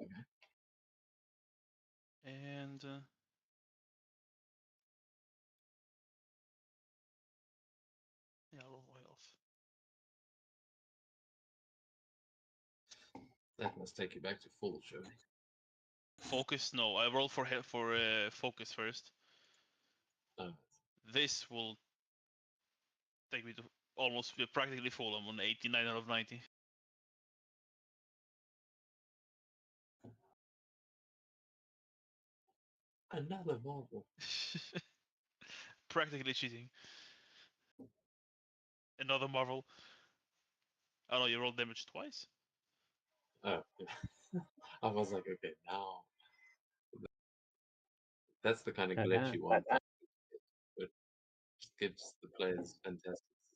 Okay. And yeah, roll my health. That must take you back to full, surely. Focus? No, I roll for focus first. Oh, This will take me to almost practically full. I'm on 89 out of 90. another marble. Practically cheating. Another marvel. Oh no, you rolled damage twice. Oh, yeah. I was like, okay, now that's the kind of glitch you want. It gives the players fantastic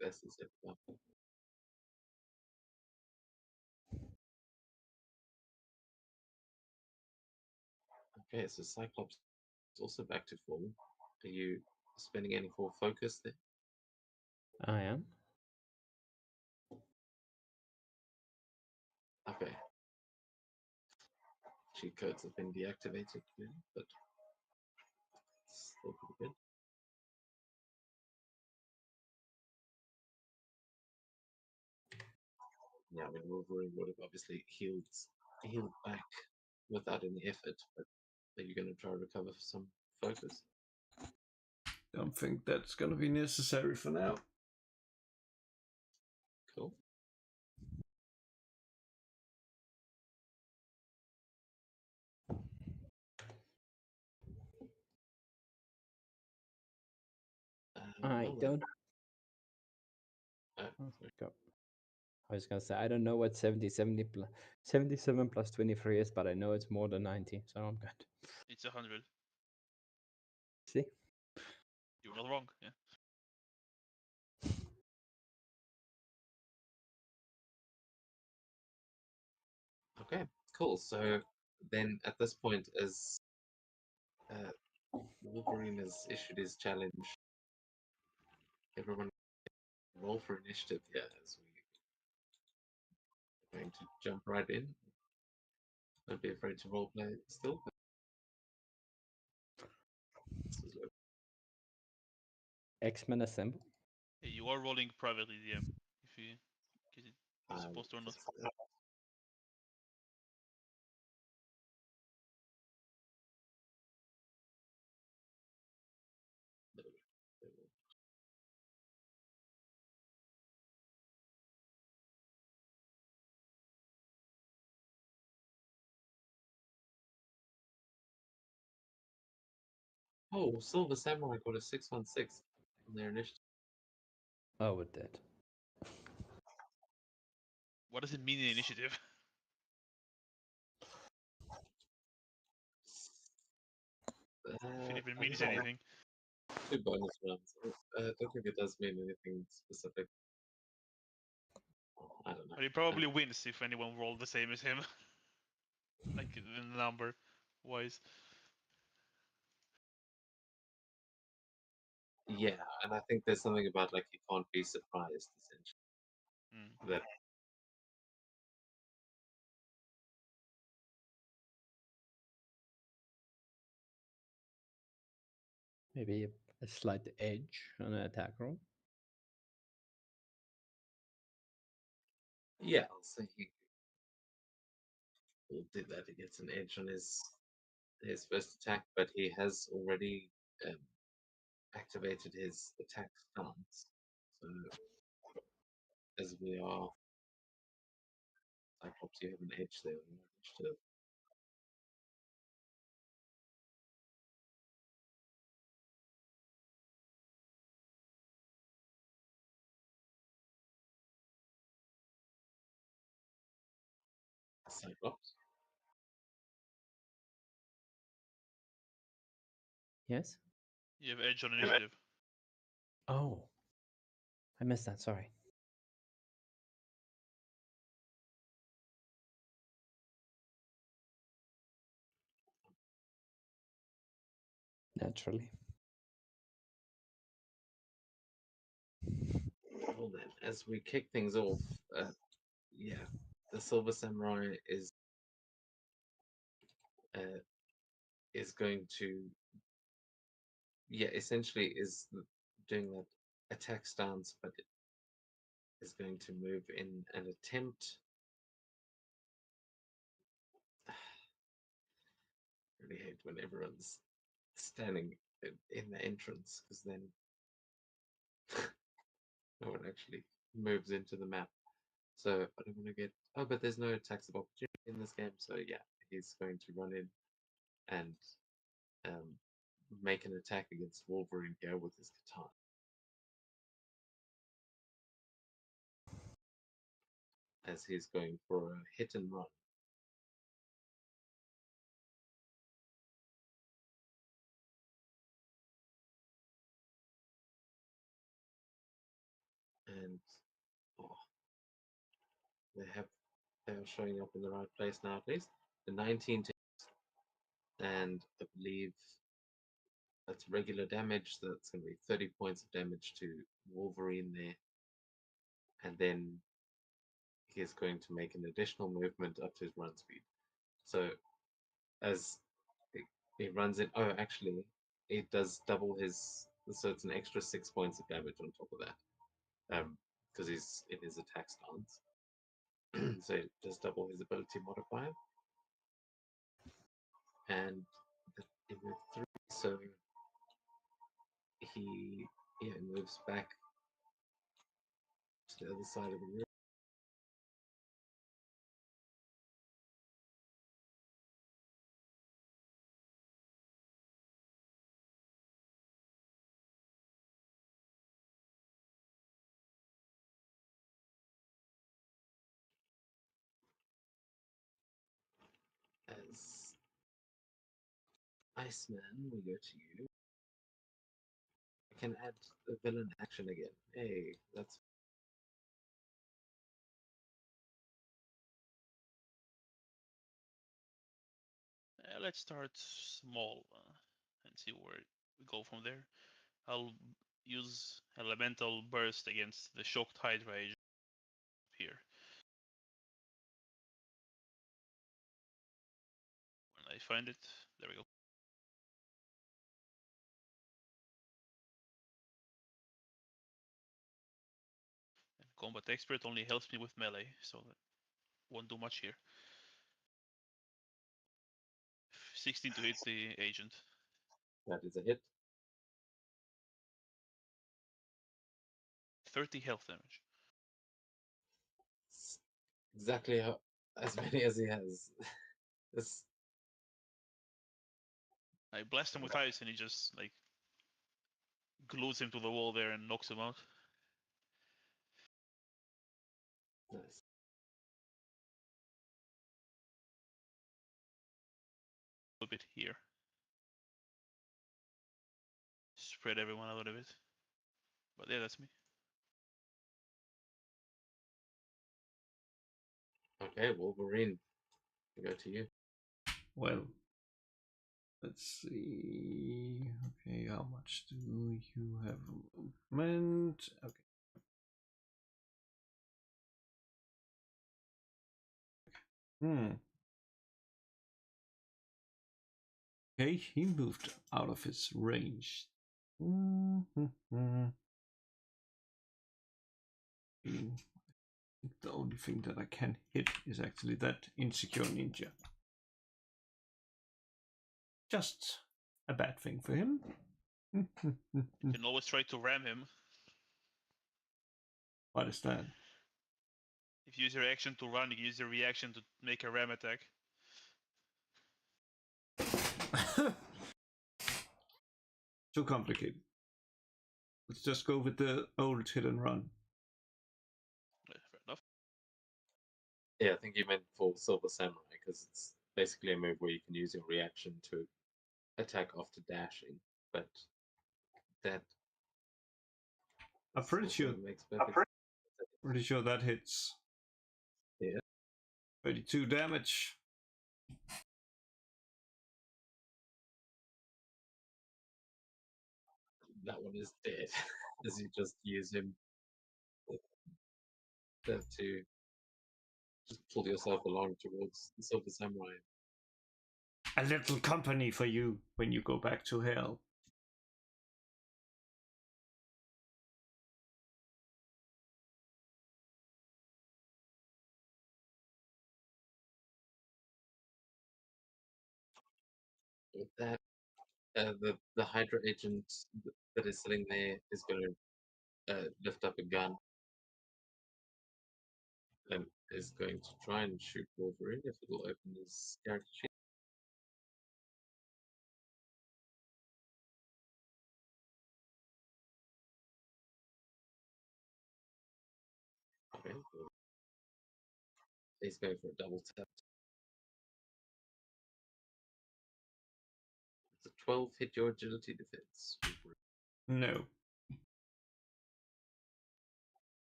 successes every time. Okay, so Cyclops is also back to full. Are you spending any for focus there? I am. Okay. Cheat codes have been deactivated, clearly, but still pretty good. Yeah, I mean, Wolverine would have obviously healed back without any effort, but are you going to try to recover some focus? Don't think that's going to be necessary for now. Cool. I well, don't. oh, Oh, sorry. go. I was gonna say I don't know what 77 plus 23 is, but I know it's more than 90, so I'm good. It's 100. See? You're not wrong. Yeah. Okay, cool. So then at this point, as Wolverine has issued his challenge, everyone roll for initiative here as we're going to jump right in. Don't be afraid to roleplay still. X-Men Assemble. Hey, you are rolling privately, DM. If you, you're supposed to or not. Oh, Silver Samurai got a 616 on their initiative. Oh, it did. What does it mean in initiative? If it even I means don't know. anything. 2 bonus rounds. I don't think it does mean anything specific. I don't know. But he probably wins if anyone rolled the same as him. Like the number wise. Yeah, and I think there's something about like you can't be surprised essentially. Mm. That Maybe a slight edge on an attack roll. yeah, I'll say he will do that. He gets an edge on his first attack, but he has already um, activated his attack stance. So as we are Cyclops, you have an edge there on your initiative. Cyclops. Yes? You have edge on initiative. Oh. I missed that, sorry. Naturally. Well then, as we kick things off, yeah, the Silver Samurai is is going to, essentially is doing that attack stance, but it is going to move in an attempt. I really hate when everyone's standing in the entrance, because then no one actually moves into the map. So I don't want to get. Oh, but there's no attacks of opportunity in this game. So yeah, he's going to run in and make an attack against Wolverine here with his katana. As he's going for a hit and run. And oh, they are showing up in the right place now, at least. The 19 to, and I believe that's regular damage, so that's going to be 30 points of damage to Wolverine there. And then he is going to make an additional movement up to his run speed. So as he runs in, oh, actually, it does double his, so it's an extra 6 points of damage on top of that, because he's in his attack stance. So it does double his ability modifier. And in move 3, so he moves back to the other side of the room. As Iceman, we go to you. I can add the villain action again. Hey, that's Let's start small and see where we go from there. I'll use Elemental Burst against the Shocked Hydra agent here. When I find it, there we go. And Combat Expert only helps me with melee, so that won't do much here. 16 to hit the agent. that is a hit. 30 health damage. It's exactly as many as he has. This I blast him with ice and he just like glues him to the wall there and knocks him out. nice. A bit here. Spread everyone out a bit. But yeah, that's me. Okay, Wolverine, we go to you. Well, let's see. Okay, how much do you have movement? Okay. Okay, he moved out of his range. The only thing that I can hit is actually that Insecure Ninja. Just a bad thing for him. You can always try to ram him. What is that? If you use your action to run, you can use your reaction to make a ram attack. Too complicated. Let's just go with the old hit and run. Fair enough. Yeah, I think you meant for Silver Samurai, because it's basically a move where you can use your reaction to attack after dashing, but that I'm pretty sure. Makes perfect sense. Pretty sure that hits. Yeah. 32 damage. That one is dead, as you just use him to just pull yourself along towards the Silver Samurai. a little company for you when you go back to hell. With that, the Hydra agent that is sitting there is going to lift up a gun and is going to try and shoot Wolverine if it'll open his character sheet. Okay. He's going for a double tap. It's a 12 hit your agility defense. No.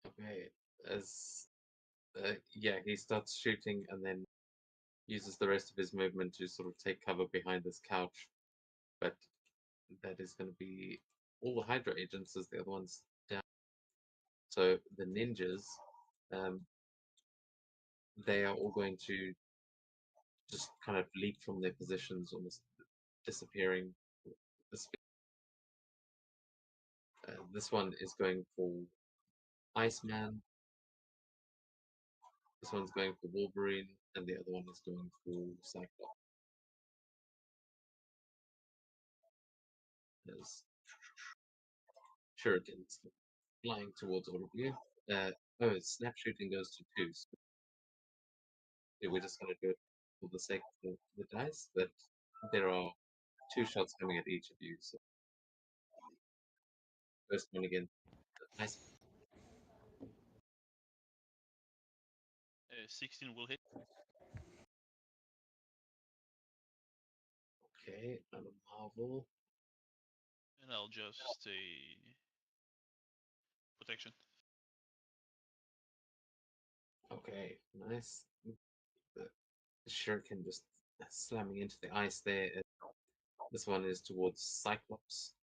Okay. As yeah, he starts shooting and then uses the rest of his movement to sort of take cover behind this couch. But that is going to be all the Hydra agents as the other ones down. So the ninjas, they are all going to just kind of leap from their positions, almost disappearing. This one is going for Iceman. This one's going for Wolverine, and the other one is going for Cyclops. There's shurikens flying towards all of you. Snap shooting goes to 2. So yeah, we're just going to do it for the sake of the dice, that there are 2 shots coming at each of you. So first one again, nice. 16 will hit. Okay, I'm a Marvel. And I'll just protection. Okay, nice. The shuriken just slamming into the ice there. This one is towards Cyclops.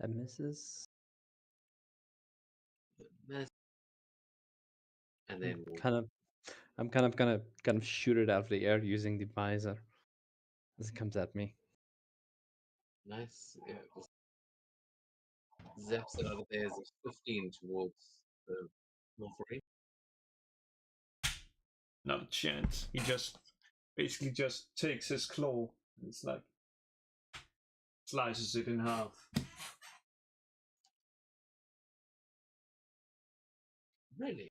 That misses. Miss. And then we'll I'm kind of gonna shoot it out of the air using the visor as it comes at me. nice. Yeah, just zaps it out of there as a 15 towards the Wolverine. Not a chance. He just basically just takes his claw and it's like slices it in half. Really?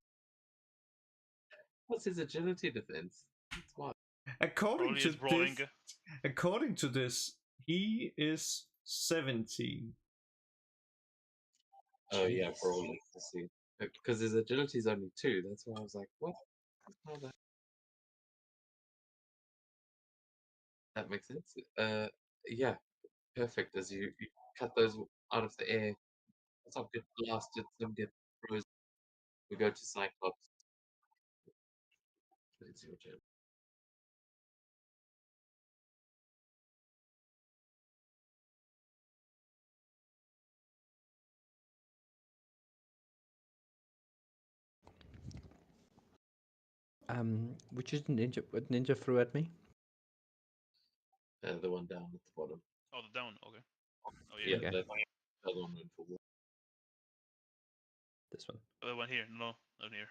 What's his agility defense? That's what? According Probably to is brawling. this, according to this, he is 17. Oh yeah, Jeez. probably. Let's see. Because his agility is only 2. That's why I was like, what? How that makes sense. Yeah, perfect. As you cut those out of the air, some get blasted, some get frozen. We go to Cyclops. It's your turn. Which is ninja? What ninja threw at me? The one down at the bottom. Oh, the down. Okay. Oh Yeah, yeah. Okay. that other one went for war. This one. The one here. No, not here.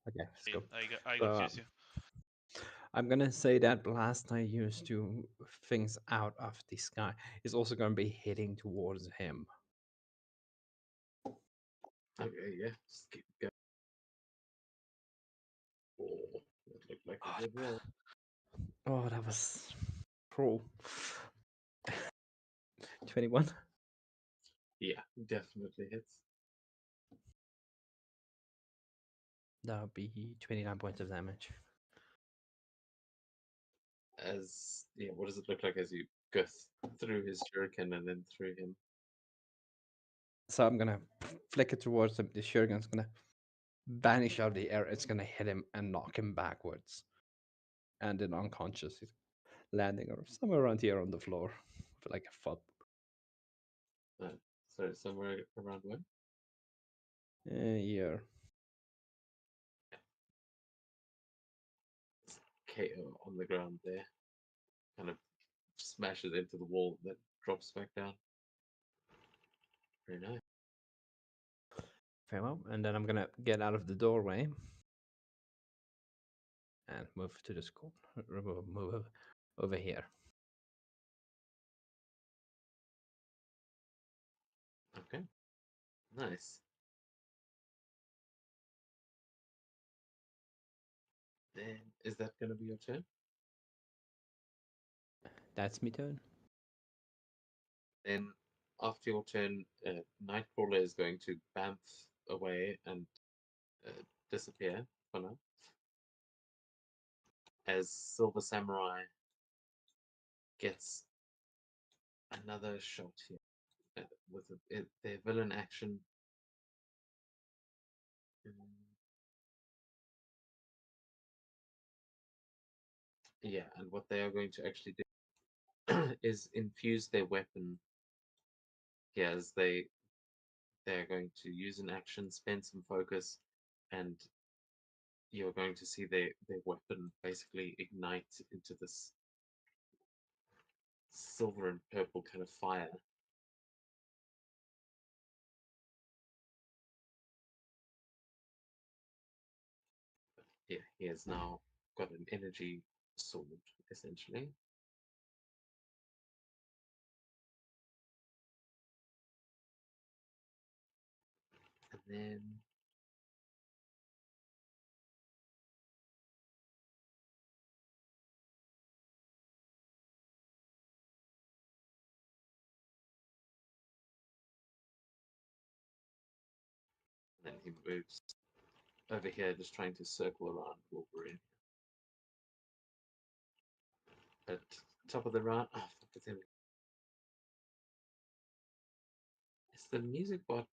Okay, let's go. I So, confused you. I'm gonna say that blast I used to things out of the sky is also gonna be hitting towards him. Okay, yeah, just keep going. Oh, that looked like a good roll. Oh, that was cruel. 21. Yeah, definitely hits. That would be 29 points of damage. As yeah, what does it look like as you go through his shuriken and then through him? So I'm gonna flick it towards him. The shuriken's gonna vanish out of the air. It's gonna hit him and knock him backwards, and then unconscious, he's landing somewhere around here on the floor, with like a foot. So somewhere around when? Here. KO on the ground there. Kind of smashes into the wall, then drops back down. Very nice. Very well. And then I'm gonna get out of the doorway and move to the school. Move over here. Okay. Nice. Then is that going to be your turn? That's me turn. Then after your turn, Nightcrawler is going to bamf away and disappear for now. As Silver Samurai gets another shot here with their villain action. Yeah, and what they are going to actually do is infuse their weapon here as they're going to use an action, spend some focus, and you're going to see their weapon basically ignite into this silver and purple kind of fire. Yeah, he has now got an energy sword, essentially. And then he moves over here, just trying to circle around Wolverine. At top of the round, oh, fuck, it's him. It's the music bot.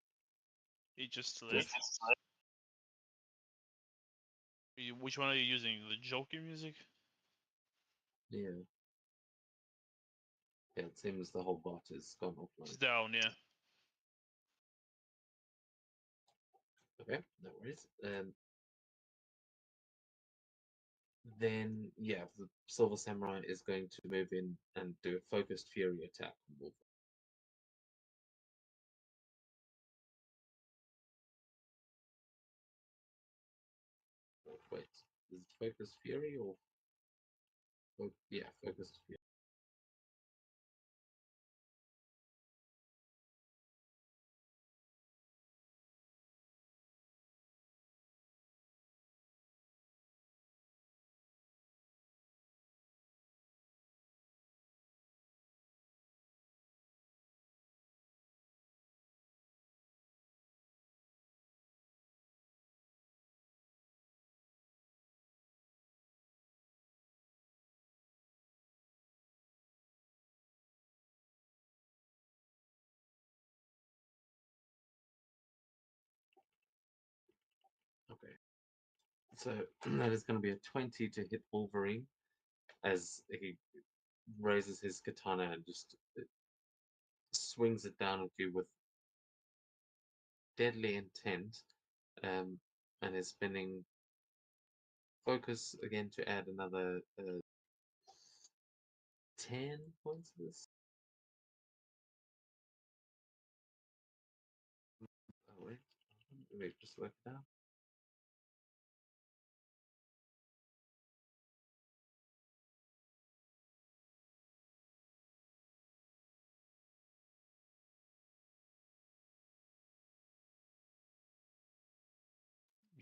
He just left. Which one are you using? The Joker music? Yeah. Yeah, it seems the whole bot is gone It's offline. down, yeah. Okay, no worries. Then, yeah, the Silver Samurai is going to move in and do a focused fury attack on Wolverine. Wait, is it focused fury or? Yeah, focused fury. Okay. So that is going to be a 20 to hit Wolverine as he raises his katana and just swings it down at you with deadly intent, and is spending focus again to add another 10 points to this. Oh, wait, just work it out.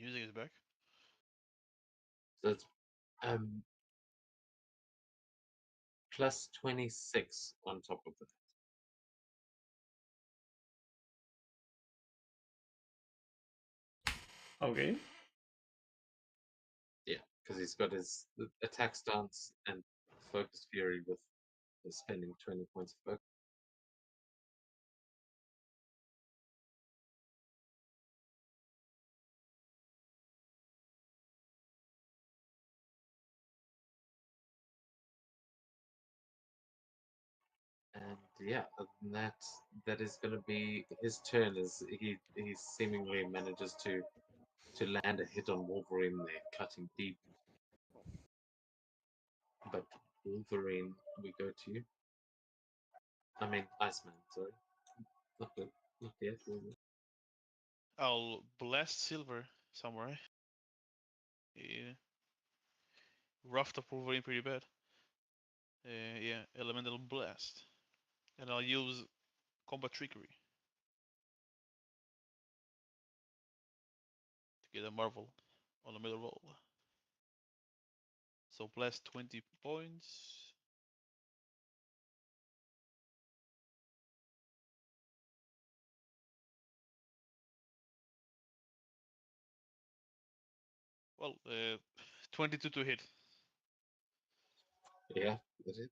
Music is back. So it's um, plus 26 on top of that. Okay. Yeah, because he's got his attack stance and focus fury with spending 20 points of focus. And yeah, that is going to be his turn. As he seemingly manages to land a hit on Wolverine there, cutting deep. But Wolverine, we go to you. I mean, Iceman, sorry. Not yet. Wolverine. I'll blast Silver somewhere. Yeah. Roughed up Wolverine pretty bad. Yeah, Elemental Blast. And I'll use Combat Trickery to get a Marvel on the middle roll. So blast 20 points. Well, 22 to hit. Yeah, that is.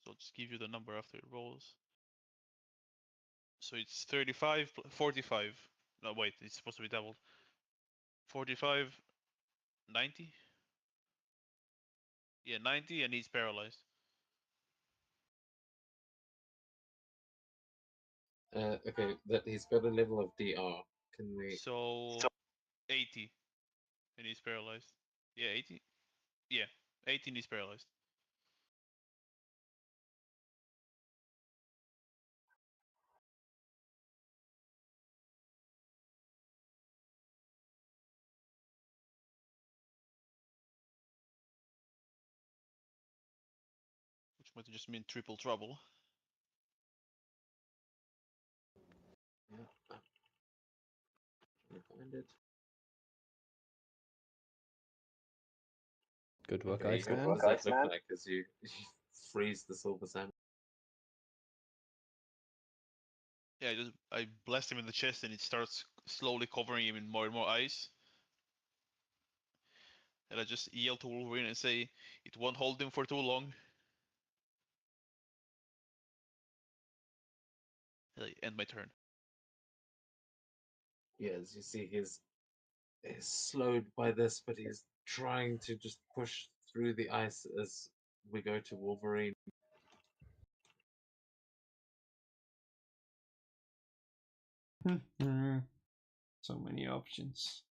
So I'll just give you the number after it rolls. So it's 35, 45. No, wait, it's supposed to be doubled. 45, 90? Yeah, 90, and he's paralyzed. Okay, that he's got a level of DR. Can we? So 80, and he's paralyzed. Yeah, 80? Yeah, 18 he's paralyzed. Which might just mean triple trouble. Yeah, trying to find it. Good work, Okay, Iceman. what does that look like as you freeze the Silver Sand? Yeah, I blast him in the chest, and it starts slowly covering him in more and more ice. And I just yell to Wolverine and say, "It won't hold him for too long." And I end my turn. Yeah, as you see, he's slowed by this, but he's trying to just push through the ice as we go to Wolverine. So many options.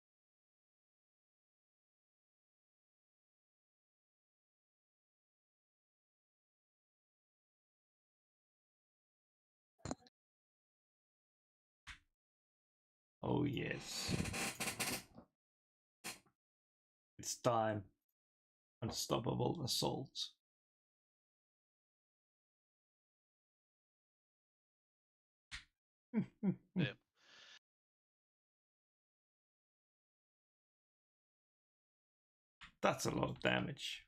Oh yes. It's time. Unstoppable assault. Yeah. That's a lot of damage.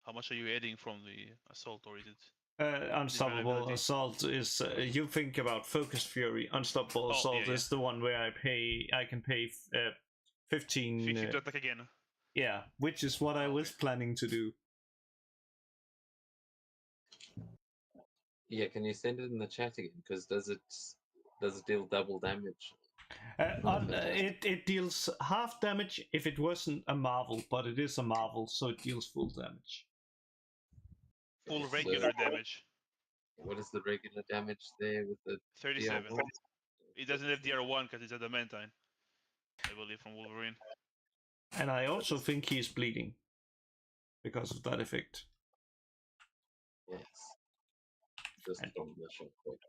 How much are you adding from the assault, or is it? Unstoppable Vulnerability. assault is you think about focused fury. Unstoppable Oh, assault yeah, is the one where I can pay 15. 50 to attack again. Yeah, which is what I was planning to do. Yeah, can you send it in the chat again? Because does it deal double damage? It deals half damage if it wasn't a Marvel, but it is a Marvel, so it deals full damage. Full So regular damage. what is the regular damage there with the 37. DR1? It doesn't have DR1 because it's adamantine, I believe, from Wolverine. And I also think he's bleeding because of that effect. Yes. Just from the shockwave.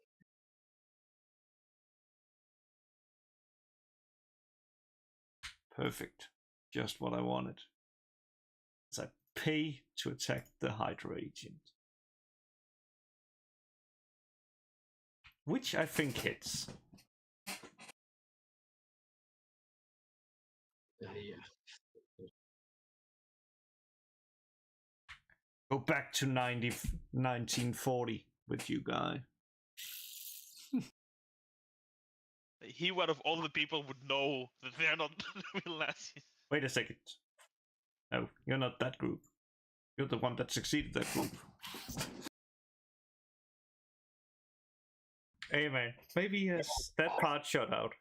Perfect. Just what I wanted. As I pay to attack the Hydra agent. Which I think hits. Yeah. Go back to 1940 with you, guy. He, out of all the people, would know that they're not real Nazis. Wait a second. No, you're not that group. You're the one that succeeded that group. Hey man, maybe he has that part shut out.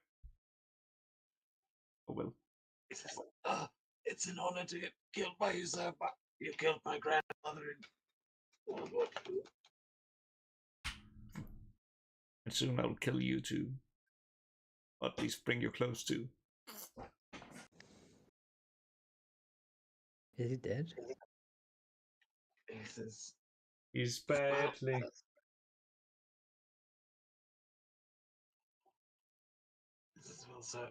Oh well. It's an honor to get killed by you, sir, but you killed my grandmother in World War II. And soon I'll kill you too. Or at least bring you close to. Is he dead? This is He's badly. also.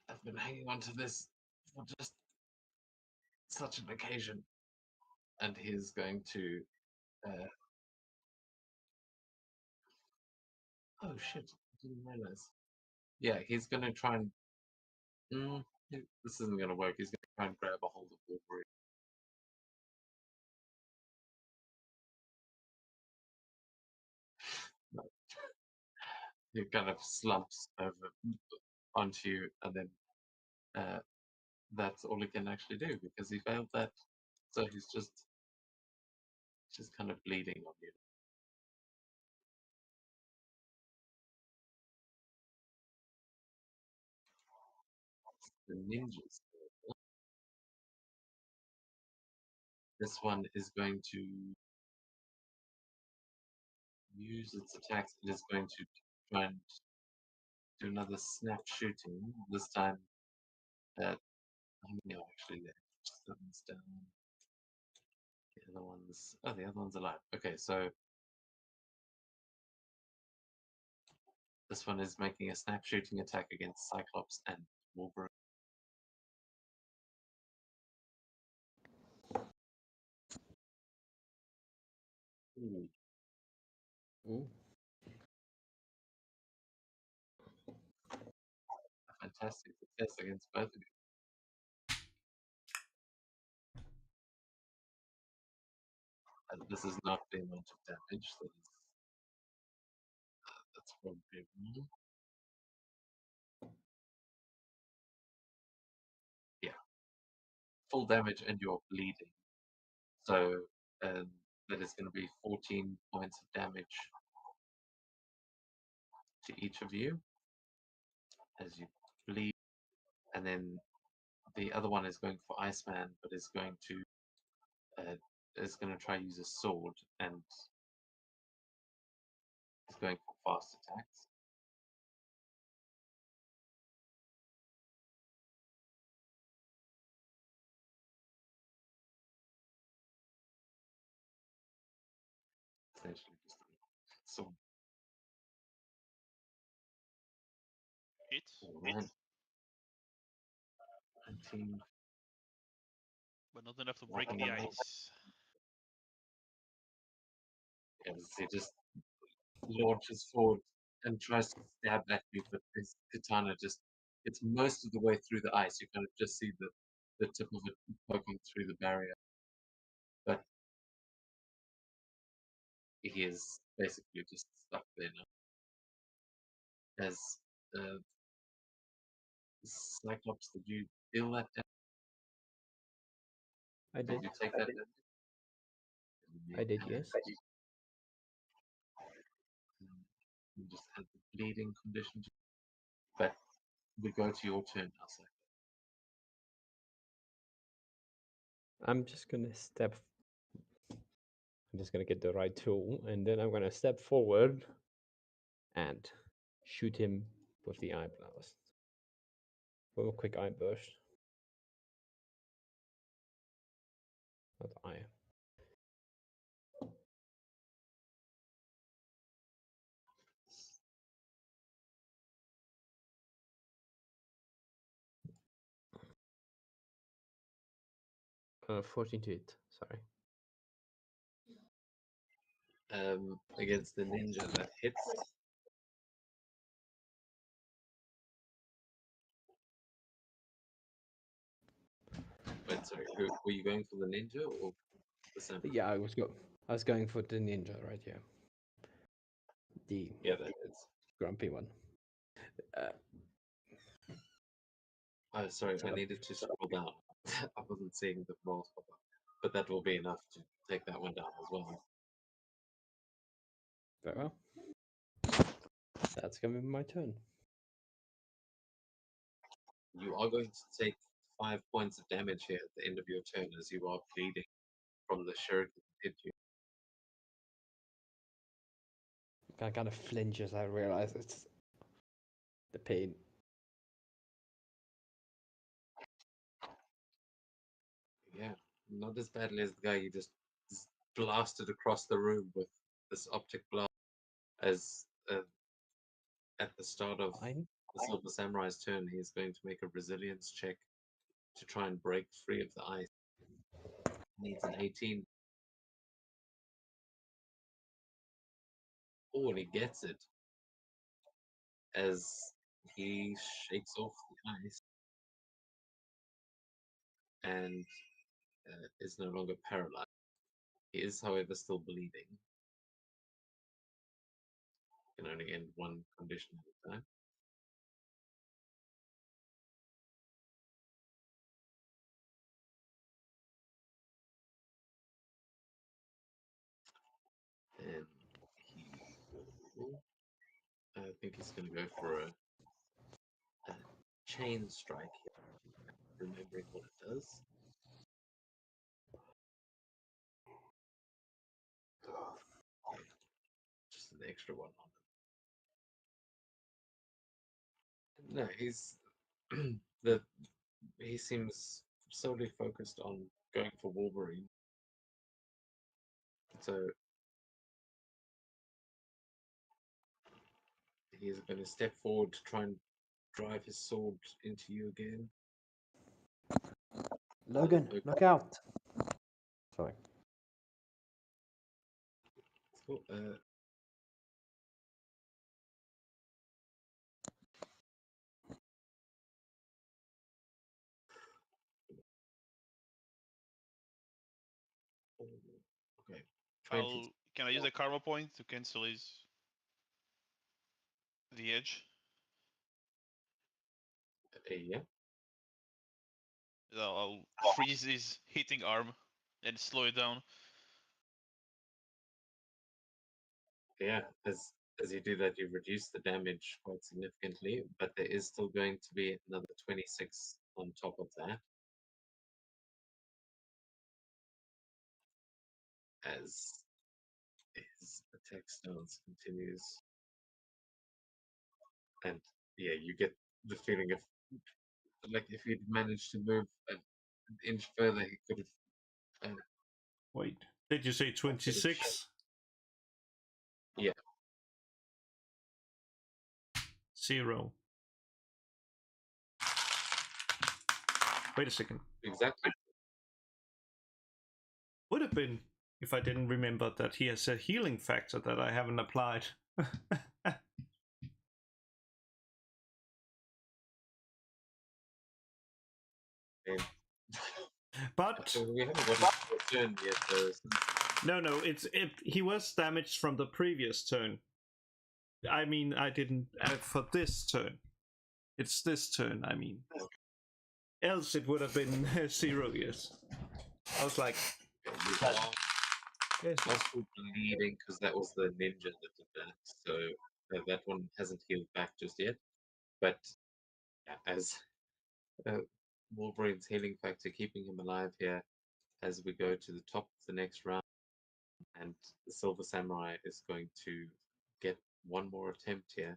I've been hanging on to this for just such an occasion, and he's going to. Oh shit! I didn't realize. Yeah, he's going to try and. This isn't going to work. He's going to try and grab a hold of Wolverine. He kind of slumps over onto you, and then that's all he can actually do because he failed that. So he's just kind of bleeding on you. The ninjas. This one is going to use its attacks. It is going to try and do another snap shooting. This time, how many are actually left? That one's down. The other one's alive. Okay, so this one is making a snap shooting attack against Cyclops and Wolverine. Ooh. Ooh. A fantastic success against both of you. And this is not the amount of damage that's probably wrong. Yeah, full damage and you're bleeding. So that is going to be 14 points of damage to each of you as you bleed. And then the other one is going for Iceman, but is going to try use a sword and is going for fast attacks. Essentially just a sword. Hits, Alright. 19. but not enough to break the ice. Yes, he just launches forward and tries to stab at you, but his katana just gets most of the way through the ice. You kind of just see the tip of it poking through the barrier. But he is basically just stuck there now. As Cyclops, did you feel that damage? I did. Did you take that damage? I did, yes. You just had the bleeding condition. But we go to your turn now, Cyclops. I'm just gonna step. I'm just gonna get the right tool, and then I'm gonna step forward and shoot him with the eye blast. With a quick eye burst. Not eye. Uh, 14 to hit. Sorry. Against the ninja that hits. Wait, sorry, were you going for the ninja or the samurai? Yeah, I was going for the ninja right here. The Yeah, that is. grumpy one. Oh, sorry, I needed to scroll down. I wasn't seeing the rolls pop up. But that will be enough to take that one down as well. Very well. That's gonna be my turn. You are going to take 5 points of damage here at the end of your turn as you are bleeding from the shuriken that hit you. I kind of flinch as I realize it's the pain. not as badly as the guy you just blasted across the room with this optic blast. As at the start of Fine. the Silver Samurai's turn, he's going to make a resilience check to try and break free of the ice. Needs an 18. Oh, and he gets it as he shakes off the ice and is no longer paralyzed. He is, however, still bleeding. Can only end one condition at a time. And he will, I think he's going to go for a chain strike here, remembering what it does. Okay. Just an extra one on him. No, he's he seems solely focused on going for Wolverine. So he's going to step forward to try and drive his sword into you again. Logan, Okay. look out! Sorry. Cool. Okay. 20. Can I use a karma point to cancel his the edge? Yeah. I'll freeze his hitting arm and slow it down. Yeah. As you do that, you reduce the damage quite significantly, but there is still going to be another 26 on top of that. As his attack stance continues. And yeah, you get the feeling of like if he'd managed to move an inch further, he could have. Wait, did you say 26? Yeah. 0. Wait a second. Exactly. Would have been if I didn't remember that he has a healing factor that I haven't applied. And But so we haven't got a turn yet, though. no, he was damaged from the previous turn. I mean, I didn't add for this turn. It's this turn, I mean. Else it would have been 0, yes. I was like, You are yes. also bleeding because that was the ninja that did that. So that one hasn't healed back just yet. But yeah, as Wolverine's healing factor keeping him alive here as we go to the top of the next round. And the Silver Samurai is going to get one more attempt here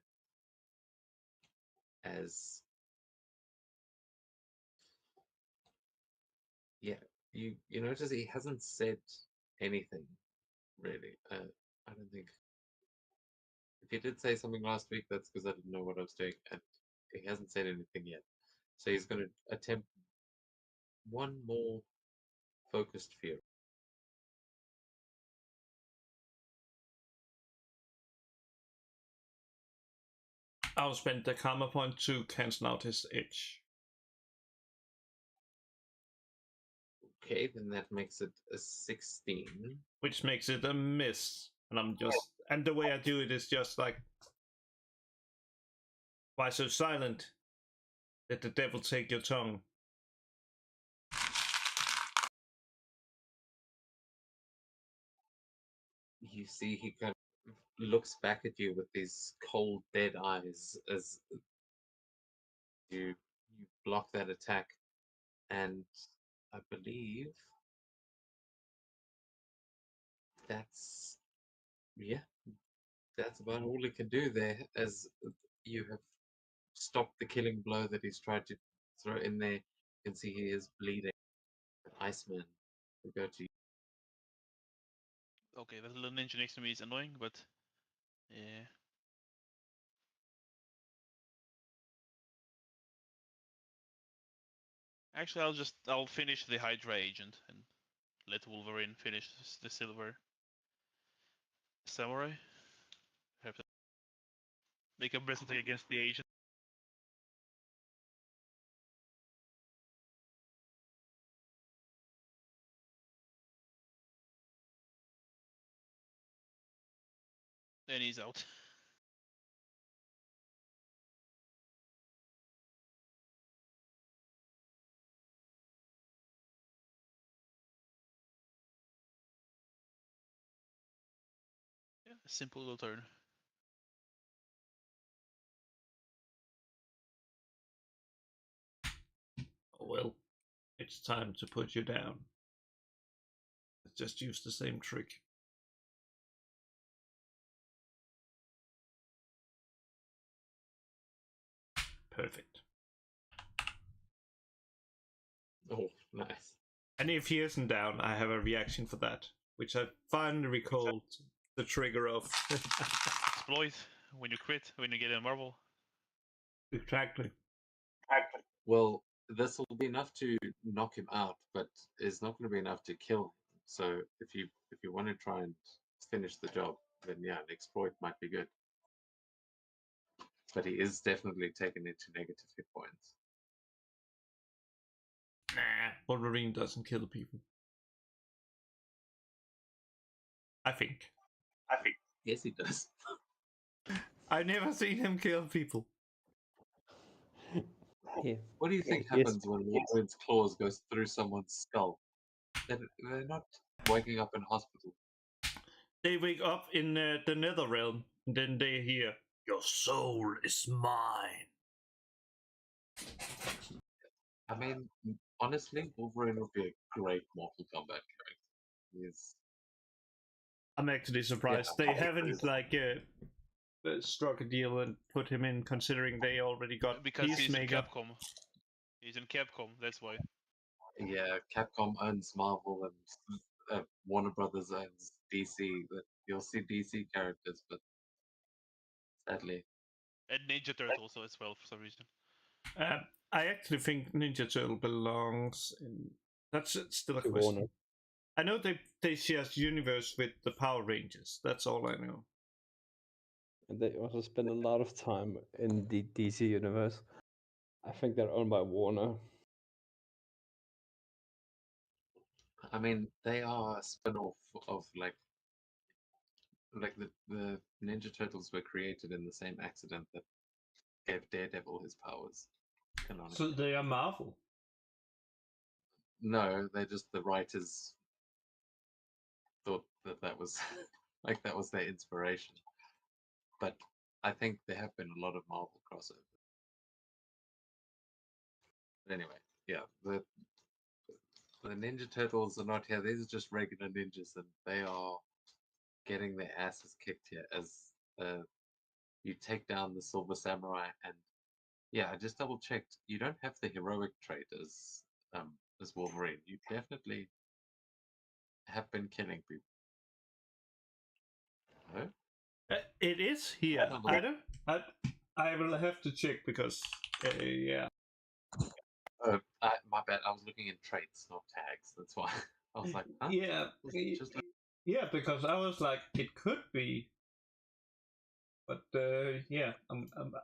as yeah, you notice he hasn't said anything really. I don't think if he did say something last week, that's because I didn't know what I was doing, and he hasn't said anything yet. So he's going to attempt one more focused fury. I'll spend the karma point to cancel out his edge. Okay, then that makes it a 16. Which makes it a miss. And the way I do it is just like, why so silent? Let the devil take your tongue. You see, he kind of looks back at you with these cold, dead eyes as you block that attack, and I believe that's yeah, that's about all he can do there. As you have stopped the killing blow that he's tried to throw in there, you can see he is bleeding. Iceman we go to you. Okay, that little ninja next to me is annoying, but yeah. Actually, I'll finish the Hydra agent and let Wolverine finish the Silver Samurai. Have to make a breast attack against the agent. Then he's out. Yeah, simple little turn. Oh, well, it's time to put you down. Let's just use the same trick. Perfect. Oh, nice. And if he isn't down, I have a reaction for that, which I finally recalled the trigger of. Exploit when you crit, when you get a marble. Exactly. Well, this will be enough to knock him out, but it's not going to be enough to kill him. So if you want to try and finish the job, then yeah, an exploit might be good. But he is definitely taken into negative hit points. Nah, Wolverine doesn't kill people. I think. Yes, he does. I've never seen him kill people. Yeah. What do you think Yes. happens when Wolverine's claws goes through someone's skull? They're not waking up in hospital. They wake up in the Nether Realm, and then they hear, "Your soul is mine." I mean, honestly, Wolverine would be a great Mortal Kombat character. He's I'm actually surprised Yeah, they haven't struck a deal and put him in, considering they already got Because he's in Peacemaker. Capcom. He's in Capcom, that's why. yeah. Capcom owns Marvel and Warner Brothers owns DC. But you'll see DC characters, but sadly, And Ninja Turtles as well for some reason. I actually think Ninja Turtle belongs in. That's still a To question. Warner. I know they share universe with the Power Rangers. That's all I know. And they also spend a lot of time in the DC universe. I think they're owned by Warner. I mean, they are a spin-off of like the Ninja Turtles were created in the same accident that gave Daredevil his powers. So they are Marvel. No, they're just the writers thought that was like that was their inspiration. But I think there have been a lot of Marvel crossovers. But anyway, yeah, the Ninja Turtles are not here. These are just regular ninjas, and they are getting their asses kicked here as you take down the Silver Samurai. And yeah, I just double checked. You don't have the heroic trait as Wolverine. You definitely have been killing people. No? It is here. Yeah. I don't. I will have to check because yeah. My bad. I was looking in traits, not tags. That's why I was like, huh? Yeah, Just yeah, because I was like, it could be, but yeah,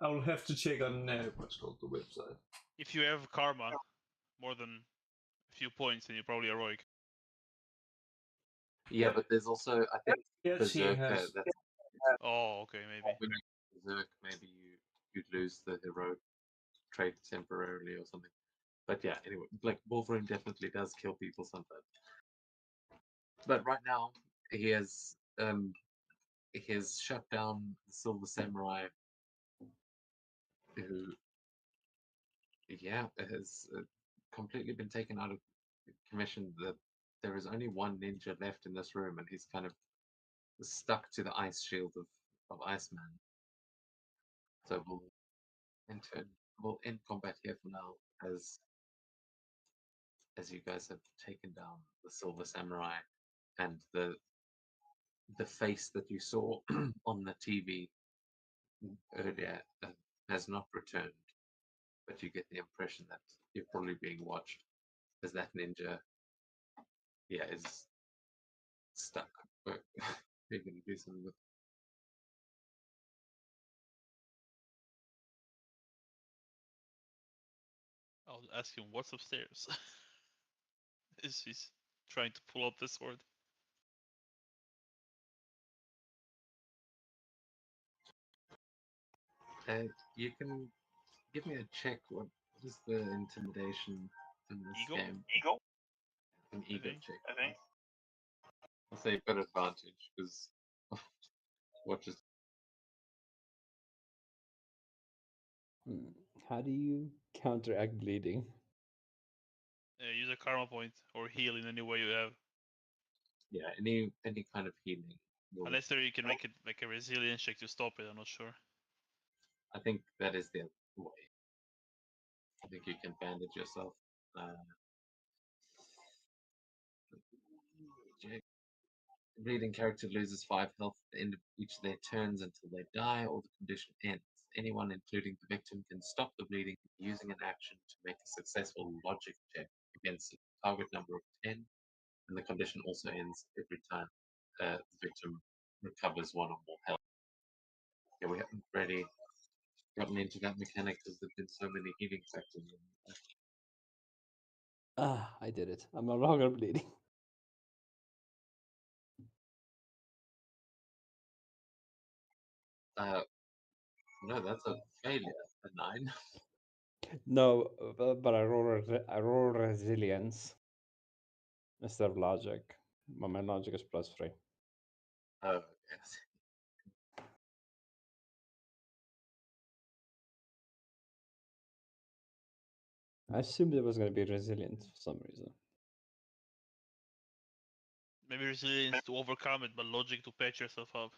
I will have to check on what's called the website. If you have karma more than a few points, then you're probably heroic. yeah, but there's also I think Yes, he Berserker. has. That's Oh, okay, maybe. when you berserk, maybe you'd lose the heroic trait temporarily or something. But yeah, anyway, like Wolverine definitely does kill people sometimes. But right now he has shut down the Silver Samurai, who yeah has completely been taken out of commission. That there is only one ninja left in this room, and he's kind of stuck to the ice shield of Iceman. So we'll end combat here for now as as you guys have taken down the Silver Samurai, and the face that you saw on the TV earlier has not returned, but you get the impression that you're probably being watched, as that ninja, yeah, is stuck. But you're going to do something with. I'll ask him what's upstairs. Is he's trying to pull out the sword? You can give me a check. What is the intimidation in this Ego? game? Ego? An I ego think. check. I think. I'll say you've got advantage because what just How do you counteract bleeding? Use a karma point or heal in any way you have. yeah, any kind of healing. Will, Unless there you can make it like a resilience check to stop it. I'm not sure. I think that is the way. I think you can bandage yourself. Bleeding character loses 5 health at the end of each of their turns until they die or the condition ends. Anyone, including the victim, can stop the bleeding using an action to make a successful logic check against a target number of 10, and the condition also ends every time the victim recovers 1 or more health. Yeah, we haven't really gotten into that mechanic because there's been so many healing sections. Ah, I did it. I'm no longer bleeding. No, that's a failure. A 9. No, but I roll resilience instead of logic. But my logic is +3. Oh, yes. I assumed it was going to be resilient for some reason. Maybe resilience to overcome it, but logic to patch yourself up.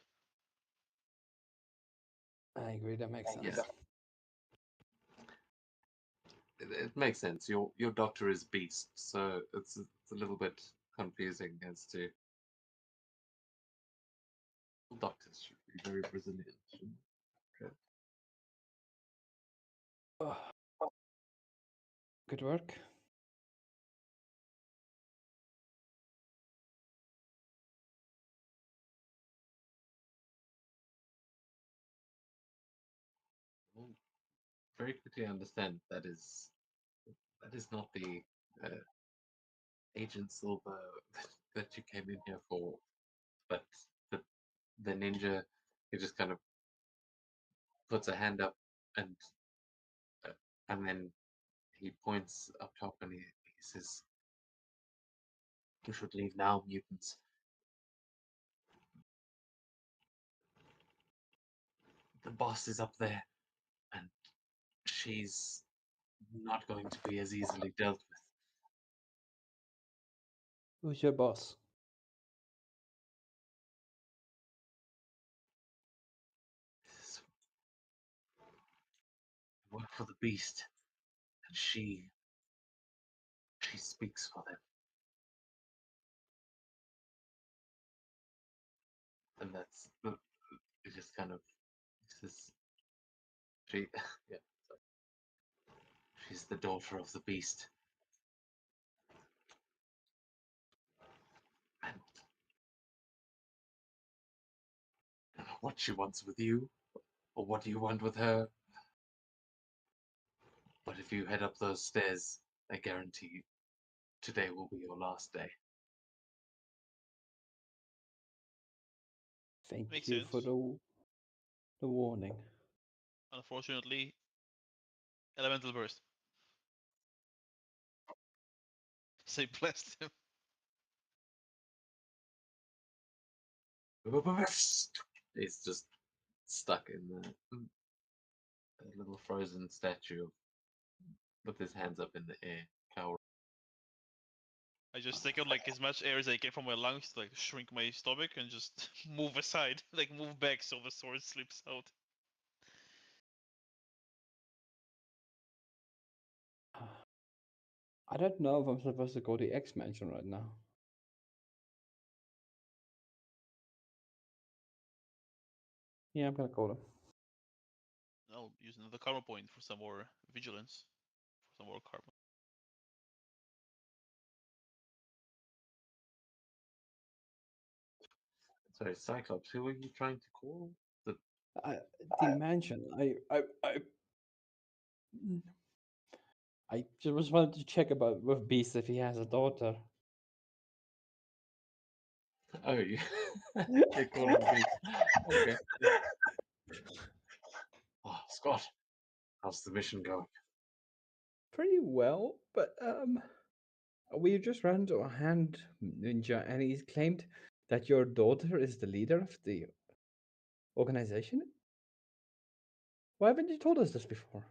I agree. That makes sense. Yeah. It makes sense. Your doctor is beast, so it's a little bit confusing as to doctors should be very resilient. Okay. Oh. Good work. Well, very quickly understand that is not the Agent Silver that you came in here for, but the ninja, he just kind of puts a hand up and then he points up top and he says, "You should leave now, mutants." The boss is up there, and she's not going to be as easily dealt with. Who's your boss? I work for the beast, and she speaks for them. And that's it just kind of says she yeah, sorry. She's the daughter of the beast. And I don't know what she wants with you, or what you want with her. But if you head up those stairs, I guarantee today will be your last day. Thank Makes you sense. for the warning. Unfortunately, elemental burst. Say blast him. He's just stuck in the little frozen statue with his hands up in the air, cowering. I just take out like as much air as I can from my lungs to like shrink my stomach and just move aside, like move back so the sword slips out. I don't know if I'm supposed to go to X Mansion right now. Yeah, I'm gonna call him. I'll use another karma point for some more vigilance, for some more karma. Sorry, Cyclops, who are you trying to call? The mansion. Mm, I just wanted to check about with Beast if he has a daughter. Oh, you they call him Beast. Okay. Oh, Scott, how's the mission going? Pretty well, but we just ran into a hand ninja, and he's claimed that your daughter is the leader of the organization. Why haven't you told us this before?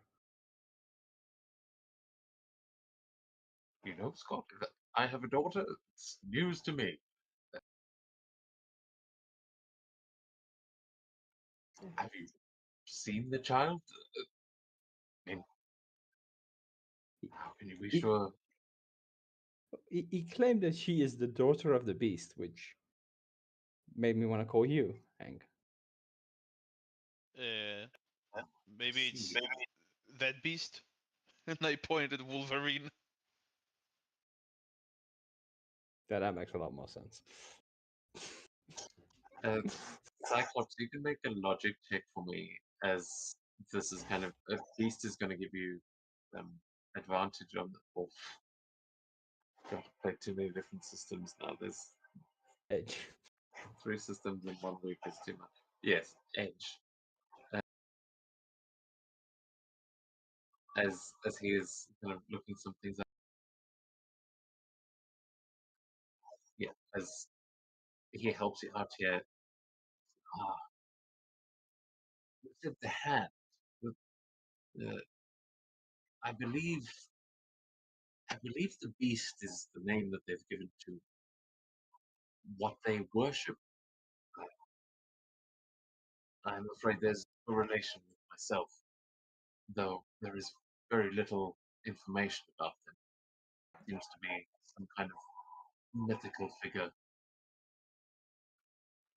You know, Scott, that I have a daughter. It's news to me. Have you seen the child? I mean, how can you be He, sure? he claimed that she is the daughter of the Beast, which made me want to call you, Hank. Uh, Huh? maybe it's See, that beast. And I pointed at Wolverine. That makes a lot more sense. Cyclops, you can make a logic check for me, as this is kind of a beast is going to give you advantage on the. Oh, God, I played too many different systems now. There's Edge. 3 systems in 1 week is too much. Yes, Edge. As he is kind of looking some things up. Yeah, as he helps you out here. Ah, with the hand. With the, I believe the beast is the name that they've given to what they worship. I'm afraid there's a relation with myself, though there is very little information about them. Seems to be some kind of mythical figure.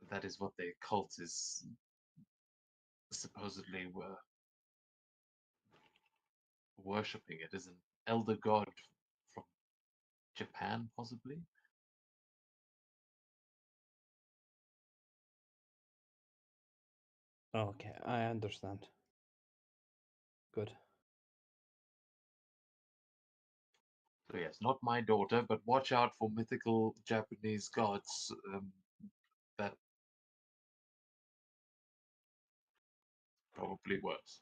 That is what the cult is supposedly worshipping. It is an elder god from Japan, possibly. Okay, I understand. Good. So yes, not my daughter, but watch out for mythical Japanese gods. That probably worse.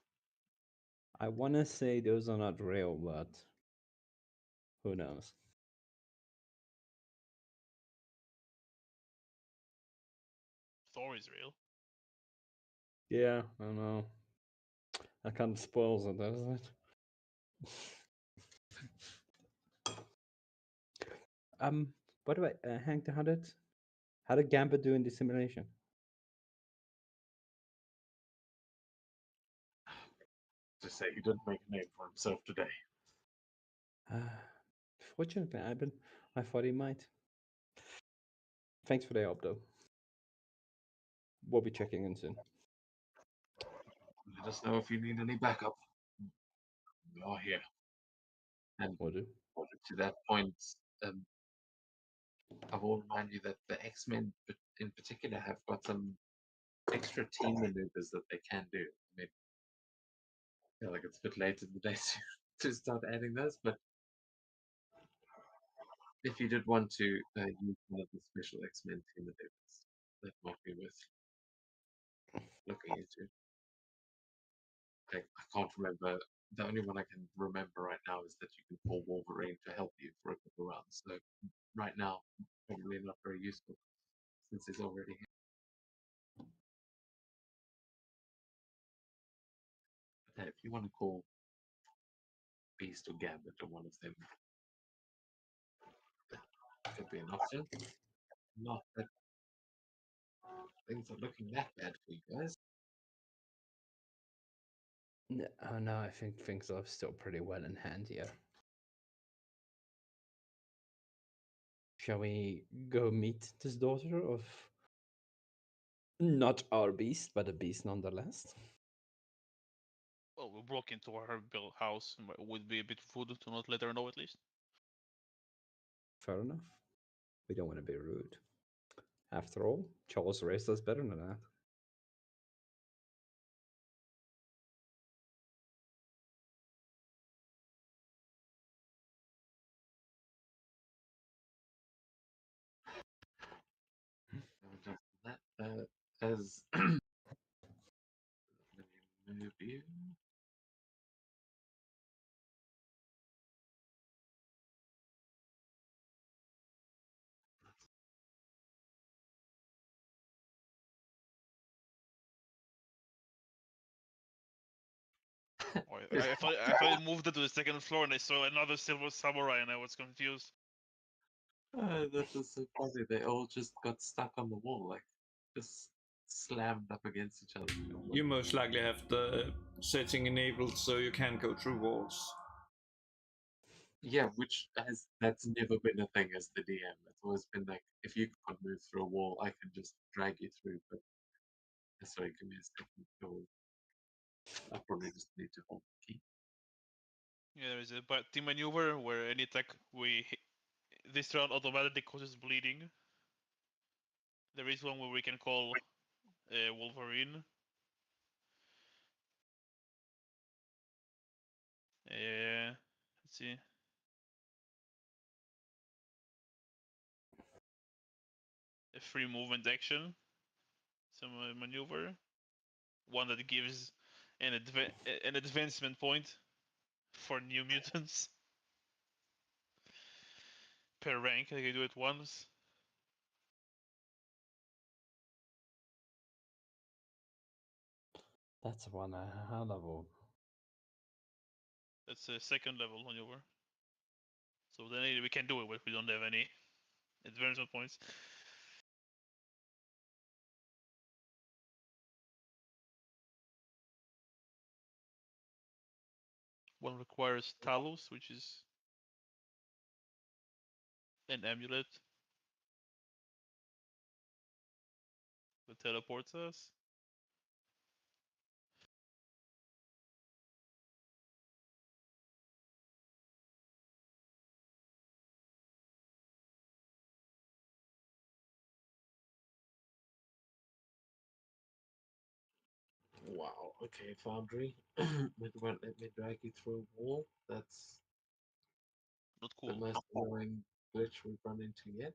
I want to say those are not real, but who knows? Thor is real. Yeah, I know. I can't spoil it, doesn't it? By the way, Hank, how did Gambit do in the simulation? To say he didn't make a name for himself today. Fortunately, I thought he might. Thanks for the help, though. We'll be checking in soon. Let us know if you need any backup. We are here. And Will do. to that point, I will remind you that the X-Men in particular have got some extra team maneuvers that they can do. I mean, I feel like it's a bit late in the day to start adding those, but if you did want to use one of the special X-Men team maneuvers, that might be worth looking into. I can't remember. The only one I can remember right now is that you can call Wolverine to help you for a couple rounds. So right now, probably not very useful since he's already here. But hey, if you want to call Beast or Gambit or one of them, that could be an option. Not that things are looking that bad for you guys. Oh no, I think things are still pretty well in hand here. Shall we go meet this daughter of not our beast, but a beast nonetheless? Well, we broke into her house. Would be a bit rude to not let her know at least. Fair enough. We don't want to be rude. After all, Charles raised us better than that. And after that, as let me move you. I thought it moved it to the second floor and I saw another silver samurai and I was confused. That was so funny. They all just got stuck on the wall, like just slammed up against each other. You most likely have the setting enabled so you can go through walls. Yeah, that's never been a thing as the DM. It's always been like, if you can't move through a wall, I can just drag you through. But sorry, give me a second. I probably just need to hold the key. Yeah, there is a team maneuver where any attack this round automatically causes bleeding. There is one where we can call Wolverine. Let's see. A free movement action. Some maneuver. One that gives an advancement point for new mutants per rank. I can do it once. That's one high level. That's a second level maneuver. So then we can do it, but we don't have any advancement points. One requires Talos, which is an amulet that teleports us. Wow. Okay, Foundry. It won't let me drag you through a wall. That's Not the cool. most annoying glitch we've run into yet.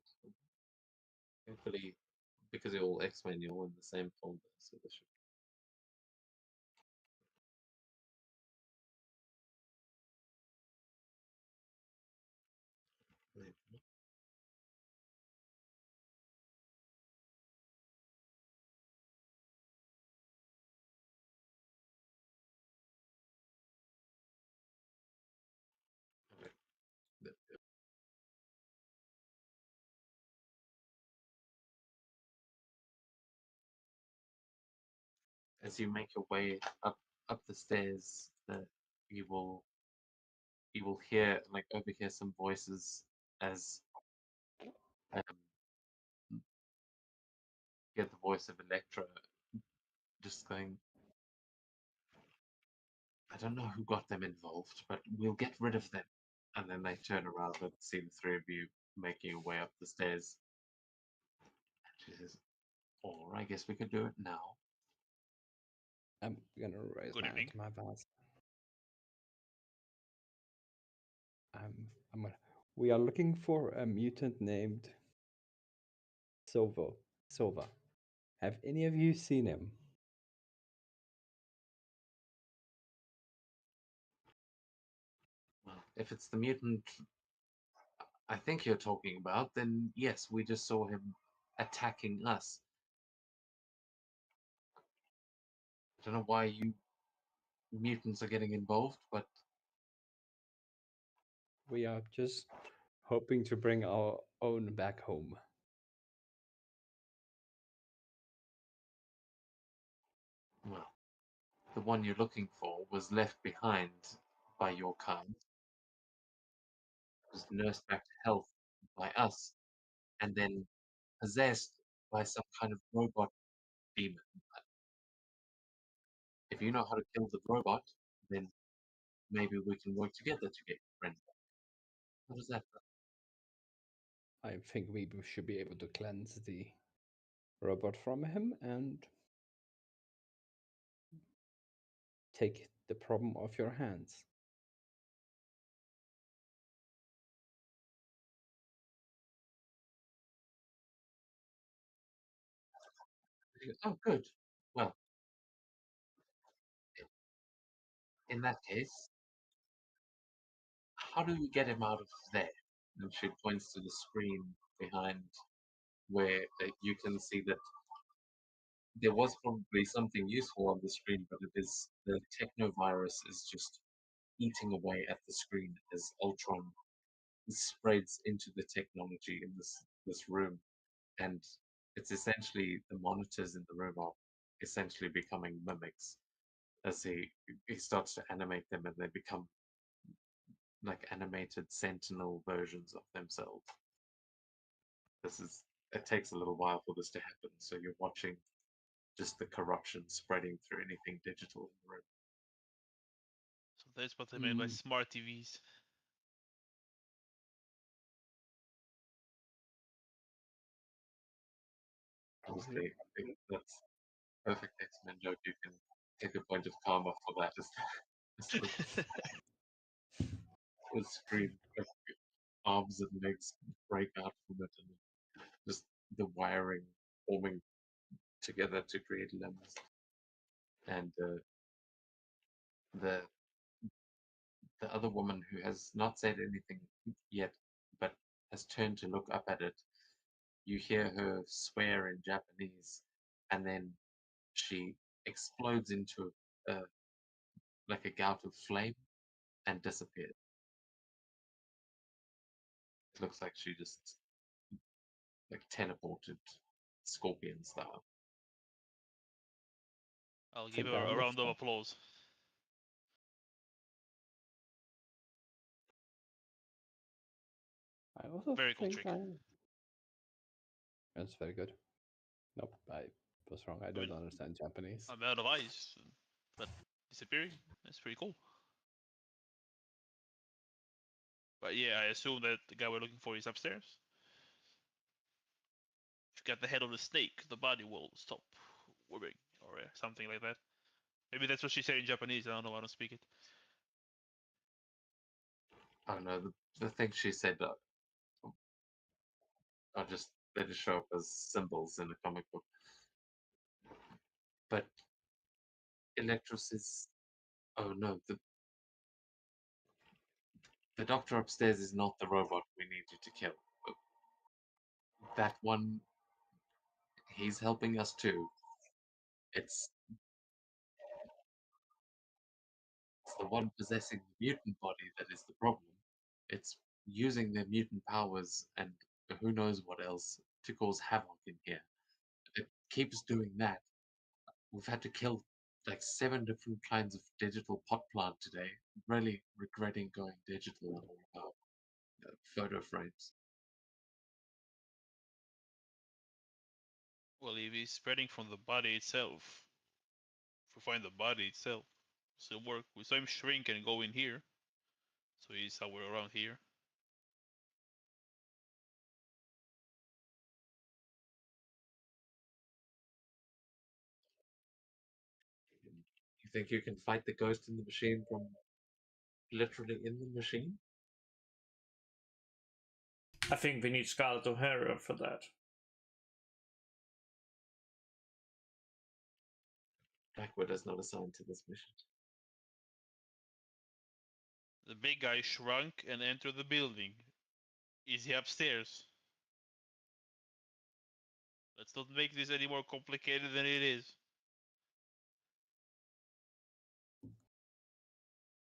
Hopefully, because it will X-Men, you're in the same folder, so this should. Maybe. Okay. As you make your way up the stairs, you will you will hear like overhear some voices as um, hear the voice of Electra just going, I don't know who got them involved, but we'll get rid of them. And then they turn around and see the three of you making your way up the stairs. And she says, or I guess we could do it now. I'm gonna raise Good my evening. hand to my vase. I'm gonna. We are looking for a mutant named Silvo. Silva. Have any of you seen him? Well, if it's the mutant I think you're talking about, then yes, we just saw him attacking us. I don't know why you mutants are getting involved, but We are just hoping to bring our own back home. well, the one you're looking for was left behind by your kind, was nursed back to health by us. and then possessed by some kind of robot demon. If you know how to kill the robot, then maybe we can work together to get your friend back. How does that go? I think we should be able to cleanse the robot from him and take the problem off your hands. He goes, oh, good. Well, in that case, how do we get him out of there? And she points to the screen behind where you can see that there was probably something useful on the screen, but it is the technovirus is just eating away at the screen as Ultron spreads into the technology in this room, and it's essentially the monitors in the room are essentially becoming mimics as he starts to animate them, and they become like animated sentinel versions of themselves. It takes a little while for this to happen, so you're watching just the corruption spreading through anything digital in the room. So that's what they mean by Mm. smart TVs. Honestly, I think that's perfect X-Men joke. You can take a point of karma for that. The screen, like, arms and legs break out from it, and just the wiring forming together to create limbs. And the the other woman who has not said anything yet, but has turned to look up at it, you hear her swear in Japanese, and then she explodes into a, like a gout of flame and disappears. It looks like she just like teleported scorpion style. I'll give Think her I a round of understand. applause. I also Very cool think trick. that's very good. Nope, I was wrong. I I don't mean, understand Japanese. I'm out of eyes, but disappearing. That's pretty cool. But yeah, I assume that the guy we're looking for is upstairs. If you got the head of the snake, the body will stop moving, or something like that. Maybe that's what she said in Japanese. I don't know. I don't speak it. I don't know. The things she said are just they just show up as symbols in a comic book. But Electros is oh no, the doctor upstairs is not the robot we need you to kill. That one, he's helping us too. It's it's the one possessing the mutant body that is the problem. It's using their mutant powers and who knows what else to cause havoc in here. It keeps doing that. We've had to kill like 7 different kinds of digital pot plant today. Really regretting going digital on all of our photo frames. Well, if he's spreading from the body itself, if we find the body itself, still work. We saw him shrink and go in here, so he's somewhere around here. You think you can fight the ghost in the machine from literally in the machine? I think we need Scarlett O'Hara for that. Black Widow's not assigned to this mission. The big guy shrunk and entered the building. Is he upstairs? Let's not make this any more complicated than it is.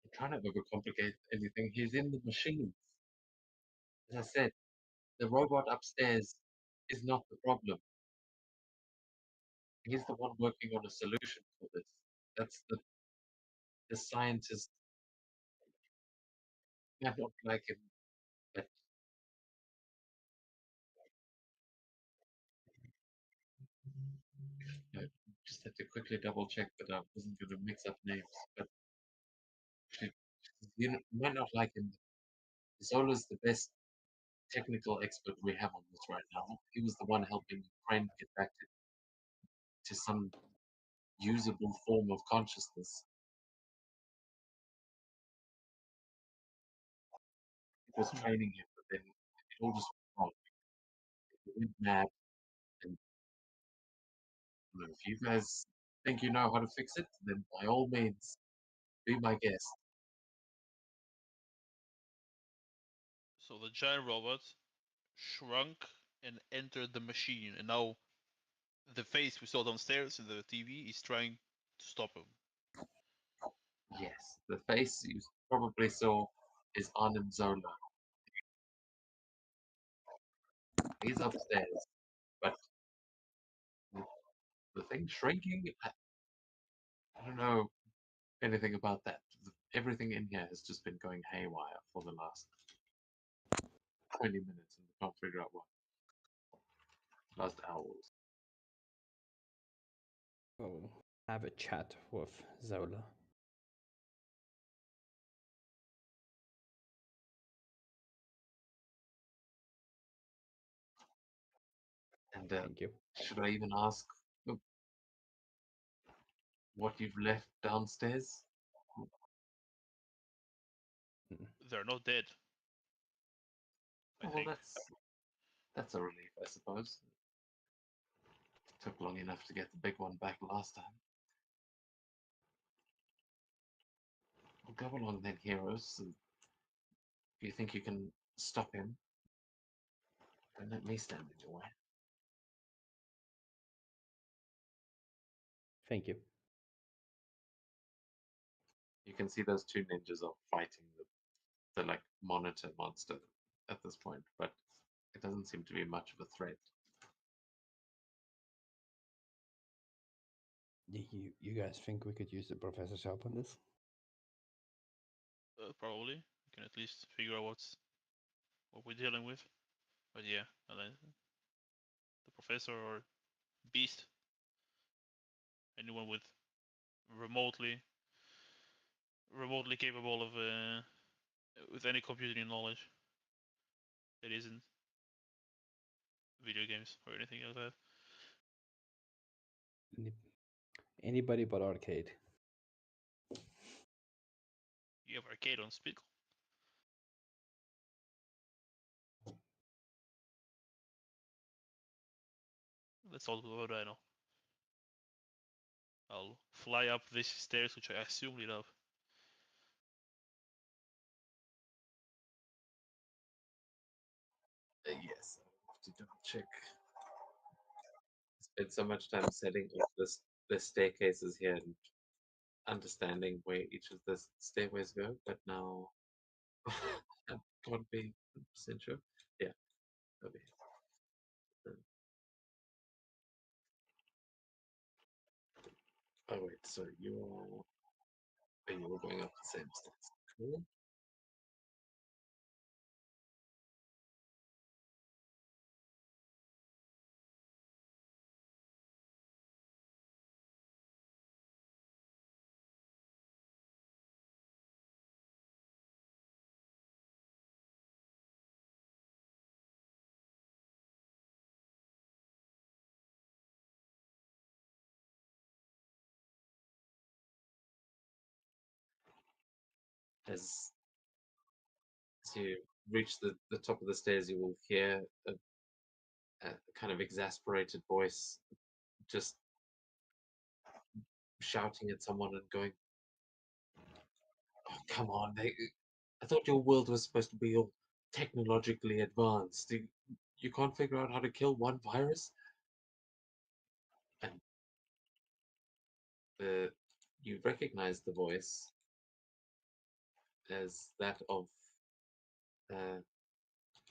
I'm trying to overcomplicate anything. He's in the machines. As I said, the robot upstairs is not the problem. He's the one working on a solution for this. That's the scientist. I don't like him, but just had to quickly double check that I wasn't going to mix up names. But actually, you might not like him. Zola's the best technical expert we have on this right now. He was the one helping Ukraine get back to some usable form of consciousness. It was training him, but then it all just went wrong. He went mad. And you know, if you guys think you know how to fix it, then by all means, be my guest. So the giant robot shrunk and entered the machine, and now the face we saw downstairs in the TV is trying to stop him. Yes, the face you probably saw is Anand Zola. He's upstairs, but the thing shrinking, I don't know anything about that. Everything in here has just been going haywire for the last 20 minutes, and we can't figure out what. Last hours. We'll have a chat with Zola. And Thank you. should I even ask what you've left downstairs? They're not dead. I Well, think. that's a relief, I suppose. Took long enough to get the big one back last time. Well, go along then, heroes. And if you think you can stop him, then let me stand in your way. Thank you. You can see those two ninjas are fighting the like monitor monster at this point, but it doesn't seem to be much of a threat. You guys think we could use the professor's help on this? Probably. We can at least figure out what we're dealing with. But yeah, and then the professor or Beast, anyone with remotely capable of with any computing knowledge that isn't video games or anything like that. Anybody but Arcade. You have Arcade on speed. That's all what I know. I'll fly up these stairs, which I assume lead up. Yes, I have to double check. Spent so much time setting up the staircases here and understanding where each of the stairways go, but now I can't be 100% sure. Yeah, over here. Oh wait, so you were going up the same stairs. Cool. As you reach the top of the stairs, you will hear a kind of exasperated voice just shouting at someone and going, "Oh, come on! I thought your world was supposed to be all technologically advanced. You can't figure out how to kill one virus?" And you recognize the voice as that of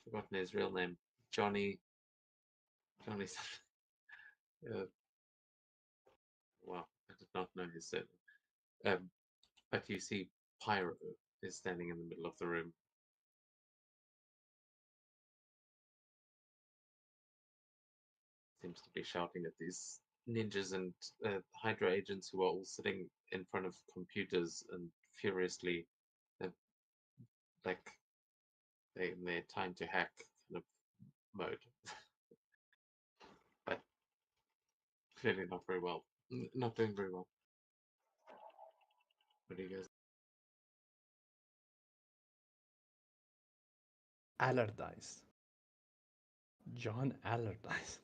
forgotten his real name, Johnny. Johnny. Wow, I did not know his surname. But you see, Pyro is standing in the middle of the room. Seems to be shouting at these ninjas and Hydra agents who are all sitting in front of computers and furiously, uh, like in their time to hack kind of mode, but clearly not very well. Not doing very well. What do you guys? Allardyce. John Allardyce.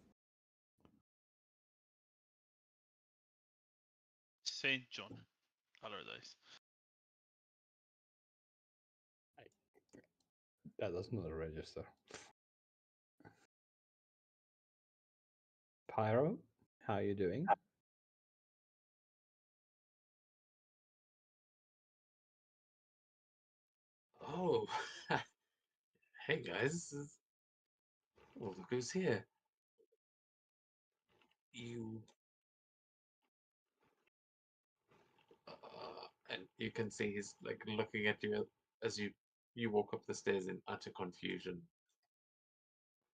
Saint John Allardyce. That does not register. Pyro, how are you doing? Oh, hey guys, this is... Oh, look who's here. You... and you can see he's like looking at you as you walk up the stairs in utter confusion.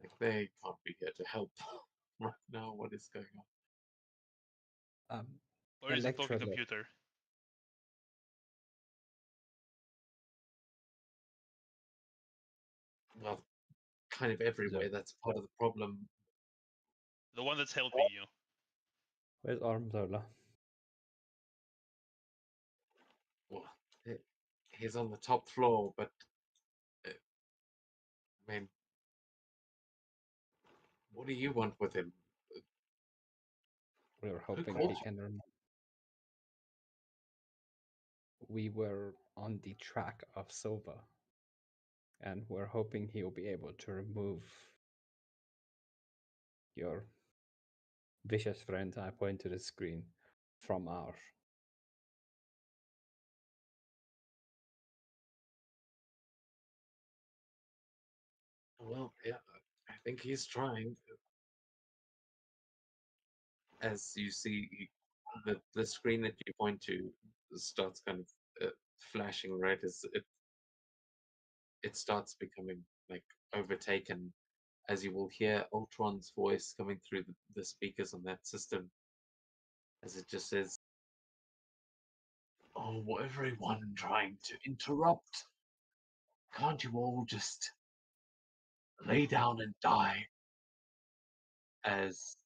Like they can't be here to help right now. What is going on? Where is the talking Electrolyte. computer? Well, kind of everywhere. That's part of the problem. The one that's helping you. Where's Armzola? Well, he's on the top floor, but I mean, what do you want with him? We're hoping called he you? can we were on the track of Silva, and we're hoping he'll be able to remove your vicious friend, I point to the screen, from our. Well, yeah, I think he's trying. As you see, the screen that you point to starts kind of flashing red as it starts becoming like overtaken, as you will hear Ultron's voice coming through the speakers on that system, as it just says, "Oh, everyone trying to interrupt. Can't you all just lay down and die?" As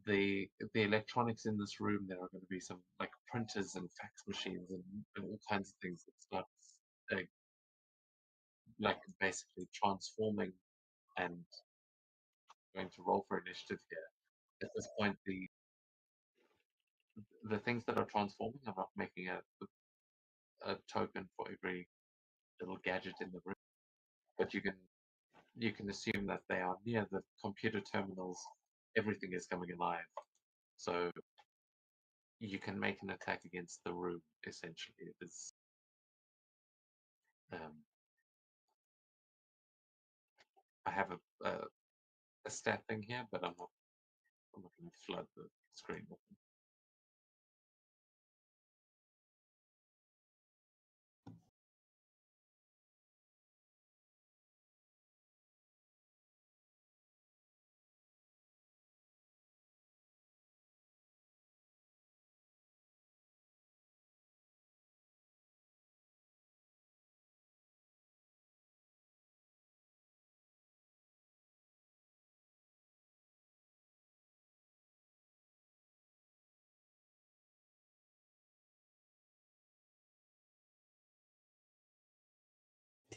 the electronics in this room, there are going to be some like printers and fax machines and all kinds of things that start uh, like basically transforming and going to roll for initiative here. At this point, the things that are transforming are not making a token for every little gadget in the room, but you can assume that they are near the computer terminals. Everything is coming alive, so you can make an attack against the room. Essentially, it is. I have a stat thing here, but I'm not going to flood the screen with them.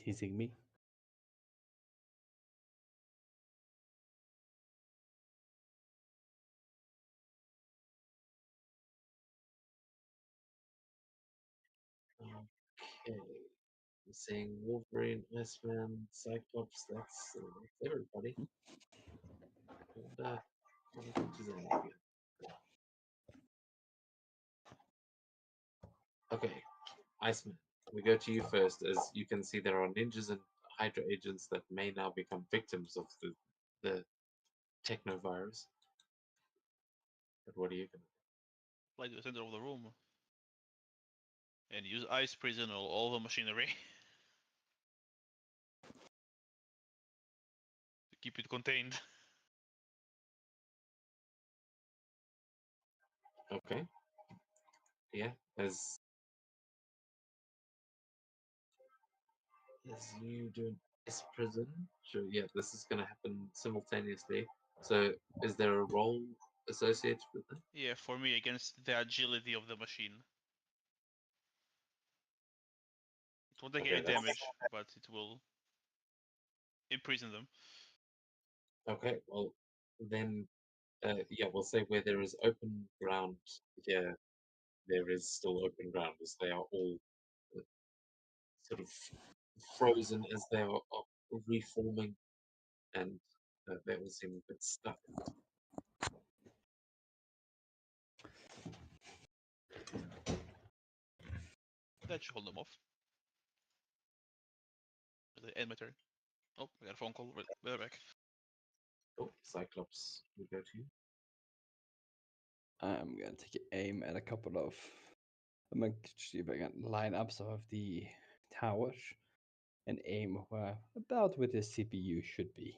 Teasing me. Okay. I'm seeing Wolverine, Iceman, Cyclops. That's everybody. And okay, Iceman. We go to you first. As you can see, there are ninjas and Hydra agents that may now become victims of the technovirus. But what are you going to Fly to the center of the room. And use ice prison on all the machinery. To keep it contained. Okay. Yeah, as you do this prison. Sure, yeah, this is gonna happen simultaneously. So is there a role associated with it? Yeah, for me against the agility of the machine. It won't take Okay, any that's- damage, but it will imprison them. Okay, well then yeah, we'll say where there is open ground here, there is still open ground as they are all uh, sort of frozen as they are reforming and they all seem a bit stuck. That should hold them off. End my turn. Oh, I got a phone call. We're back. Oh, Cyclops, we go to you. I'm gonna take aim at a couple of. I'm gonna see if I can line up some of the towers and aim where about where the CPU should be.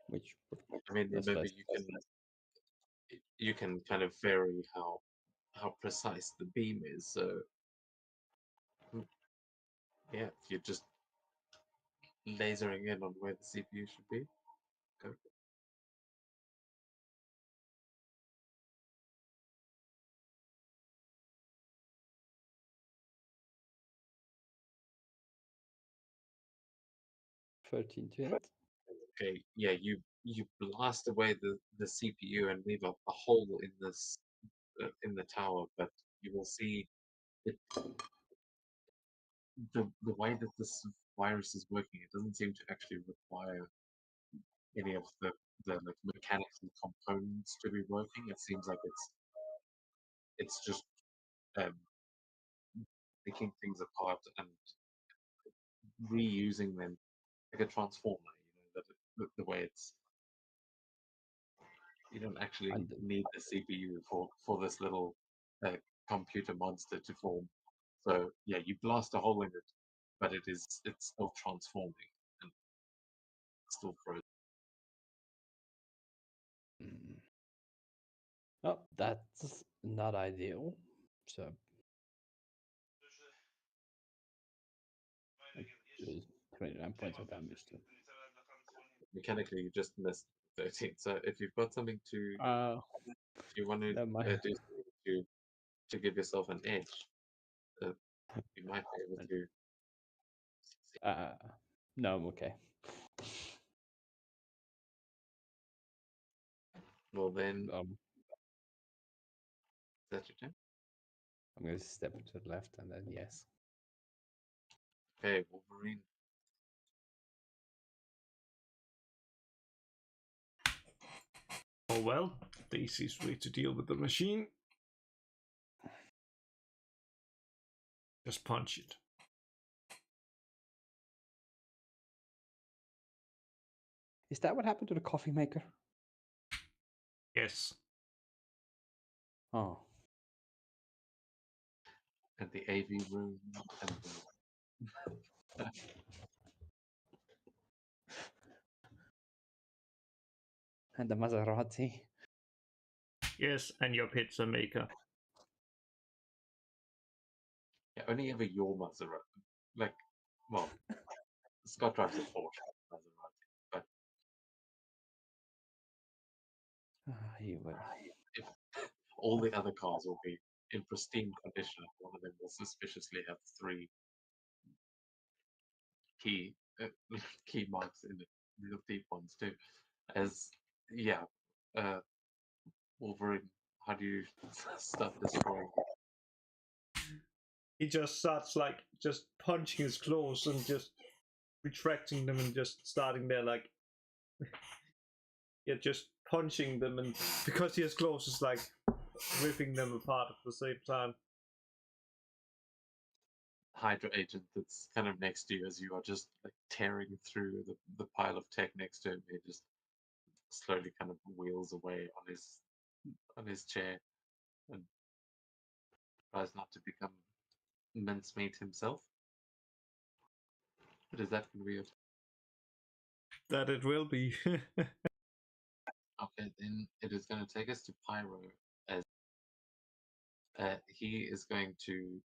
Which I mean, that's remember less. you can kind of vary how precise the beam is. So yeah, if you're just lasering in on where the CPU should be, go. 13 to hit. Okay, yeah, you blast away the CPU and leave a hole in this in the tower, but you will see it, the way that this virus is working. It doesn't seem to actually require any of the like mechanical components to be working. It seems like it's just um, picking things apart and reusing them like a transformer. You know that the way it's you don't actually And need the CPU for this little uh, computer monster to form. So yeah, you blast a hole in it, but it's still transforming and still frozen. mm, oh, that's not ideal. So I do 29 points of damage to. Mechanically, you just missed 13. So if you've got something to, if you want to Never mind. do something to give yourself an edge, you might be able to. No, I'm okay. Well, then Um, that's your turn. I'm gonna step to the left and then yes. Okay, Wolverine. Oh well, the easiest way to deal with the machine. Just punch it. Is that what happened to the coffee maker? Yes. Oh, And the AV room and the and the Maserati. Yes, and your pizza maker. yeah, only ever your Maserati. Like, well, Scott drives a Porsche Maserati, but You will. if all the other cars will be in pristine condition, one of them will suspiciously have 3 key key marks in it, real deep ones too. As yeah, uh, Wolverine, how do you start destroying? He just starts like just punching his claws and just retracting them and just starting there like yeah, just punching them, and because he has claws, it's like ripping them apart at the same time. Hydra agent that's kind of next to you as you are just like tearing through the pile of tech next to him. He just slowly kind of wheels away on his chair and tries not to become mincemeat himself. But is that going to be it? That it will be. Okay, then it is going to take us to Pyro, as he is going to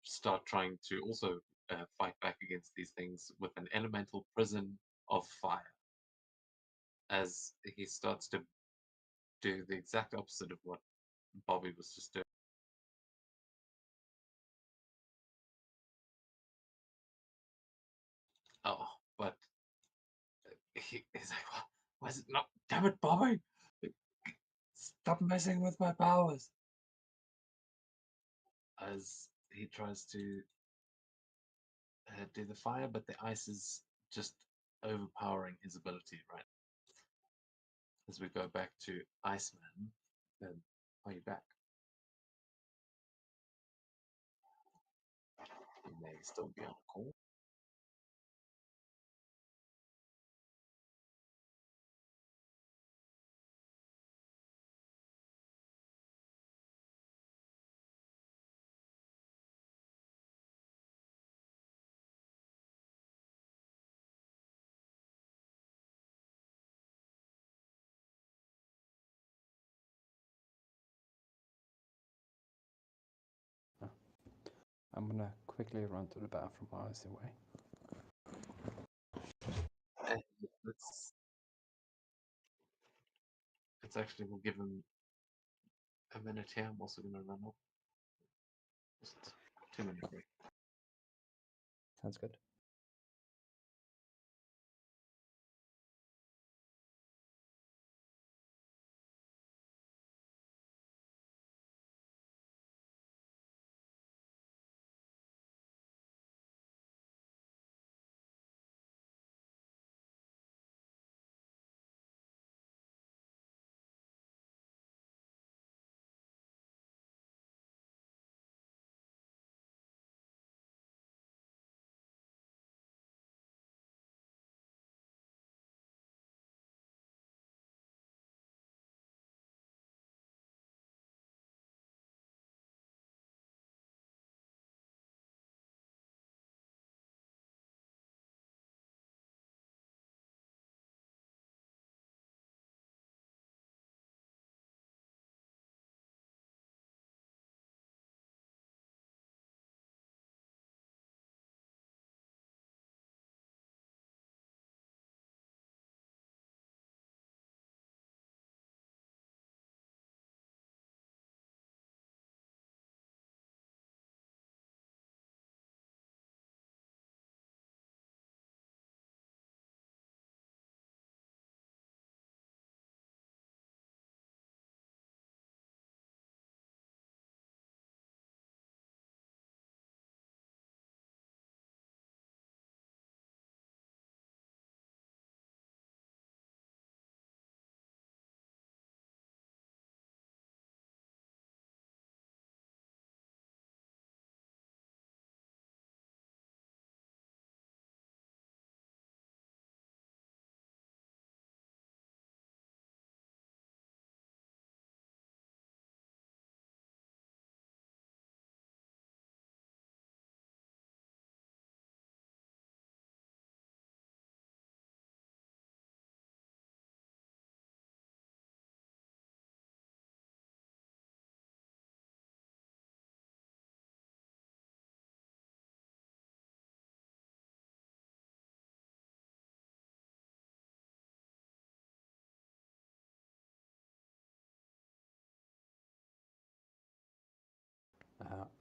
start trying to also fight back against these things with an elemental prison of fire. As he starts to do the exact opposite of what Bobby was just doing. Oh, but he's like, why is it not? Damn it, Bobby! Stop messing with my powers! As he tries to do the fire, but the ice is just overpowering his ability, right? As we go back to Iceman, are you back? He may still be on a call. I'm gonna quickly run to the bathroom while he's away. And it's actually, we'll give him a minute here. I'm also going to run up. Just 2 minute break. Sounds good.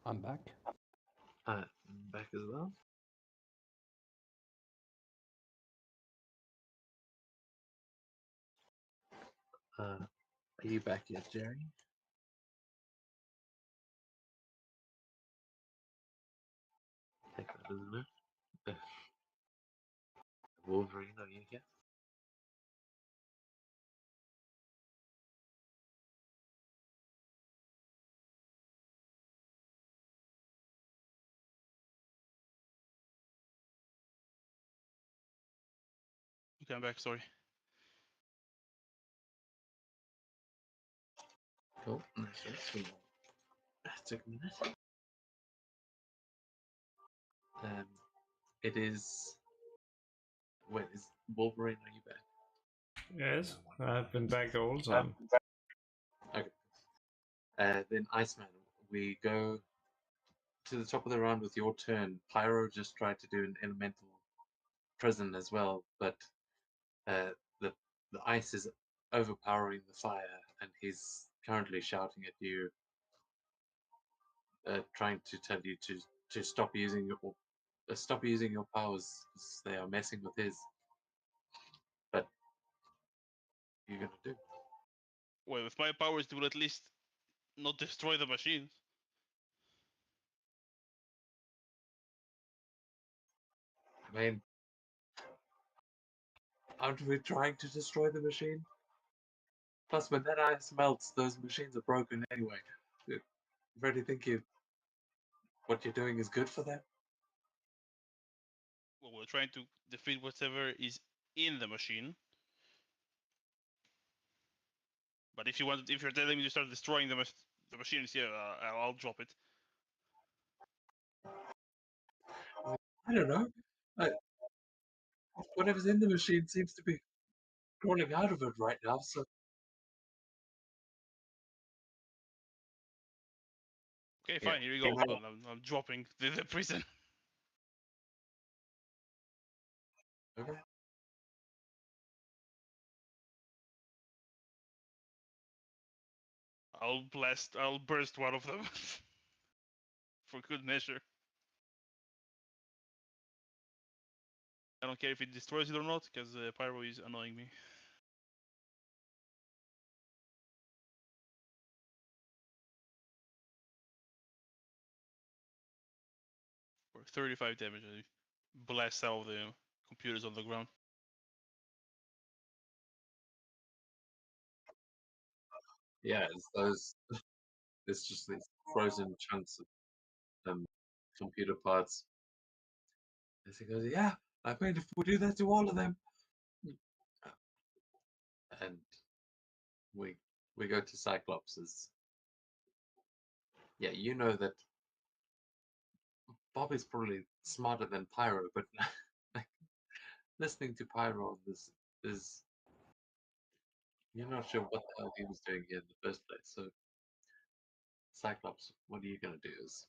I'm back. Back as well. Are you back yet, Jerry? Take that as a no. Wolverine, are you here? Okay, I'm back. Sorry. Cool. Nice. Took a minute. It is. Wait, is Wolverine? Are you back? Yes, I've been back the whole time. Okay. Then Iceman, we go to the top of the round with your turn. Pyro just tried to do an elemental prison as well, but the ice is overpowering the fire, and he's currently shouting at you, trying to tell you to stop using your powers, 'cause they are messing with his. But you're gonna do. Well, with my powers, they will at least not destroy the machines. I mean, aren't we trying to destroy the machine? Plus, when that ice melts, those machines are broken anyway. You really think what you're doing is good for them? Well, we're trying to defeat whatever is in the machine. But if you're telling me to start destroying the machines, yeah, I'll drop it. I don't know. Whatever's in the machine seems to be crawling out of it right now. So Okay, Yeah. fine. Here you go. I'm dropping the prison. okay. I'll burst one of them for good measure. I don't care if it destroys it or not, because Pyro is annoying me. For 35 damage, I blast out the computers on the ground. Yeah, it's those. It's just these frozen chunks of computer parts. As he goes, yeah, I mean, if we do that to all of them, and we go to Cyclops's. Yeah, you know that Bobby's probably smarter than Pyro, but like, listening to Pyro on this is you're not sure what the hell he was doing here in the first place. So, Cyclops, what are you gonna do? Is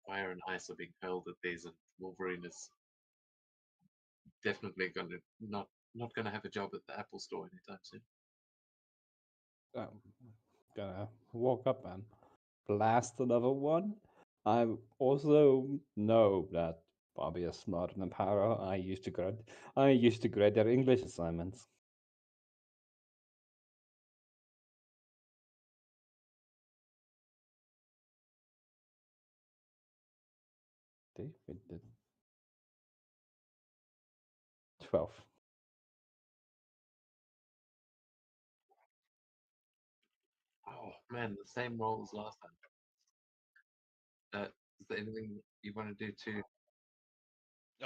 fire and ice are being hurled at these, and Wolverine is definitely gonna not gonna have a job at the Apple Store anytime soon. I'm gonna walk up and blast another one. I also know that Bobby is smarter than Pyro. I used to grade their English assignments. We did 12. Oh man, the same roll as last time. Is there anything you want to do to?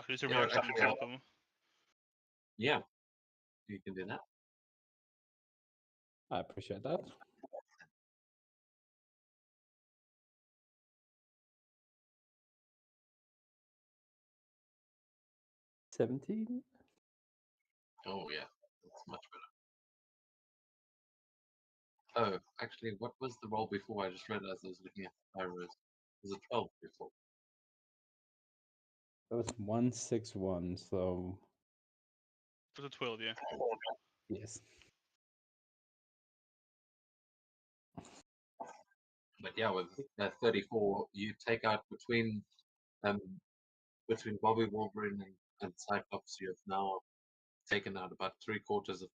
Use a Yeah, reaction actually, to help him. Yeah, you can do that. I appreciate that. $17. Oh yeah, that's much better. Oh, actually, what was the roll before? I just realized I was looking at the Pyros. Was it 12 before? That was 161. So For the 12, yeah. yes. But yeah, with 34, you take out um between Bobby Wolverine and Cyclops, you have now taken out about 3/4 of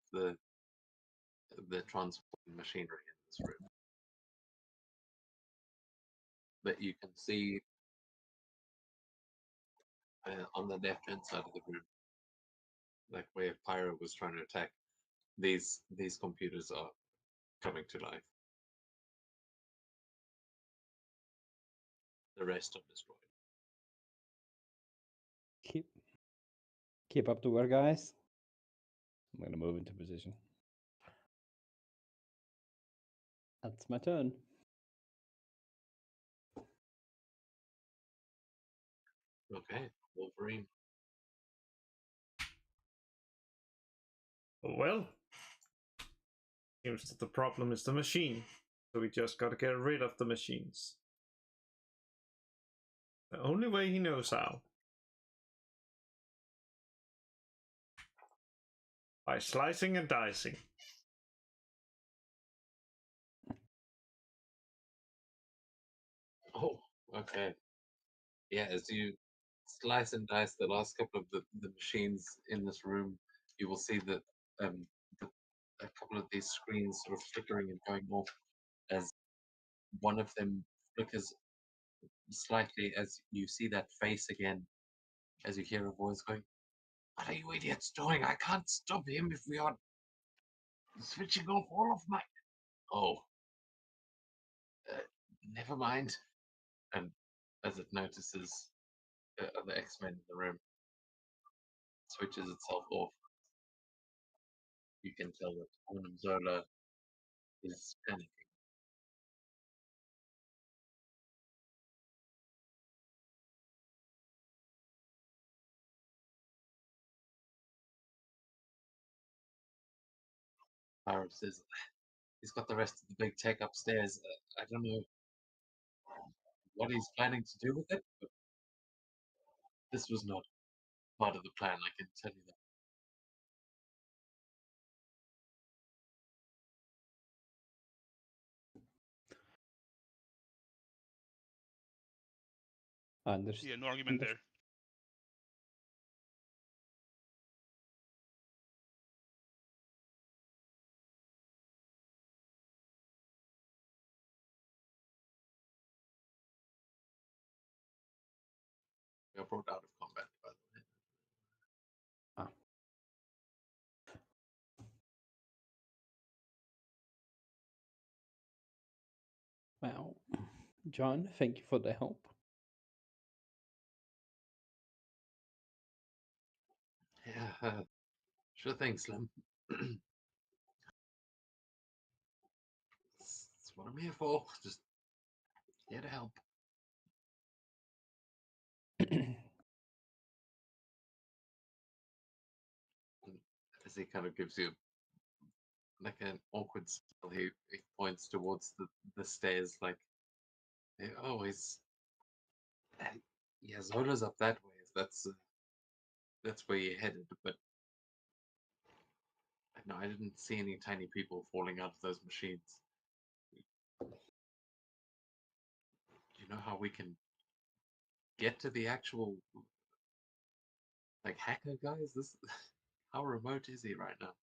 the transporting machinery in this room. That you can see on the left-hand side of the room, like where Pyro was trying to attack. These computers are coming to life. The rest are destroyed. Keep up the work, guys. I'm gonna move into position. That's my turn. Okay, Wolverine. Well, Seems that the problem is the machine. So we just gotta get rid of the machines. The only way he knows how. By slicing and dicing. Oh, okay. Yeah, as you slice and dice the last couple of the machines in this room, you will see that the, a couple of these screens sort of flickering and going off as one of them flickers slightly as you see that face again, as you hear a voice going, "What are you idiots doing? I can't stop him if we are switching off all of my..." Oh, uh, never mind. And as it notices the other X-Men in the room, switches itself off. You can tell that Arnim Zola is panicking. Barb says, "He's got the rest of the big tech upstairs. I don't know what he's planning to do with it, but this was not part of the plan, I can tell you that." Yeah, no argument there. We are brought out of combat, by the way. Ah. Well, John, thank you for the help. Yeah, sure thing, Slim. That's what I'm here for. Just here to help. As he kind of gives you like an awkward smile, he points towards the stairs, like, "Oh, uh, yeah, Zola's up that way. That's where you're headed." But no, I didn't see any tiny people falling out of those machines. Do you know how we can get to the actual like hacker guys? This how remote is he right now?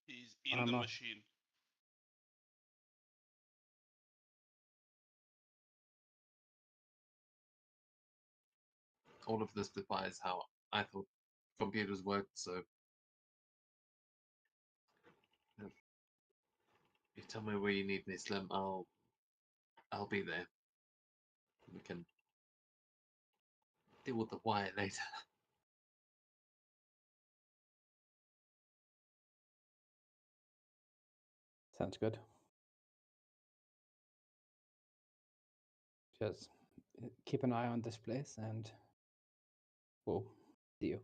He's in the machine. All of this defies how I thought computers worked, so if you tell me where you need me, Slim, I'll be there. We can deal with the why later. Sounds good. Just keep an eye on this place and we'll see you.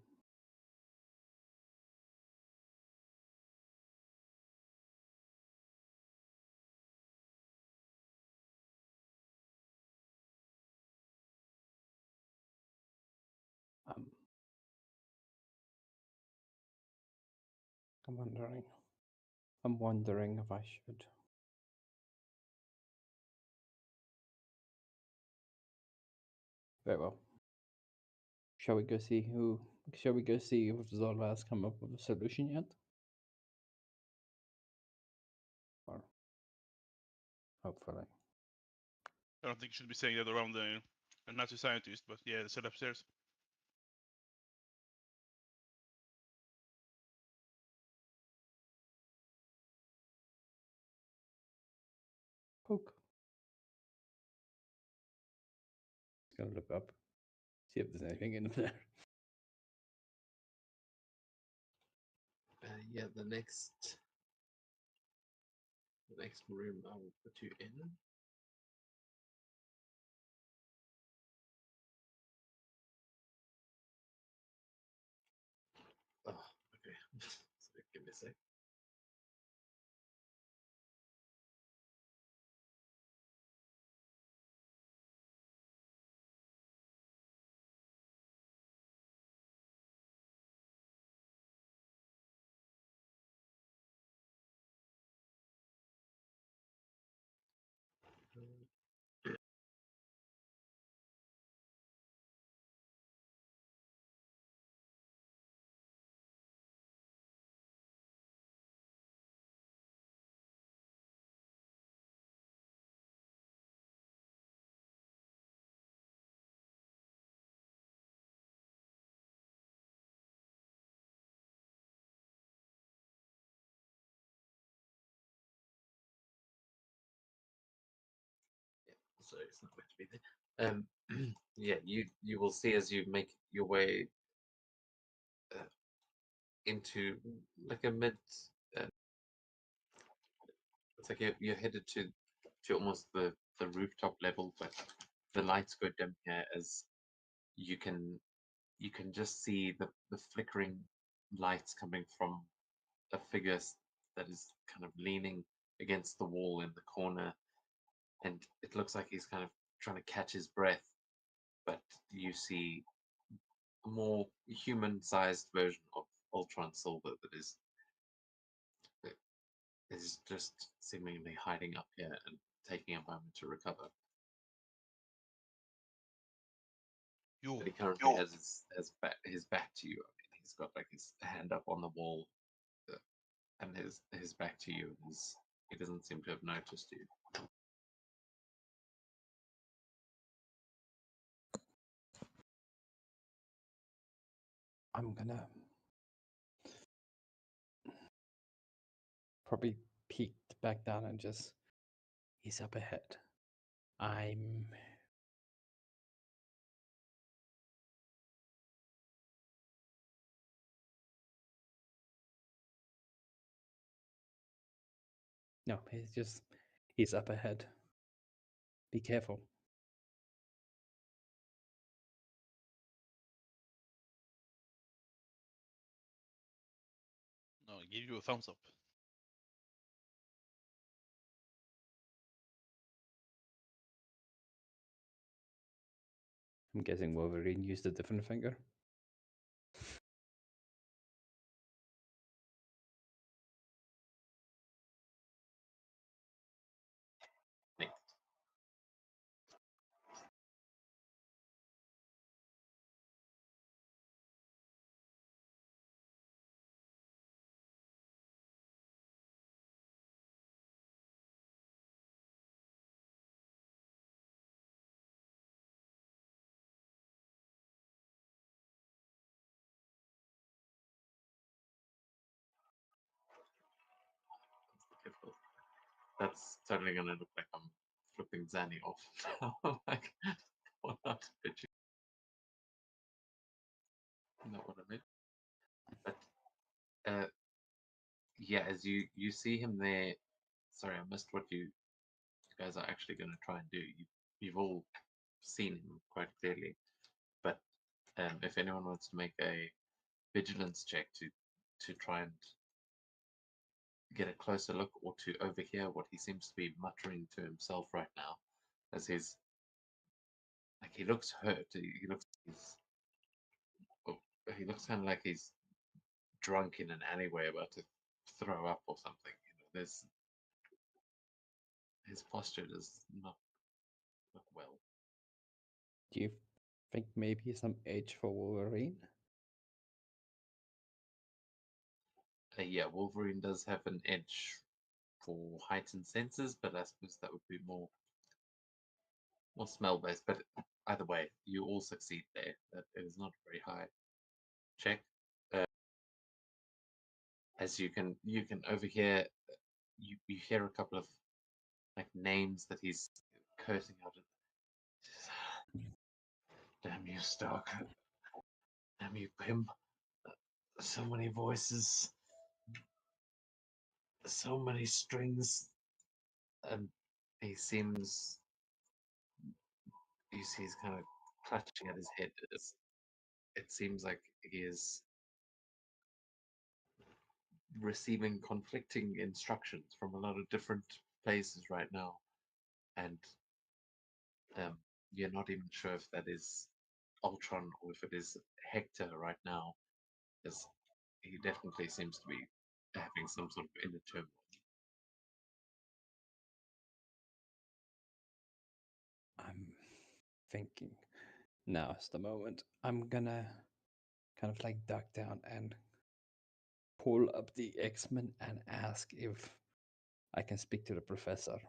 Um, I'm wondering if I should. Very well. Shall we go see if Zola has come up with a solution yet? Or hopefully. I don't think you should be saying that around a Nazi scientist, but yeah, the set upstairs. Poke. Just gonna look up, see if there's anything in there. Yeah, the next room I will put you in. sec. So it's not going to be there. Yeah, you will see as you make your way into like a mid. Uh, it's like you're headed to almost the rooftop level, but the lights go dim here as you can just see the flickering lights coming from a figure that is kind of leaning against the wall in the corner, and it looks like he's kind of trying to catch his breath, but you see a more human-sized version of Ultron Silver that is just seemingly hiding up here and taking a moment to recover. You. But he currently has his back to you. I mean, he's got like his hand up on the wall, and his back to you. And he doesn't seem to have noticed you. I'm gonna probably peek back down and just, he's up ahead. I'm no, he's up ahead. Be careful. No, I give you a thumbs up. I'm guessing Wolverine used a different finger. That's totally gonna look like I'm flipping Zanny off now. Like, what not did you? Not what I meant. But yeah, as you see him there. Sorry, I missed what you guys are actually going to try and do. You've all seen him quite clearly, but if anyone wants to make a vigilance check to try and get a closer look or to overhear what he seems to be muttering to himself right now, as he looks hurt. Oh, he looks kind of like he's drunk in an alleyway about to throw up or something. There's his posture does not look well. Do you think maybe some edge for Wolverine? Yeah, Wolverine does have an edge for heightened senses, but I suppose that would be more smell based. But either way, you all succeed there. That is not a very high check. As you can overhear, you hear a couple of like names that he's cursing out. Damn you, Stark! Damn you, Pym! So many voices, so many strings, and he seems. You see, he's kind of clutching at his head. It seems like he is receiving conflicting instructions from a lot of different places right now, and you're not even sure if that is Ultron or if it is Hector right now, because he definitely seems to be having some sort of inner turmoil. I'm thinking now is the moment. I'm gonna kind of like duck down and pull up the X-Men and ask if I can speak to the professor.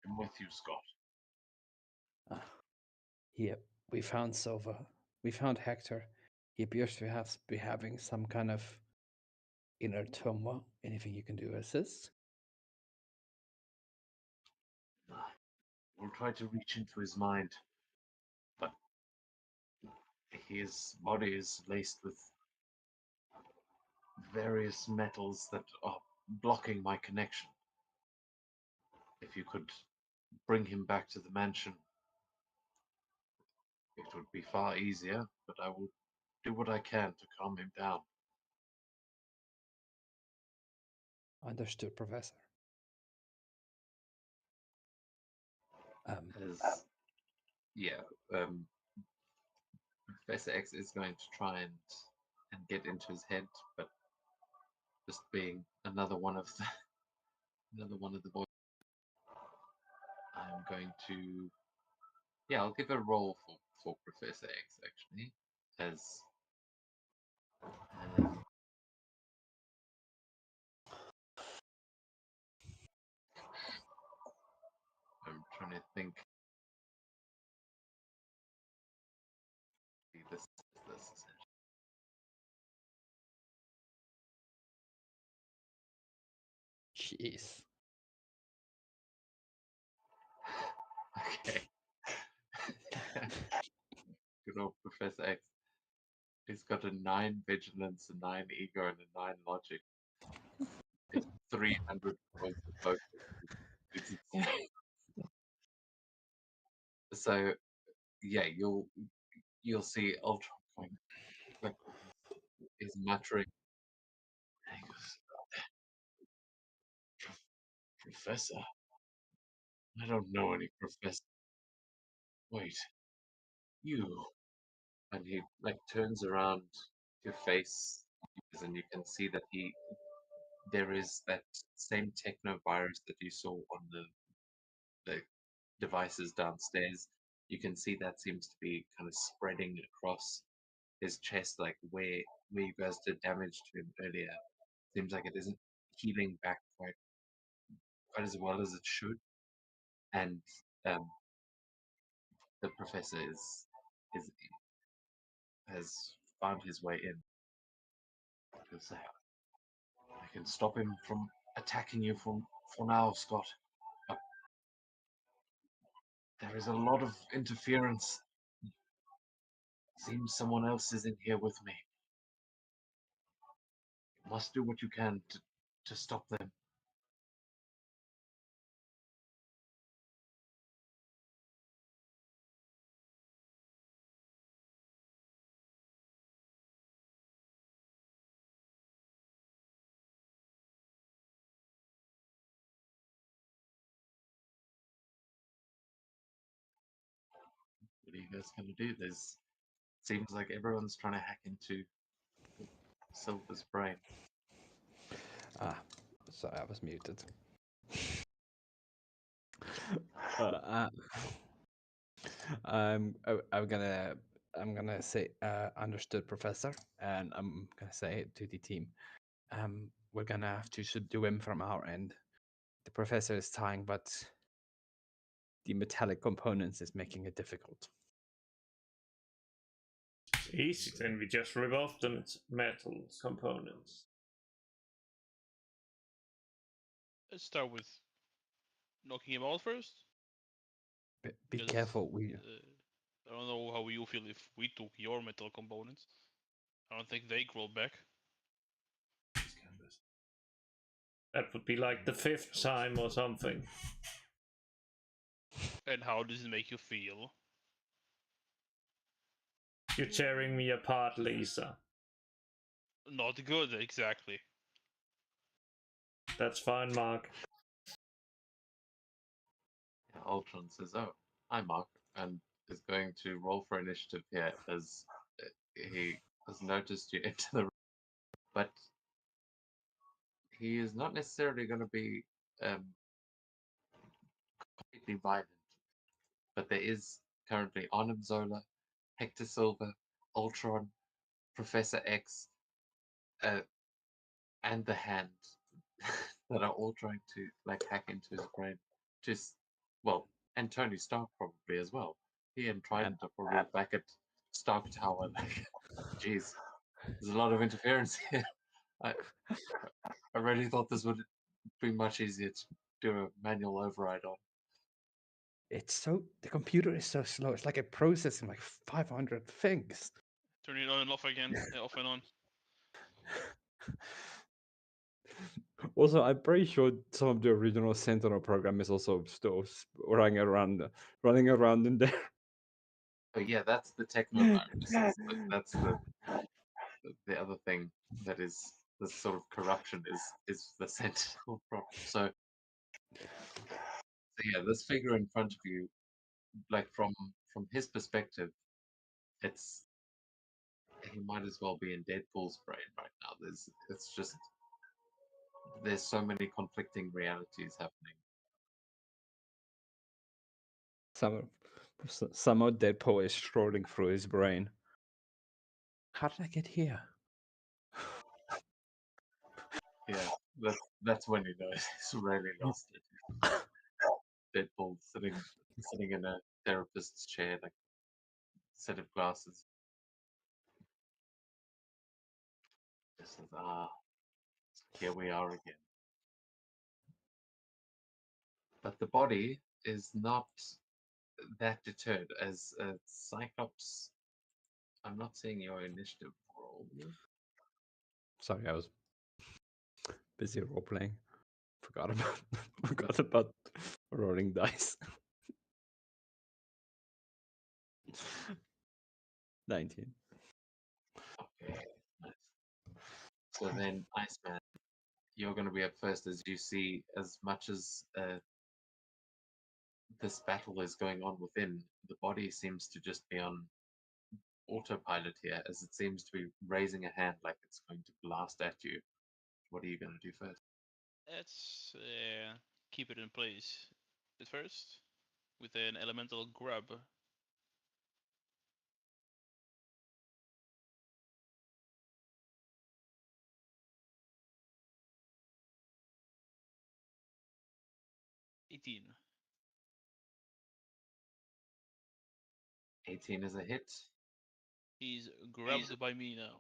I'm with you, Scott. Yep, we found Silva. We found Hector. He appears to be having some kind of inner turmoil. Anything you can do to assist? We'll try to reach into his mind, but his body is laced with various metals that are blocking my connection. If you could bring him back to the mansion, it would be far easier, but I will do what I can to calm him down. Understood, Professor. Professor X is going to try and get into his head, but just being another one of the boys, I'm going to I'll give a roll for Professor X actually, as I'm trying to think. This. Jeez. Okay. Good old Professor X. He's got a 9 vigilance, a 9 ego, and a 9 logic. It's 300 points of focus. It's insane. So yeah, you'll see Ultron going like is muttering. And he goes, Professor? I don't know any professor. Wait, you. And he like turns around to face, and you can see that there is that same techno virus that you saw on the devices downstairs. You can see that seems to be kind of spreading across his chest, like where you guys did damage to him earlier. Seems like it isn't healing back quite as well as it should, and um, the professor is has found his way in. Because I can stop him from attacking you for now, Scott. But there is a lot of interference. Seems someone else is in here with me. You must do what you can to stop them. What are you guys gonna do? Seems like everyone's trying to hack into Silver's brain. Sorry, I was muted. I'm gonna say understood, Professor, and I'm gonna say it to the team. We're gonna have to subdue him from our end. The professor is trying, but the metallic components is making it difficult. Easy, then we just rip off the metal components. Let's start with knocking him out first. Be careful. I don't know how you feel if we took your metal components. I don't think they grow back. That would be like the 5th time or something. And how does it make you feel? You're tearing me apart, Lisa. Not good, exactly. That's fine, Mark. Yeah, Ultron says, "Oh, hi, Mark," and is going to roll for initiative here as he has noticed you enter the room, but he is not necessarily going to be completely violent. But there is currently Arnim Zola, Hector Silva, Ultron, Professor X, and the Hand that are all trying to like hack into his brain. Just well, and Tony Stark probably as well. He and Trident are probably back at Stark Tower. Like, jeez, there's a lot of interference here. I I really thought this would be much easier to do a manual override on. The computer is so slow. It's like it processing like 500 things. Turn it on and off again. Off and on. Also, I'm pretty sure some of the original Sentinel program is also still running around in there. But yeah, that's the technovirus. That's the other thing that is the sort of corruption is the Sentinel problem. So yeah, this figure in front of you, like from his perspective, it's he might as well be in Deadpool's brain right now. It's just there's so many conflicting realities happening. Somehow Deadpool is strolling through his brain. How did I get here? Yeah, that's when you know he's really lost it. Deadpool sitting in a therapist's chair, like set of glasses. Just says, here we are again. But the body is not that deterred as Cyclops. I'm not seeing your initiative roll. Sorry, I was busy role playing. Forgot about rolling dice. 19. Okay, nice. So then, Iceman, you're going to be up first as you see as much as this battle is going on within, the body seems to just be on autopilot here, as it seems to be raising a hand like it's going to blast at you. What are you going to do first? Let's keep it in place at first with an elemental grab. $18. 18 is a hit. He's grabbed by me now.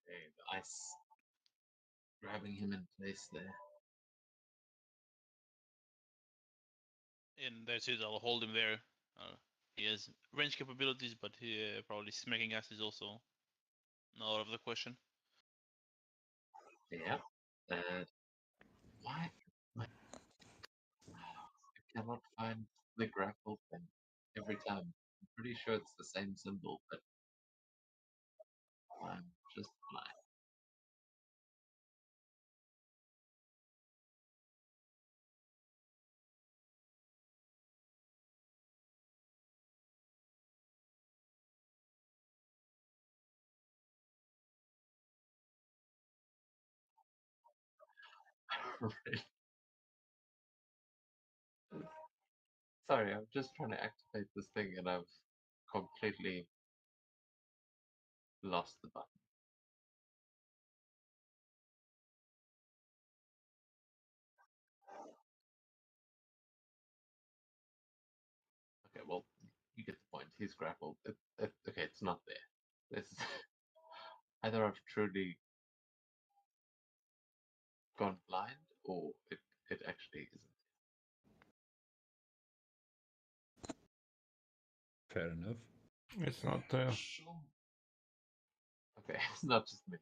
Okay, the ice grabbing him in place there. And that's it, I'll hold him there. He has range capabilities, but probably smacking us is also not out of the question. Yeah. Why? I cannot find the grapple thing every time. I'm pretty sure it's the same symbol, but I'm just blind. Sorry, I'm just trying to activate this thing and I've completely lost the button. Okay, well, you get the point. He's grappled. Okay, it's not there. This is either I've truly gone blind or it actually isn't. Fair enough. It's not there. Okay, it's not just me.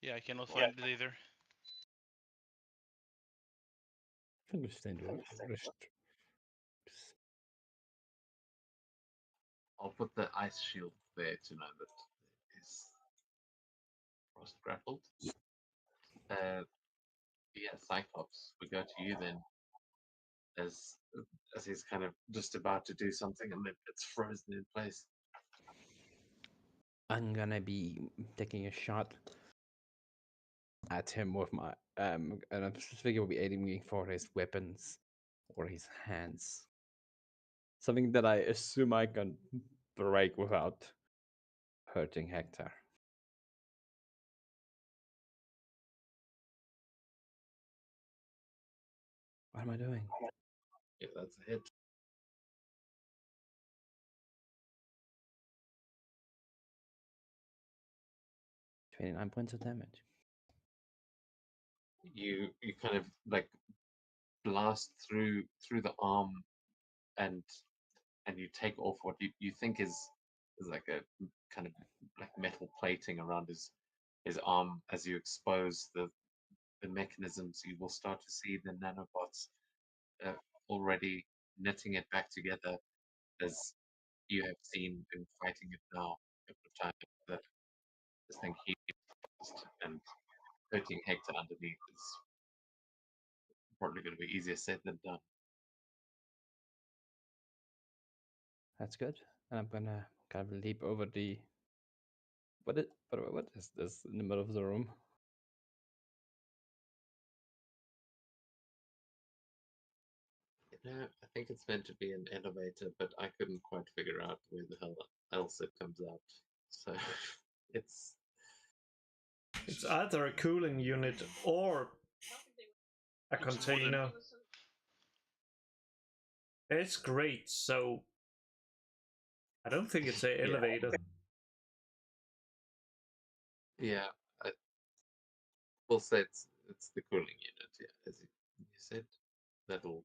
Yeah, I cannot find it either. Understand. I'll put the ice shield there to know that it is frost grappled. Yeah, Cyclops, we go to you then, as he's kind of just about to do something and then it's frozen in place. I'm gonna be taking a shot at him with my and I'm specifically will be aiming for his weapons or his hands. Something that I assume I can break without hurting Hector. What am I doing? Yeah, that's a hit. 29 points of damage. You kind of like blast through the arm and you take off what you think is like a kind of like metal plating around his arm. As you expose the mechanisms, you will start to see the nanobots already knitting it back together, as you have seen him fighting it now a couple of times. That this thing heals and hurting Hector underneath is probably going to be easier said than done. That's good. And I'm gonna kind of leap over the. What is this in the middle of the room? Yeah, I think it's meant to be an elevator, but I couldn't quite figure out where the hell else it comes out. So it's either a cooling unit or a container. It's great, so I don't think it's an elevator. yeah. We'll say it's the cooling unit. Yeah, as you said, that'll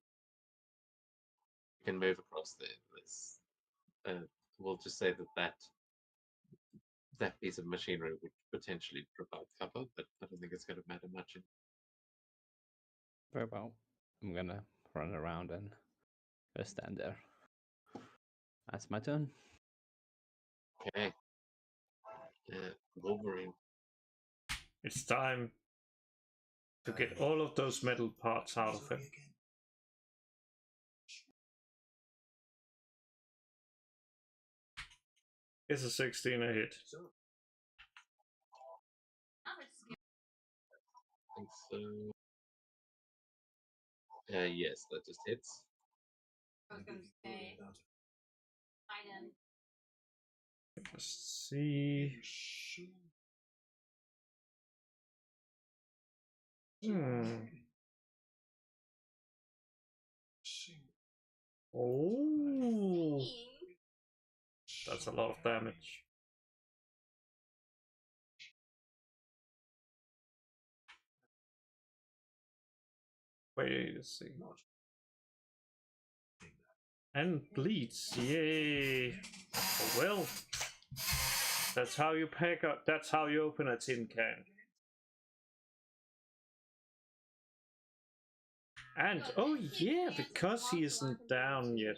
you can move across there. This we'll just say that piece of machinery would potentially provide cover, but I don't think it's going to matter much. Very well. I'm gonna run around and just stand there. That's my turn. Okay. Wolverine. It's time to get all of those metal parts out of him. It's a 16 a hit. I think so. Yes, that just hits. Let's see. Oh, that's a lot of damage. Wait a second. And bleeds. Yay. Oh, well, that's how you pack up. That's how you open a tin can. And oh yeah, because he isn't down yet,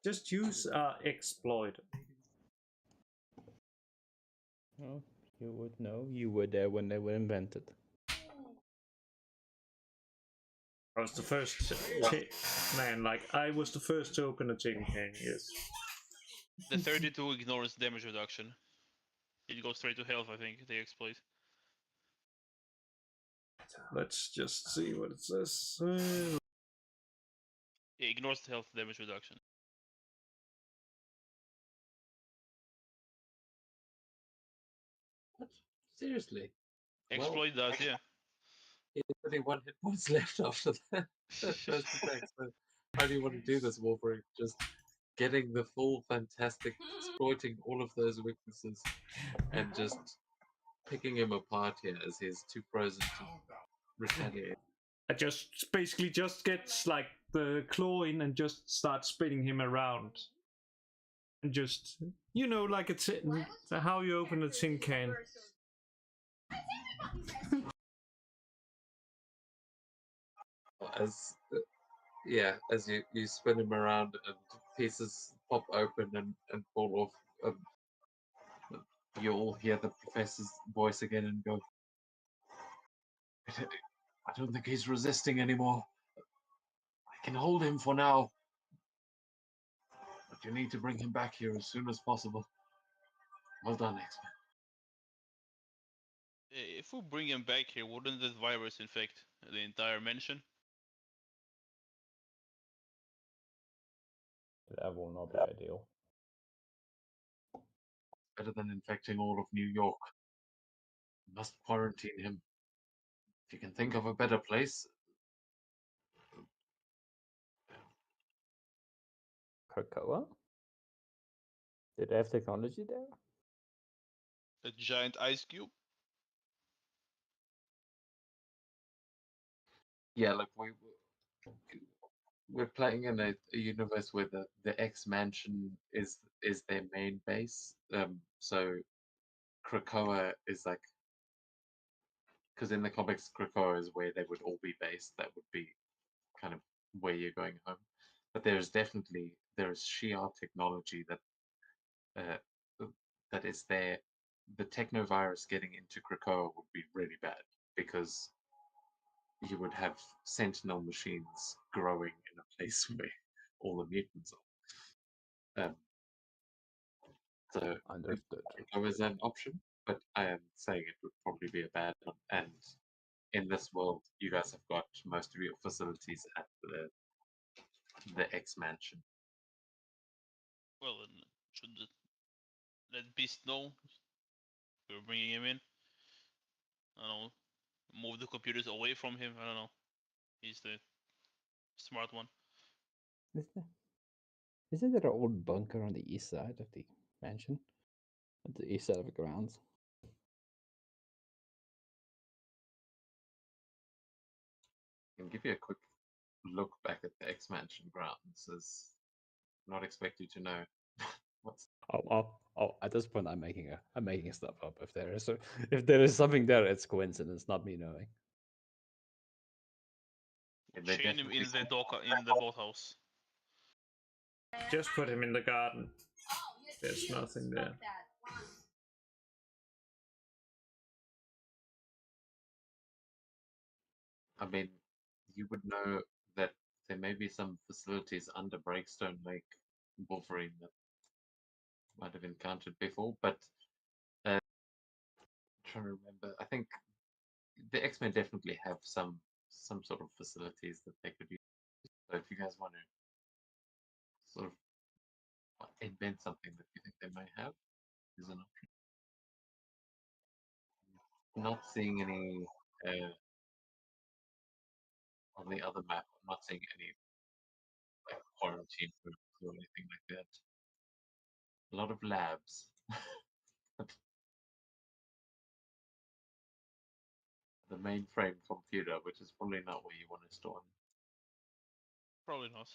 just use exploit. Oh, you would know. You were there when they were invented. I was the first man. Like I was the first to open a tin can. Yes. The 32 ignores damage reduction. It goes straight to health, I think, they exploit. Let's just see what it says. It ignores the health damage reduction. What? Seriously? Exploit does, yeah. He has only 1 hit points left after that first attack. So how do you want to do this, Wolverine? Just getting the full fantastic, exploiting all of those weaknesses, and just picking him apart here as he's too frozen to retaliate. I just basically just gets like the claw in and just start spinning him around, and just like it's how you open a tin can. As Yeah, as you spin him around and pieces pop open and fall off, you all hear the professor's voice again and go, I don't think he's resisting anymore. I can hold him for now, but you need to bring him back here as soon as possible. Well done, X-Men. If we bring him back here, wouldn't this virus infect the entire mansion? That will not be ideal. Better than infecting all of New York. You must quarantine him. If you can think of a better place, Krakoa? Did they have technology there? A giant ice cube? yeah, like we're playing in a universe where the X Mansion is their main base. So Krakoa is like, because in the comics, Krakoa is where they would all be based. That would be kind of where you're going home. But there is Shi'ar technology uh, that is there. The technovirus getting into Krakoa would be really bad because you would have sentinel machines growing in a place where all the mutants are. So Understood. Krakoa is an option, but I am saying it would probably be a bad one. And in this world, you guys have got most of your facilities at the X Mansion. Well, then should let Beast know we're bringing him in. I don't know. Move the computers away from him. I don't know. He's the smart one. Isn't there an old bunker on the east side of the mansion? At the east side of the grounds? I can give you a quick look back at the X Mansion grounds, as not expect you to know what's. Oh! At this point, I'm making stuff up. If there is something there, it's coincidence, not me knowing. They Chain him in definitely the dock in the boathouse. Just put him in the garden. There's nothing there. I mean, you would know that there may be some facilities under Breakstone Lake Wolverine that might have encountered before, but I'm trying to remember. I think the X-Men definitely have some sort of facilities that they could use. So if you guys want to sort of invent something that you think they may have, is an option. Not seeing any on the other map. I'm not seeing any like quarantine rooms or anything like that. A lot of labs. The mainframe computer, which is probably not where you want to store them. Probably not.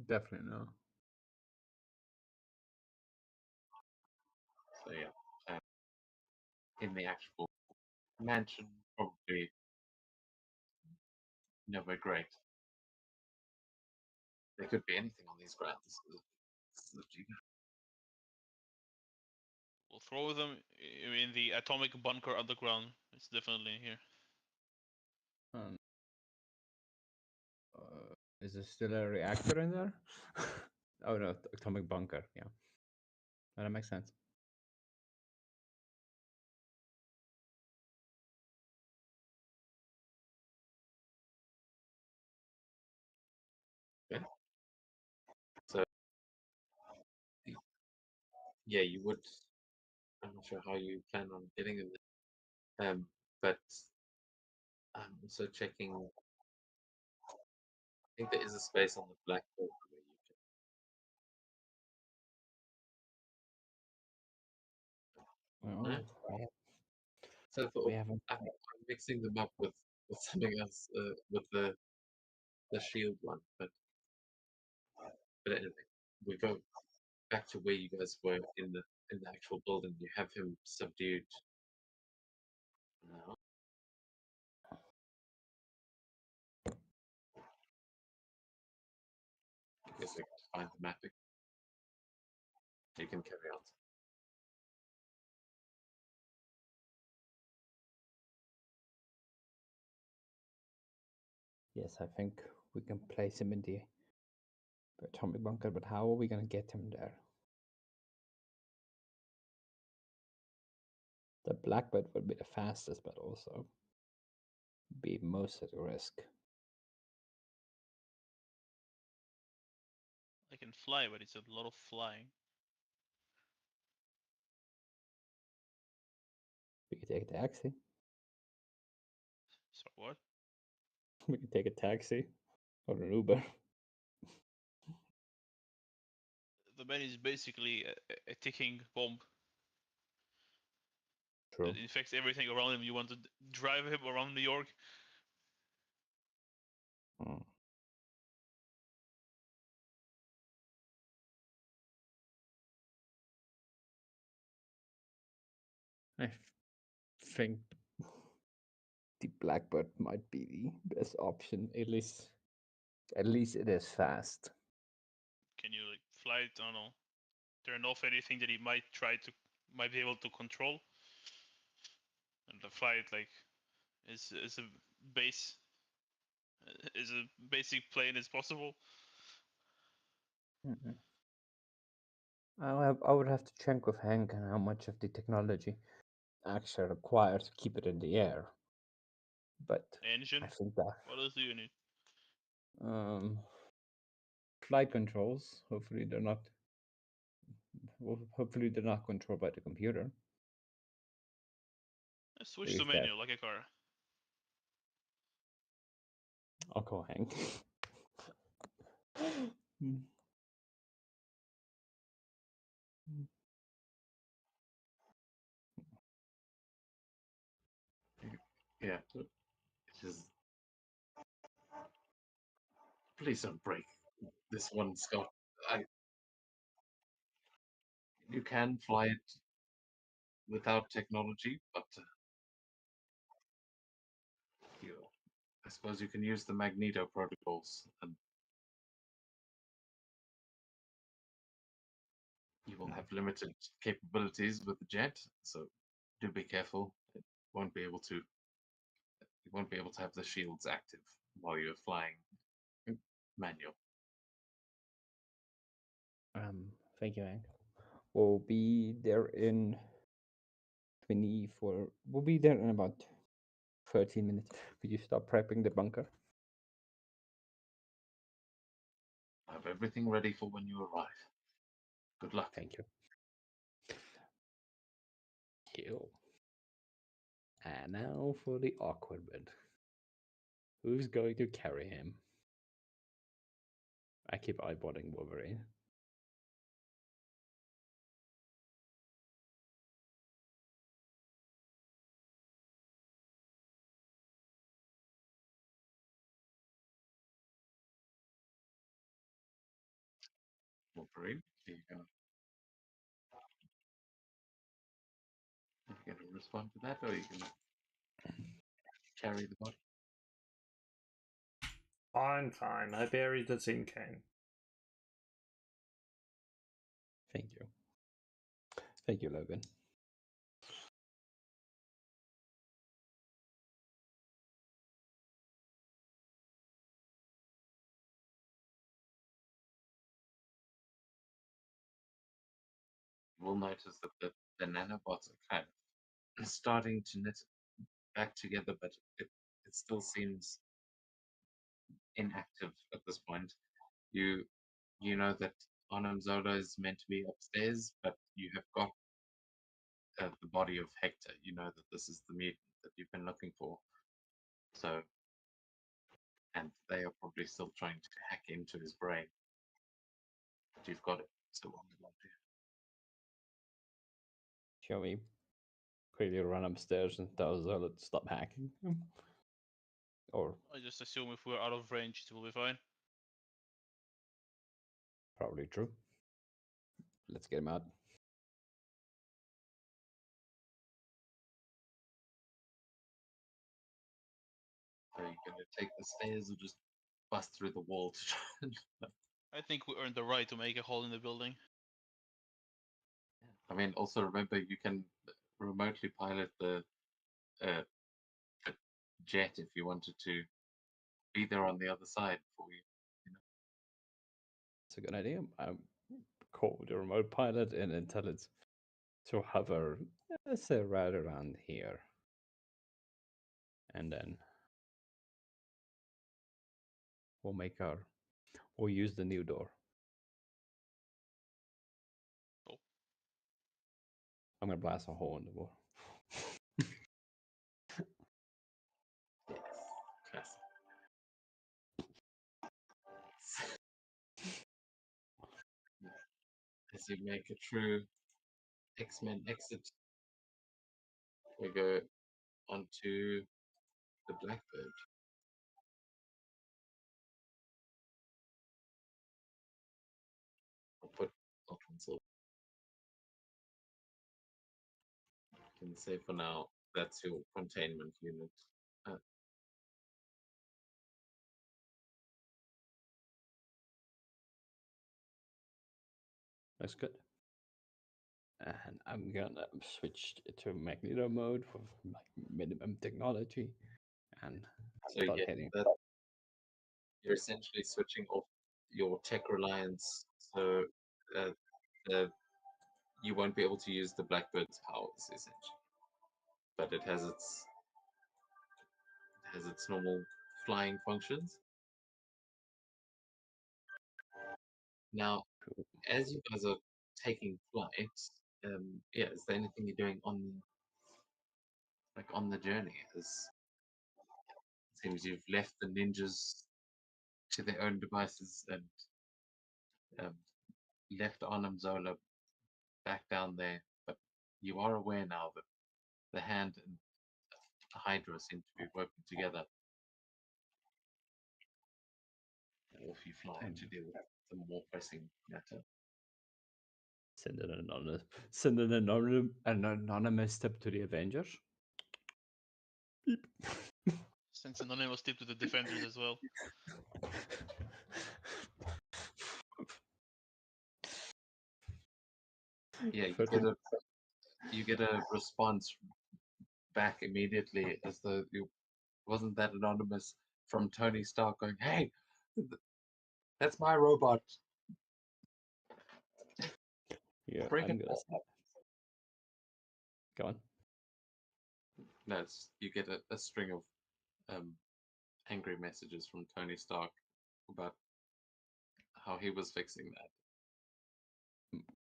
Definitely no. So yeah, in the actual mansion, probably nowhere great. There could be anything on these grounds. It's up to you. We'll throw them in the atomic bunker underground. It's definitely in here. Um, is there still a reactor in there? Oh no, atomic bunker. Yeah, that makes sense. So yeah, you would. I'm not sure how you plan on getting them there. But I'm also checking. I think there is a space on the blackboard where you Oh, can. we So I thought haven't. I'm mixing them up with something else, with the shield one, but anyway, we go back to where you guys were in the actual building. You have him subdued now. guess I can find the mapping. You can carry on. Yes, I think we can place him in the atomic bunker, but how are we gonna get him there? The Blackbird would be the fastest, but also be most at risk. I can fly, but it's a lot of flying. We could take a taxi. So what? We could take a taxi or an Uber. The man is basically a ticking bomb True. that infects everything around him. You want to drive him around New York? Mm. I think the Blackbird might be the best option. At least it is fast. Can you like fly it? I don't know. Turn off anything that he might be able to control, and the fly it like is a base is a basic plane as possible. Mhm. I would have to check with Hank on how much of the technology actually required to keep it in the air. But Engine. I think that What else do you need? flight controls. Hopefully they're not controlled by the computer. Switch to If that, manual like a car. I'll call Hank. Mm. Yeah, it is. Please don't break this one, Scott. You can fly it without technology, but you, I suppose you can use the Magneto protocols, and you will have limited capabilities with the jet. So do be careful. It won't be able to. You won't be able to have the shields active while you're flying manual. Thank you, Hank. We'll be there in 24. We'll be there in about 13 minutes. Could you stop prepping the bunker? Have everything ready for when you arrive. Good luck. Thank you. Kill. And now for the awkward bit. Who's going to carry him? I keep eyeballing Wolverine. Wolverine, are you going to respond to that, or are you going to carry the body? Fine. I buried the tin can. Thank you. Thank you, Logan. You will notice that the nanobots are kind of starting to knit back together, but it still seems inactive at this point. You know that Arnhem Zola is meant to be upstairs, but you have got the body of Hector. You know that this is the mutant that you've been looking for. So, and they are probably still trying to hack into his brain. But you've got it. So what would you like to do? Shall we quickly run upstairs and tell Zola to stop hacking? Or I just assume if we're out of range, it will be fine. probably true. Let's get him out. Are you going to take the stairs or just bust through the wall to try and I think we earned the right to make a hole in the building. I mean, also remember you can remotely pilot the uh, jet if you wanted to be there on the other side for you. It's a good idea. Call the remote pilot and tell it to hover, let's say, right around here. And then we'll use the new door. Cool. I'm gonna blast a hole in the wall. Classic. As you make a true X-Men exit, we go onto the Blackbird. I'll put Ultron Silver. Can say for now that's your containment unit. That's good. And I'm gonna switch to magneto mode for like minimum technology, and So start yeah, heading. you're essentially switching off your tech reliance, so you won't be able to use the Blackbird's powers essentially, but it has its normal flying functions. Now, as you guys are taking flight, yeah, is there anything you're doing on the journey? As it seems you've left the ninjas to their own devices and um, left Arnhem Zola back down there, but you are aware now that the Hand and Hydra seem to be working together. Or if you fly to deal with the more pressing matter. Send an anonymous tip to the Avengers. Beep. Since Anonymous tip to the Defenders as well. Yeah, you get a response back immediately as though you wasn't that anonymous from Tony Stark going, "Hey, that's my robot." Yeah, Bring I'm it gonna say. Go on. No, you get a string of angry messages from Tony Stark about how he was fixing that.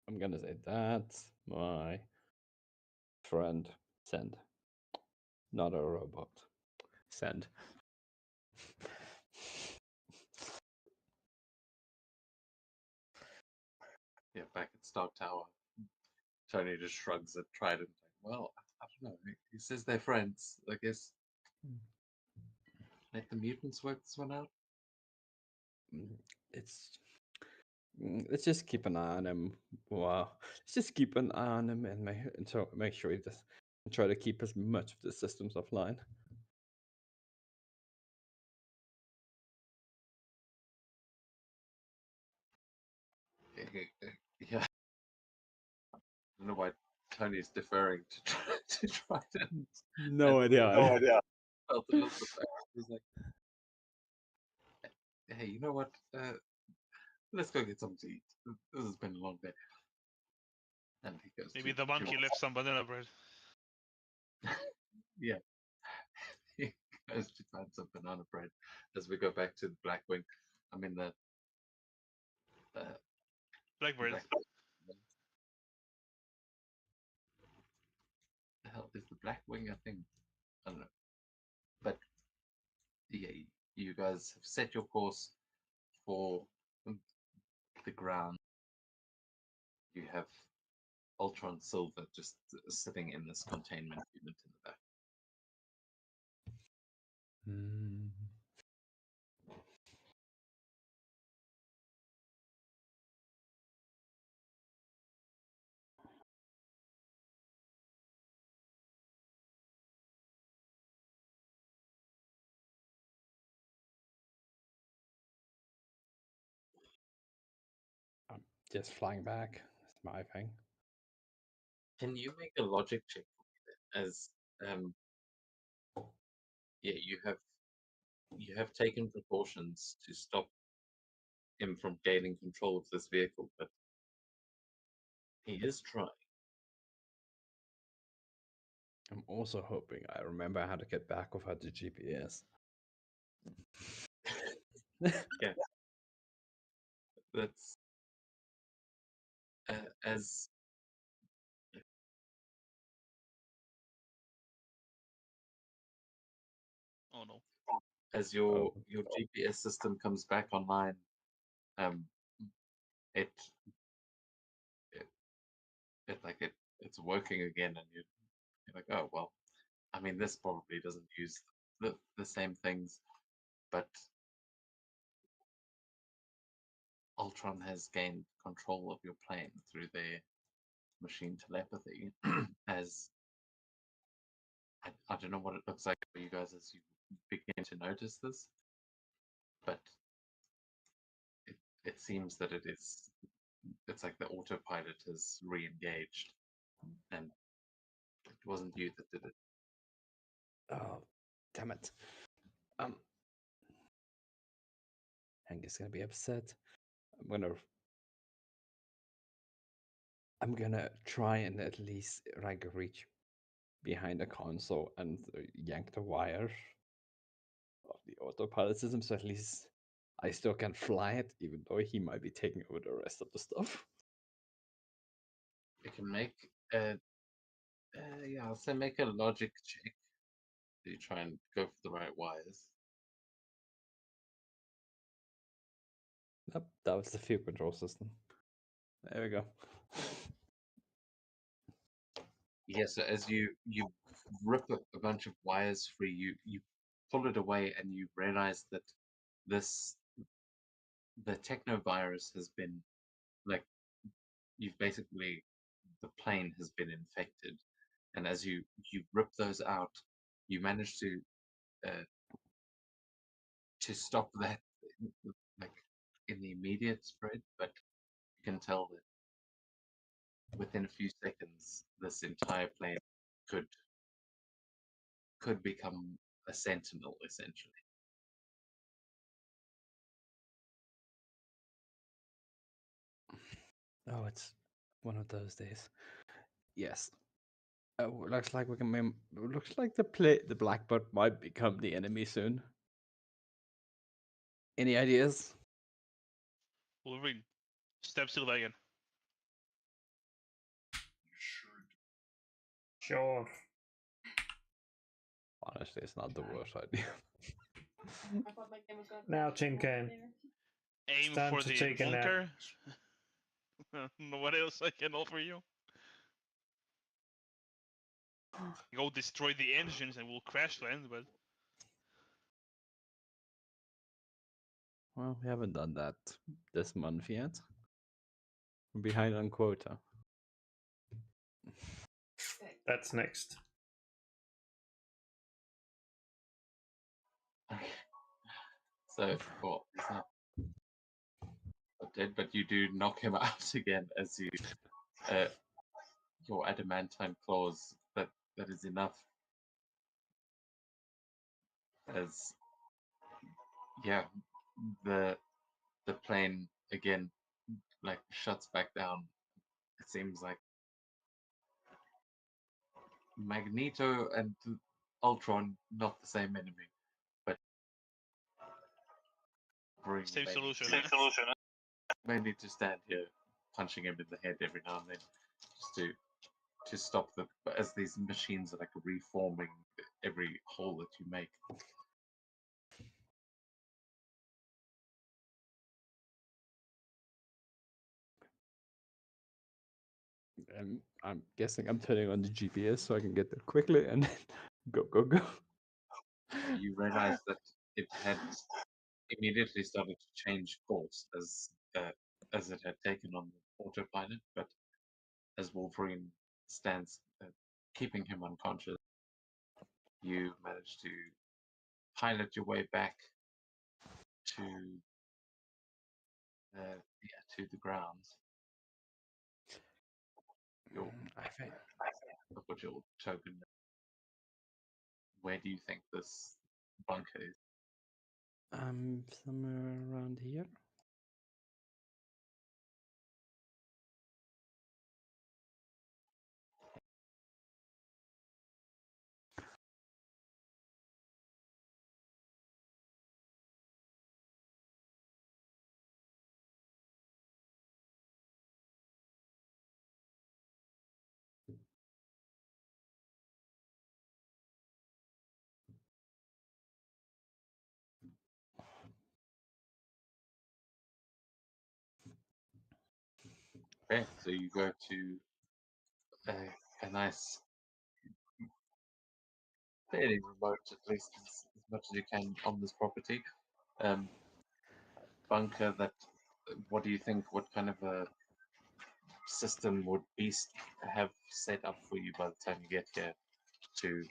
I'm gonna say that's my friend. Send. Not a robot. Send. Yeah, back at Stark Tower, Tony just shrugs at Trident. Like, well, I don't know. He says they're friends. I guess let the mutants work this one out. It's. Let's just keep an eye on him. Wow. Let's just keep an eye on him and make sure he just try to keep as much of the systems offline. Yeah. I don't know why Tony's deferring to Trident. No idea. No idea. Felt a little bit bad. He's like, hey, you know what? Let's go get something to eat. This has been a long day. And he goes. Maybe the monkey left some banana bread. Yeah. He goes to find some banana bread as we go back to the Blackwing. I mean the Blackbird. The hell is the Blackwing? I think I don't know. But yeah, you guys have set your course for the ground. You have Ultron Silver just sitting in this containment unit in the back. Mm. just flying back. That's my thing. Can you make a logic check for me then? As yeah, you have taken precautions to stop him from gaining control of this vehicle, but he is trying. I'm also hoping I remember how to get back without the GPS. That's as Oh no. as your Oh. your GPS system comes back online, um, it it's working again, and you're like, oh well. I mean, this probably doesn't use the same things, but Ultron has gained control of your plane through their machine telepathy. As I don't know what it looks like for you guys as you begin to notice this, but it seems that it's like the autopilot has re-engaged, and it wasn't you that did it. Oh, damn it. Hank is gonna be upset. I'm gonna try and at least like reach behind the console and yank the wire of the autopilot system, so at least I still can fly it, even though he might be taking over the rest of the stuff. You can make a yeah, I'll say make a logic check. You try and go for the right wires. Yep, that was the field control system. There we go. Yes, so as you rip a bunch of wires free, you pull it away, and you realize that this the technovirus has been like you've basically the plane has been infected, and as you rip those out, you manage to stop that like in the immediate spread, but you can tell that within a few seconds this entire plane could become a sentinel essentially. Oh, it's one of those days. Yes. Looks like we can. Looks like the Blackbird might become the enemy soon. Any ideas? Wolverine, step still again. Sure. Honestly, it's not the worst idea. Now, Tin Can. Aim time for to the take a nap. bunker. No, what else I can offer you? Go destroy the engines and we'll crash land, but Well, we haven't done that this month yet. We're behind on quota. That's next. Okay. So, well, he's not dead, but you do knock him out again as you your adamantine claws. That is enough. As yeah, the plane again like shuts back down. It seems like Magneto and Ultron not the same enemy, but Wolverine same may solution. may need to stand here punching him in the head every now and then just to stop the as these machines are like reforming every hole that you make. And I'm guessing I'm turning on the GPS so I can get there quickly and then go. You realize that it had immediately started to change course as it had taken on the autopilot, but as Wolverine stands, keeping him unconscious, you manage to pilot your way back to to the grounds. your I think I've got your token. Where do you think this bunker is? somewhere around here. Okay, so you go to a nice, fairly remote, at least as much as you can on this property, bunker. That, what do you think? What kind of a system would Beast have set up for you by the time you get here to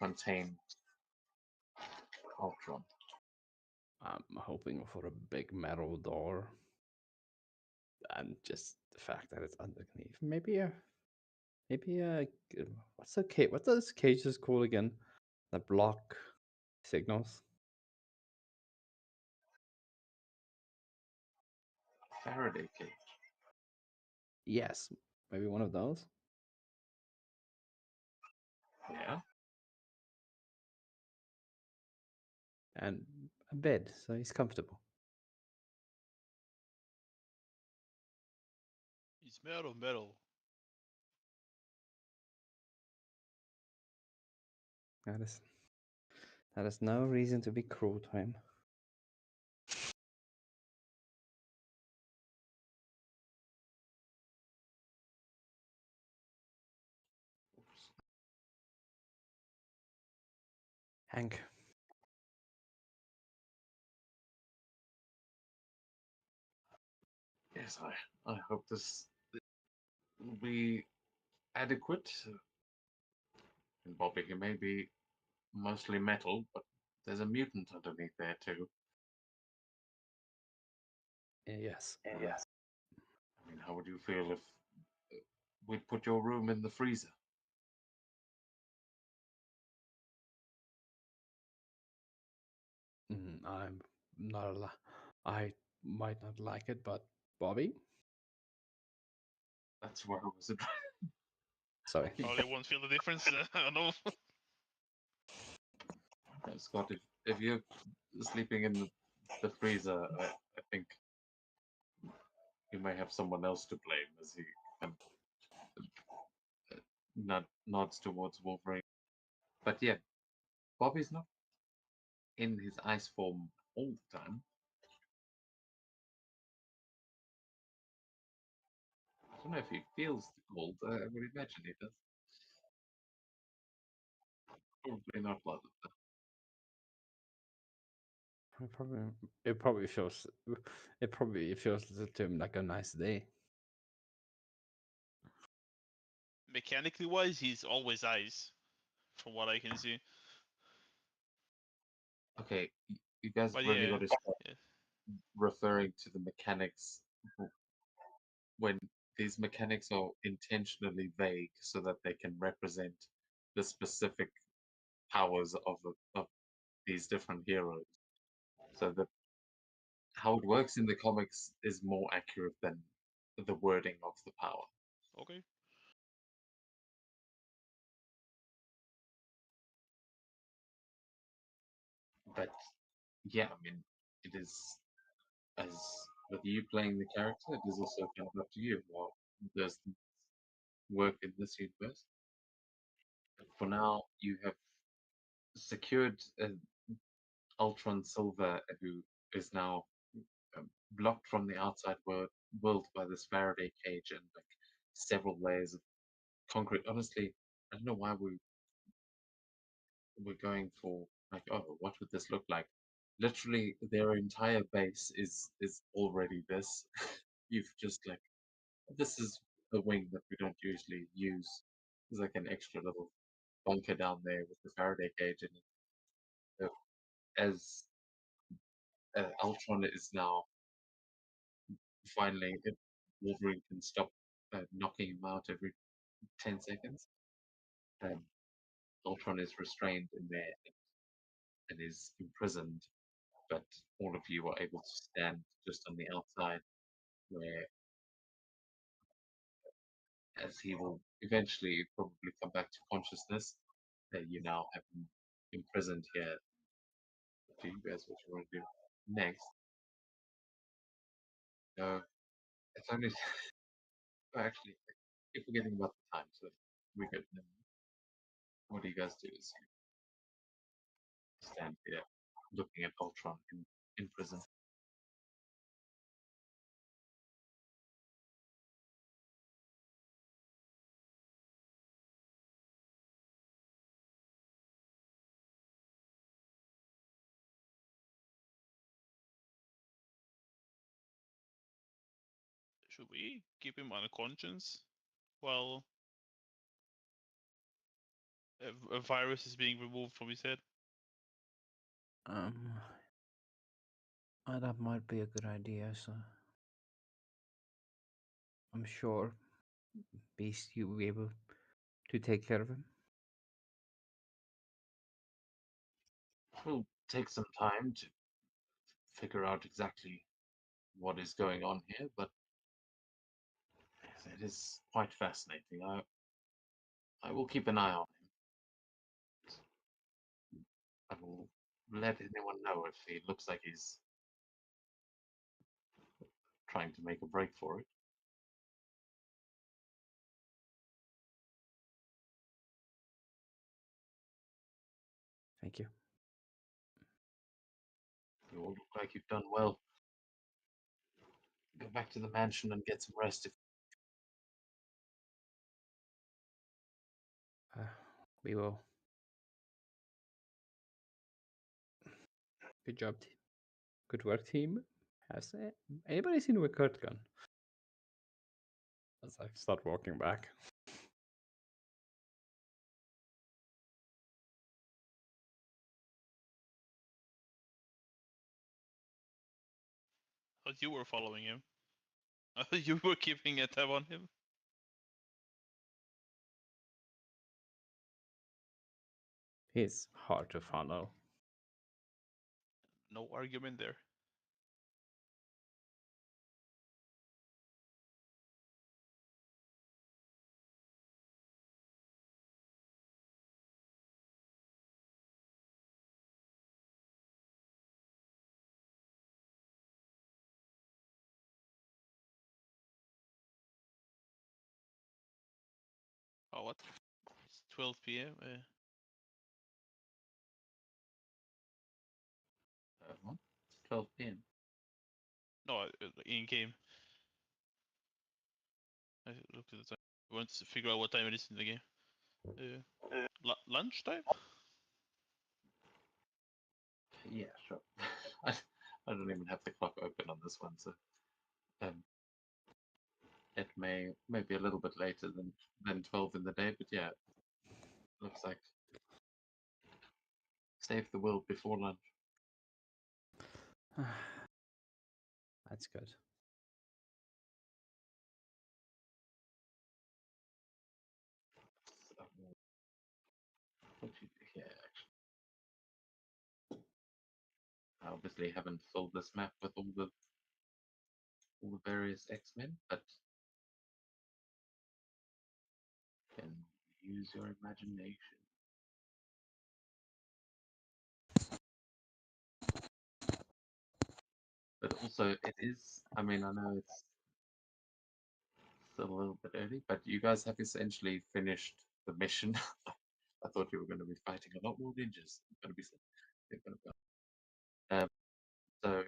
contain Ultron? I'm hoping for a big metal door, and just the fact that it's underneath. Maybe what's the cage? What those cages called again? That block signals. Faraday cage. Yes, maybe one of those. Yeah. And a bed, so he's comfortable. It's made of metal. That is no reason to be cruel to him. Hank, Yes, I hope this will be adequate. And Bobby, he may be mostly metal, but there's a mutant underneath there too. yes. I mean, how would you feel if we put your room in the freezer? I'm not I might not like it, but Bobby, That's where I was. sorry. Probably won't feel the difference. I don't know. Scott, if you're sleeping in the freezer, I think you may have someone else to blame, as he kind of nods towards Wolverine. But yeah, Bobby's not in his ice form all the time. I don't know if he feels the cold. I would imagine he does. Probably not a lot of that. It probably feels to him like a nice day. Mechanically wise, he's always ice, from what I can see. Okay, you guys But really yeah, got to stop yeah. referring to the mechanics when these mechanics are intentionally vague so that they can represent the specific powers of these different heroes. So that how it works in the comics is more accurate than the wording of the power. Okay. But yeah, I mean, it is, as with you playing the character, it is also kind of up to you what does work in this universe. For now, you have secured Ultron Silver, who is now blocked from the outside world by this Faraday cage and like several layers of concrete. Honestly, I don't know why we're going for like, oh, what would this look like? Literally, their entire base is already this. You've just like, this is the wing that we don't usually use. There's like an extra little bunker down there with the Faraday cage in it. So as Ultron is now finally, if Wolverine can stop knocking him out every 10 seconds. Ultron is restrained in there and is imprisoned, but all of you are able to stand just on the outside, where as he will eventually probably come back to consciousness, you now have him imprisoned here. Do you guys what you want to do next? No, it's only actually keep forgetting about the time, so we're good. What do you guys do? Is you stand here looking at Ultron in prison. Should we keep him unconscious while a virus is being removed from his head? Um, that might be a good idea. So I'm sure Beast, you will be able to take care of him. It'll take some time to figure out exactly what is going on here, but it is quite fascinating. I will keep an eye on him. I will let anyone know if he looks like he's trying to make a break for it. Thank you. You all look like you've done well. Go back to the mansion and get some rest. We will. Good job. Good work, team. Has anybody seen a Kurt gun? As I start walking back. I thought you were following him. I thought you were keeping a tab on him. He's hard to follow. No argument there. Oh, what? It's 12 p.m. What? It's 12 p.m. No, in game. I looked at the time. I want to figure out what time it is in the game. Lunchtime? Yeah, sure. I, I don't even have the clock open on this one, so it may be a little bit later than 12 in the day, but yeah, looks like save the world before lunch. That's good. What do you do here, actually? I obviously haven't filled this map with all the various X-Men, but you can use your imagination. But also, it is. I mean, I know it's still a little bit early, but you guys have essentially finished the mission. I thought you were going to be fighting a lot more ninjas. Going to be, they're going to go. So,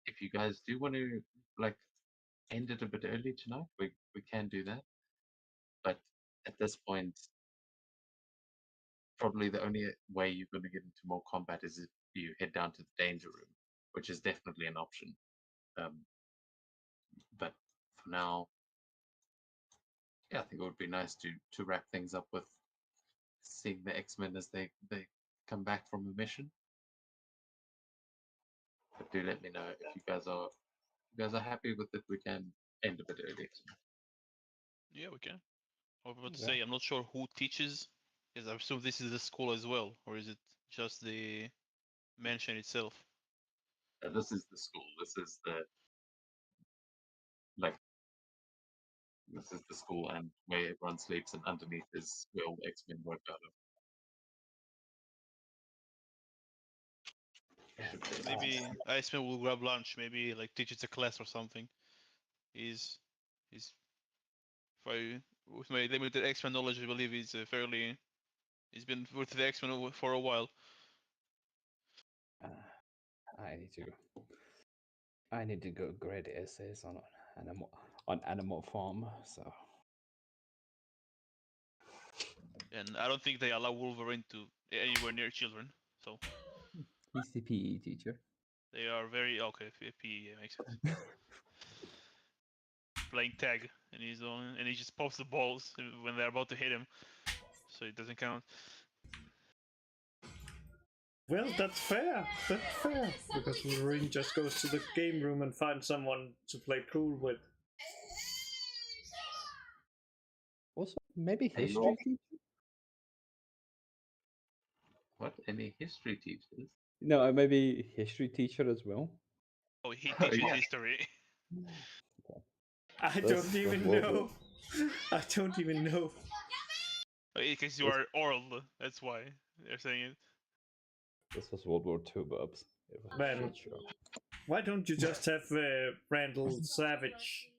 if you guys do want to like end it a bit early tonight, we can do that. But at this point, probably the only way you're going to get into more combat is if you head down to the danger room, which is definitely an option. But for now, yeah, I think it would be nice to wrap things up with seeing the X-Men as they come back from a mission. But do let me know if you guys are happy with it. We can end a bit early. Yeah, we can. I was about to Yeah. say, I'm not sure who teaches, because I assume this is the school as well, or is it just the mansion itself? This is the school. This is the like. This is the school, and where everyone sleeps, and underneath is where all X-Men work out of. Should be. Maybe Iceman will grab lunch. Maybe like teaches a class or something. He's if I with my limited X-Men knowledge, I believe he's fairly. He's been with the X-Men for a while. Uh, I need to go grade essays on Animal Farm. So And I don't think they allow Wolverine to anywhere near children. So he's the PE teacher. they are very okay. PE, yeah, makes sense. Playing tag, and he just pops the balls when they're about to hit him, so it doesn't count. Well, that's fair. That's fair. Because Wolverine just goes to the game room and finds someone to play pool with. Also, maybe Hey, history Rob. teacher. What? Any history teachers? No, maybe history teacher as well. Oh, he teaches Yeah. history. I That's don't even World know. I don't even know. Because you are old, that's why they're saying it. This was World War II, Bubs. It was a Man. shit show. Why don't you just have Randall Savage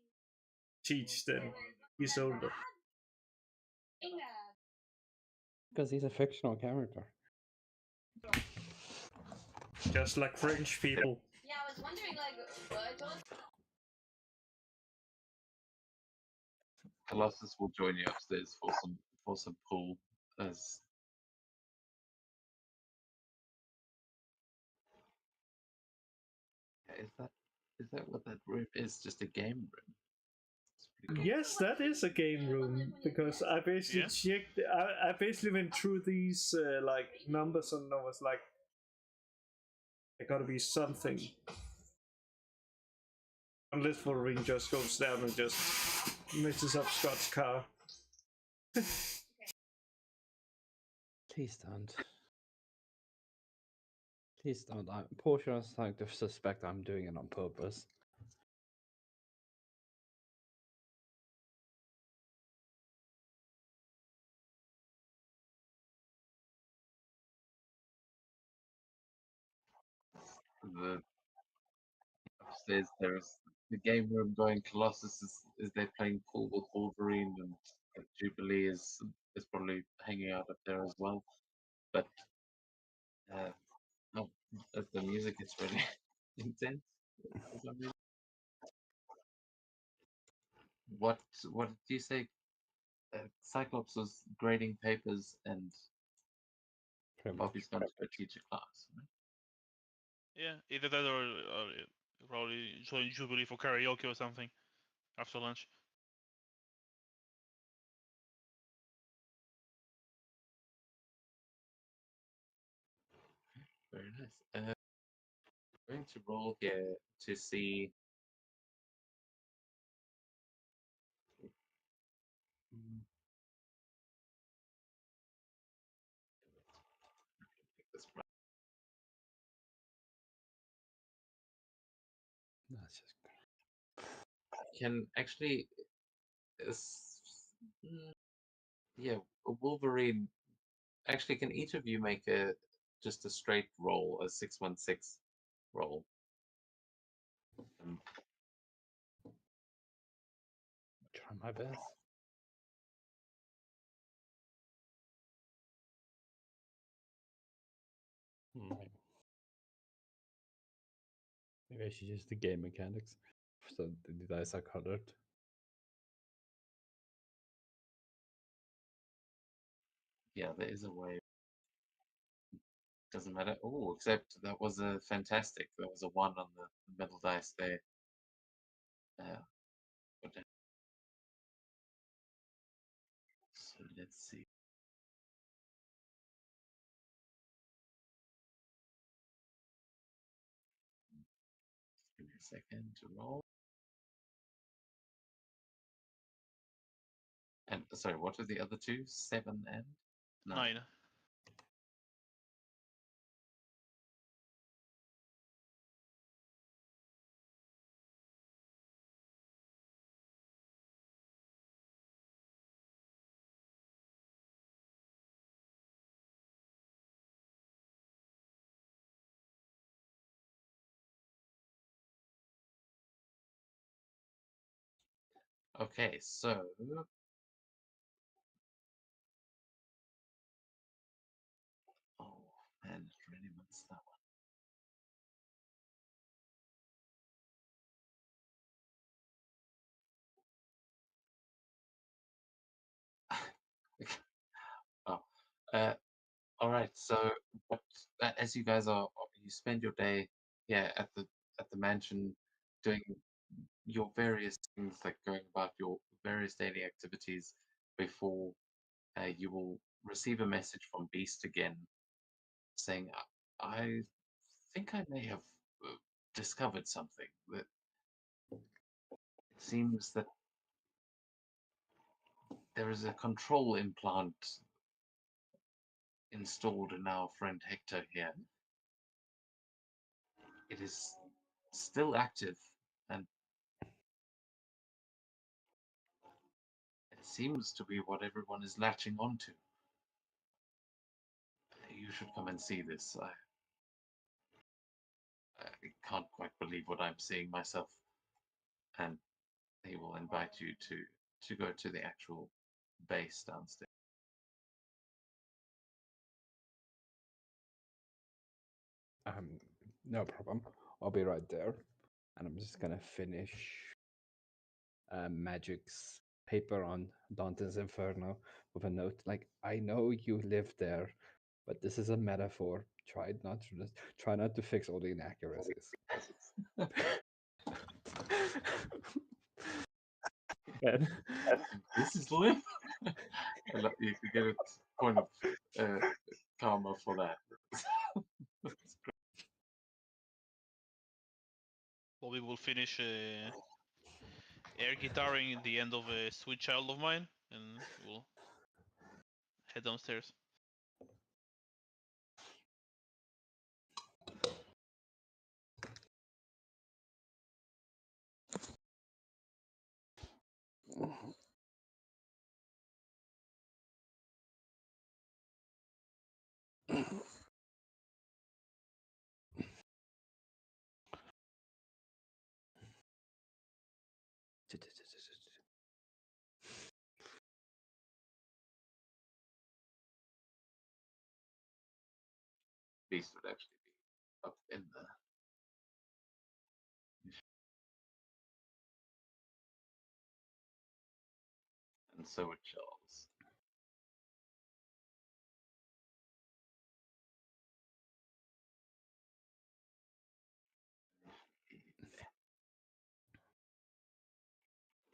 teach then? He's older. Because he's a fictional character. Just like French people. Yeah, I was wondering, like, what? Colossus will join you upstairs for some pool as is that what that room is? Just a game room. It's pretty cool. Yes, that is a game room because I basically Yeah. checked. I basically went through these like numbers and I was like, there gotta be something. Unless Wolverine just goes down and just messes up Scott's car. Please don't. Please don't. Portia is like to suspect I'm doing it on purpose. The upstairs there's the game room going. Colossus is there playing pool with Wolverine, and Jubilee is probably hanging out up there as well. But oh, the music is really intense. for some reason. What did you say? Cyclops was grading papers, and Pretty much. Bobby's going to go teach a class. Right? Yeah, either that or probably join Jubilee for karaoke or something after lunch. Very nice. I'm going to roll here to see. Mm, pick this right. That's just Can actually, yeah, Wolverine. Actually, can each of you make just a straight roll, a 616 roll? Um, try my best. Maybe I should use the game mechanics so the dice are colored. yeah, there is a way. Doesn't matter. Oh, except that was a fantastic. There was a 1 on the middle dice there. Put down. So let's see. Give me a second to roll. And sorry, what are the other two? 7 and 9. Okay, so oh man, it really missed that one. Oh, all right. So, what, as you guys you spend your day, yeah, at the mansion, doing your various things, like going about your various daily activities before you will receive a message from Beast again saying, I think I may have discovered something. That it seems that there is a control implant installed in our friend Hector here. It is still active, and it seems to be what everyone is latching onto. You should come and see this. I can't quite believe what I'm seeing myself. And he will invite you to go to the actual base downstairs. No problem. I'll be right there. And I'm just gonna finish Magic's paper on Dante's Inferno with a note like, I know you live there, but this is a metaphor. Try not to fix all the inaccuracies. And This is limp. You could get a point of karma for that. Well, we will finish air guitaring the end of a Sweet Child of Mine, and we'll head downstairs. Beast would actually be up in the. And so would Charles.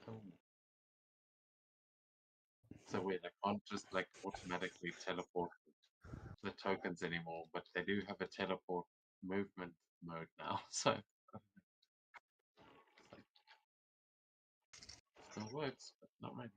Oh. So weird, I can't just like automatically teleport the tokens anymore, but they do have a teleport movement mode now, so like, still works, but not really.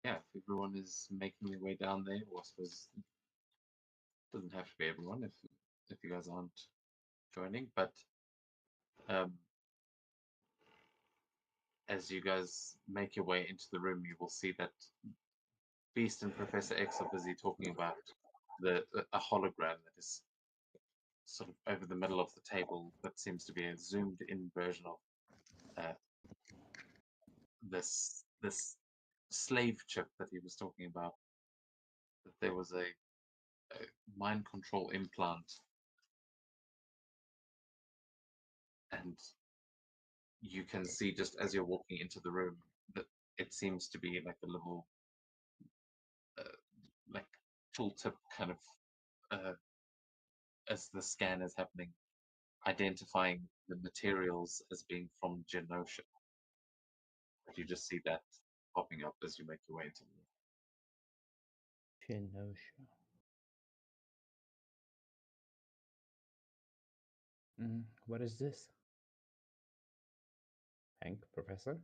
Yeah, if everyone is making their way down there, well, I suppose it doesn't have to be everyone if you guys aren't joining, but um, as you guys make your way into the room, you will see that Beast and Professor X are busy talking about a hologram that is sort of over the middle of the table that seems to be a zoomed in version of uh, this slave chip that he was talking about. That there was a mind control implant, and you can see just as you're walking into the room that it seems to be like a little like tooltip kind of as the scan is happening, identifying the materials as being from Genosha. You just see that popping up as you make your way into the Genosha. What is this? Hank, Professor?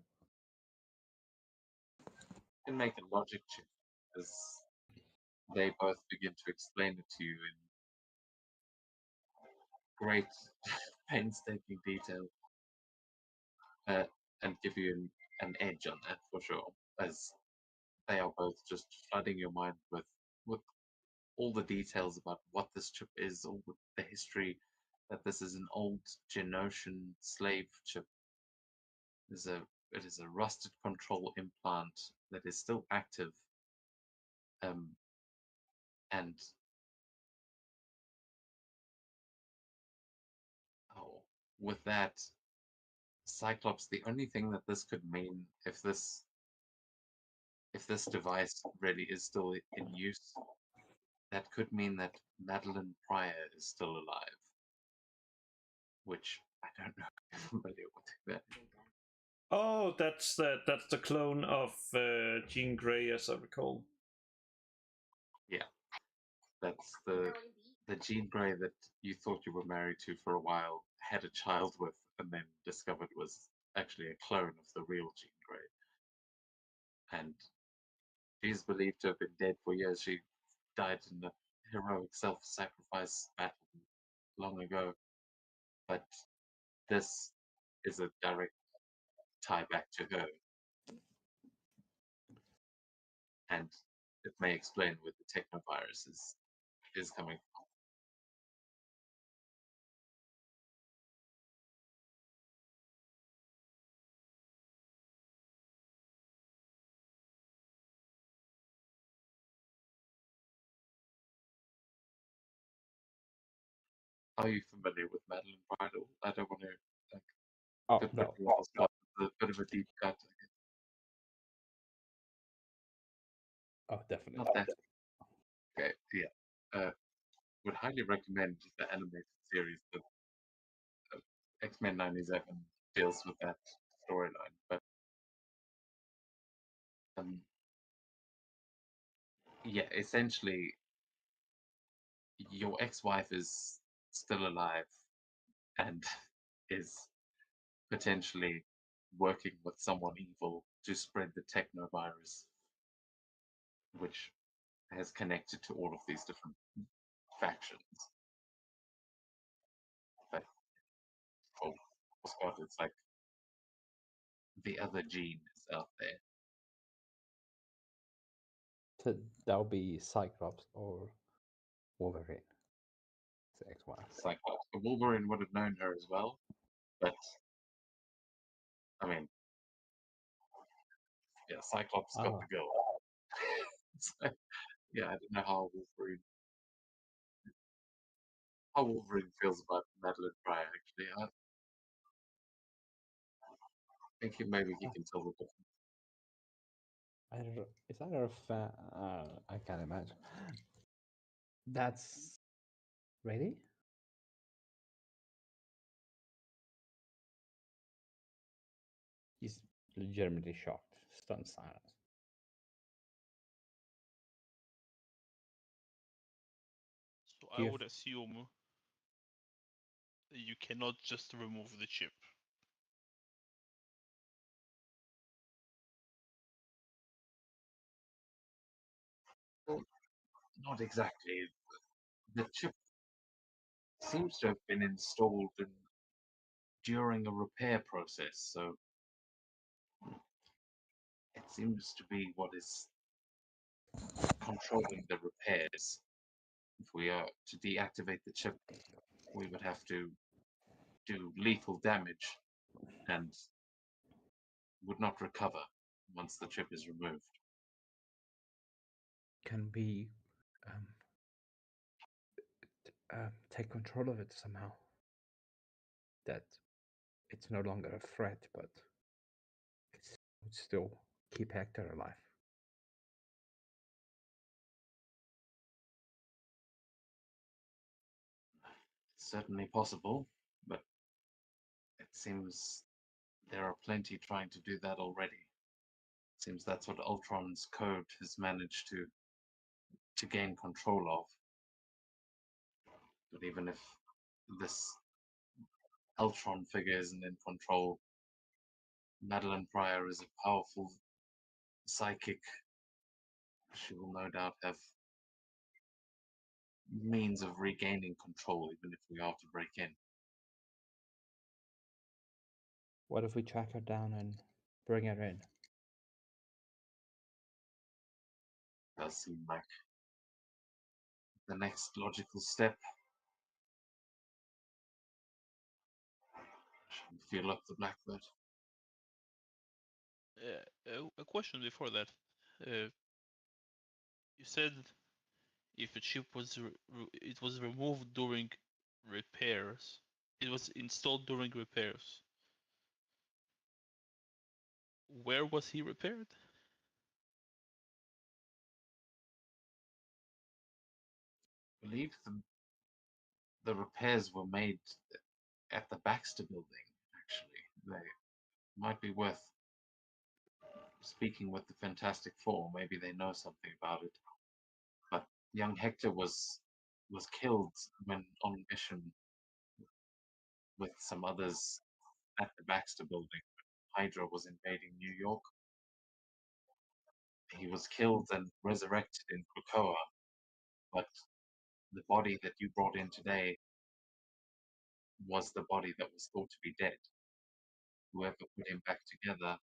You can make a logic check as they both begin to explain it to you in great, painstaking detail, and give you an edge on that for sure, as they are both just flooding your mind with all the details about what this chip is, all the history, that this is an old Genoshan slave chip. It is a rusted control implant that is still active, and with that, Cyclops, the only thing that this could mean, if this device really is still in use, that could mean that Madeline Pryor is still alive. Which I don't know if you're familiar with that. Oh, that's the clone of Jean Grey, as I recall. Yeah, that's the Jean Grey that you thought you were married to for a while, had a child with, and then discovered was actually a clone of the real Jean Grey. And she's believed to have been dead for years. She died in a heroic self-sacrifice battle long ago. But this is a direct tie back to her. And it may explain where the technovirus is coming from. Are you familiar with Madeline Bridle? I don't want to like, Oh, put no. you on the spot. It's a bit of a deep cut. Oh, definitely. Not that. Okay, yeah. Would highly recommend the animated series. The X-Men '97 deals with that storyline, but yeah, essentially, your ex-wife is still alive and is potentially working with someone evil to spread the technovirus, which has connected to all of these different factions. But for Scott, it's like the other gene is out there. So that'll be Cyclops or Wolverine. It's ex-wife. Cyclops. Wolverine would have known her as well, but I mean, yeah, Cyclops got the girl. So, yeah, I don't know how Wolverine feels about Madeline Pryor. Actually, I think maybe he can tell the difference. I don't know. Is that a fan? I can't imagine. That's ready? He's legitimately shocked. Stunned silence. So Do I you would assume that you cannot just remove the chip. Not exactly. The chip seems to have been installed during a repair process, so it seems to be what is controlling the repairs. If we are to deactivate the chip, we would have to do lethal damage and would not recover once the chip is removed. Can we take control of it somehow? That it's no longer a threat, but it would still keep Hector alive. It's certainly possible, but Seems there are plenty trying to do that already. Seems that's what Ultron's code has managed to gain control of. But even if this Ultron figure isn't in control, Madeline Pryor is a powerful psychic. She will no doubt have means of regaining control, even if we are to break in. What if we track her down and bring her in? Does seem like the next logical step. Shall we feel up the Blackbird? A question before that. You said if a chip was it was removed during repairs, it was installed during repairs. Where was he repaired? I believe the repairs were made at the Baxter building, actually. They might be worth speaking with the Fantastic Four. Maybe they know something about it. But young Hector was killed when on mission with some others at the Baxter building. Hydra was invading New York. He was killed and resurrected in Krakoa, but the body that you brought in today was the body that was thought to be dead. Whoever put him back together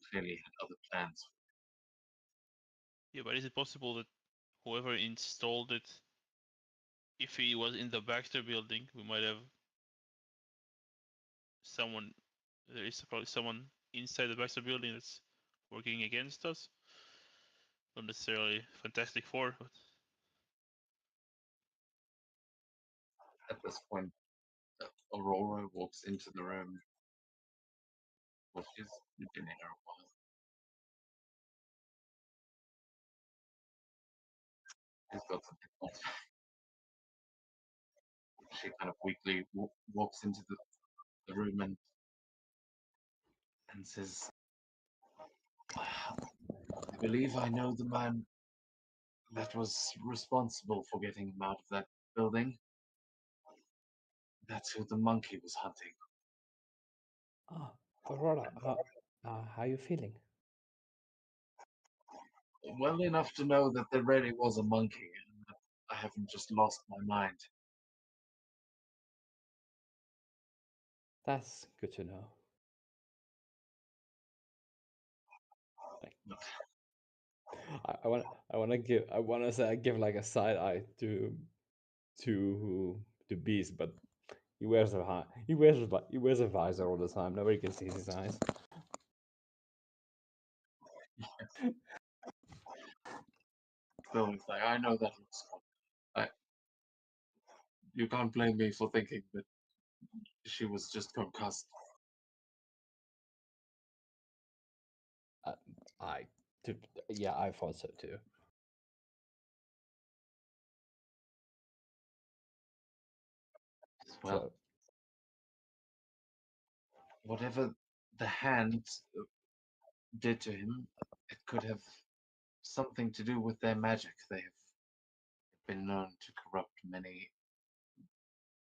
clearly had other plans. Yeah, but is it possible that whoever installed it, if he was in the Baxter building, we might have someone. There is probably someone inside the Baxter building that's working against us. Not necessarily Fantastic Four, but At this point, Aurora walks into the room. Well, she's been here a while. She's got some headphones. She kind of weakly walks into the room and says, I believe I know the man that was responsible for getting him out of that building. That's who the monkey was hunting. Ah, Aurora, how you feeling? Well enough to know that there really was a monkey, and that I haven't just lost my mind. That's good to know. I want to say I give like a side eye to Beast, but he wears a visor all the time. Nobody can see his eyes. So it's like, I know that looks fun. You can't blame me for thinking that she was just concussed. I, yeah, I thought so too. Well, So, whatever the hand did to him, it could have something to do with their magic. They have been known to corrupt many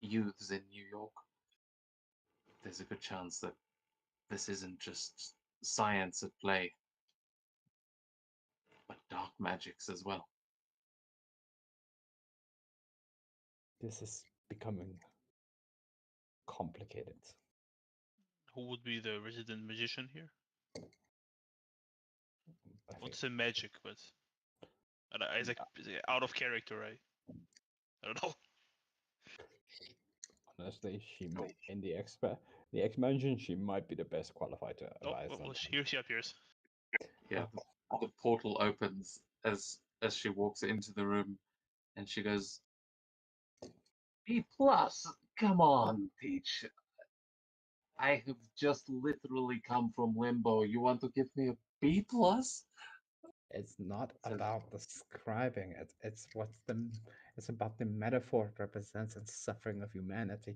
youths in New York. There's a good chance that this isn't just science at play, but dark magics as well. this is becoming complicated. who would be the resident magician here? I I think. want to say magic, but Isaac is out of character, right? I don't know. Honestly, in the expansion, she might be the best qualified to Oh, advise well, on. here she appears. Yeah, the portal opens as she walks into the room, and she goes, B plus, come on, Peach. I have just literally come from limbo. You want to give me a B plus? It's not Says- about describing it. It's about the metaphor it represents and suffering of humanity.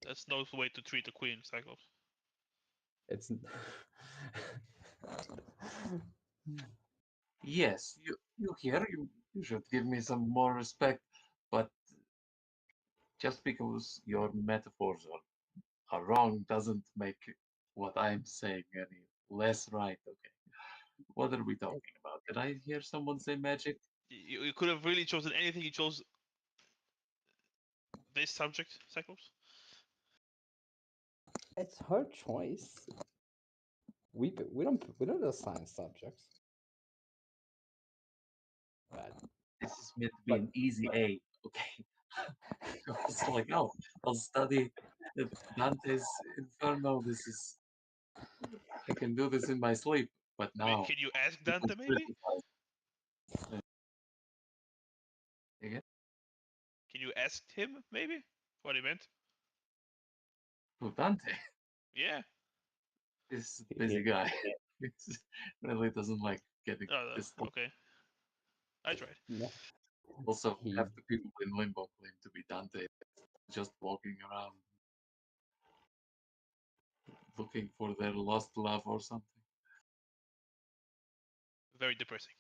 That's no way to treat a queen, Cyclops. It's Yes, you here. You should give me some more respect. But just because your metaphors are wrong doesn't make what I'm saying any less right. Okay. What are we talking about? Did I hear someone say magic? You could have really chosen anything. You chose this subject, Cyclops. it's her choice. We don't assign subjects. But This is meant to be But- an easy A. Okay. It's like, oh, I'll study Dante's Inferno. This is I can do this in my sleep. But now Can you ask people Dante maybe? criticize. Again? Can you ask him maybe what he meant? Who, Dante? Yeah. This busy guy. He really doesn't like getting Oh, this. okay. I tried. no, Also, he- half the people in Limbo claim to be Dante, just walking around looking for their lost love or something. Very depressing.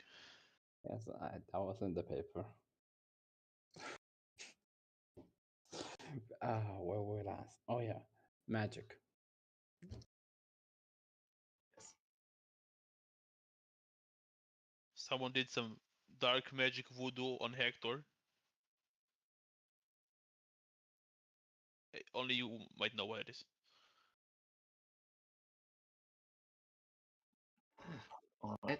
yes, that was in the paper. Where were we last? Oh yeah, magic. Yes. Someone did some dark magic voodoo on Hector. Only you might know what it is. All right.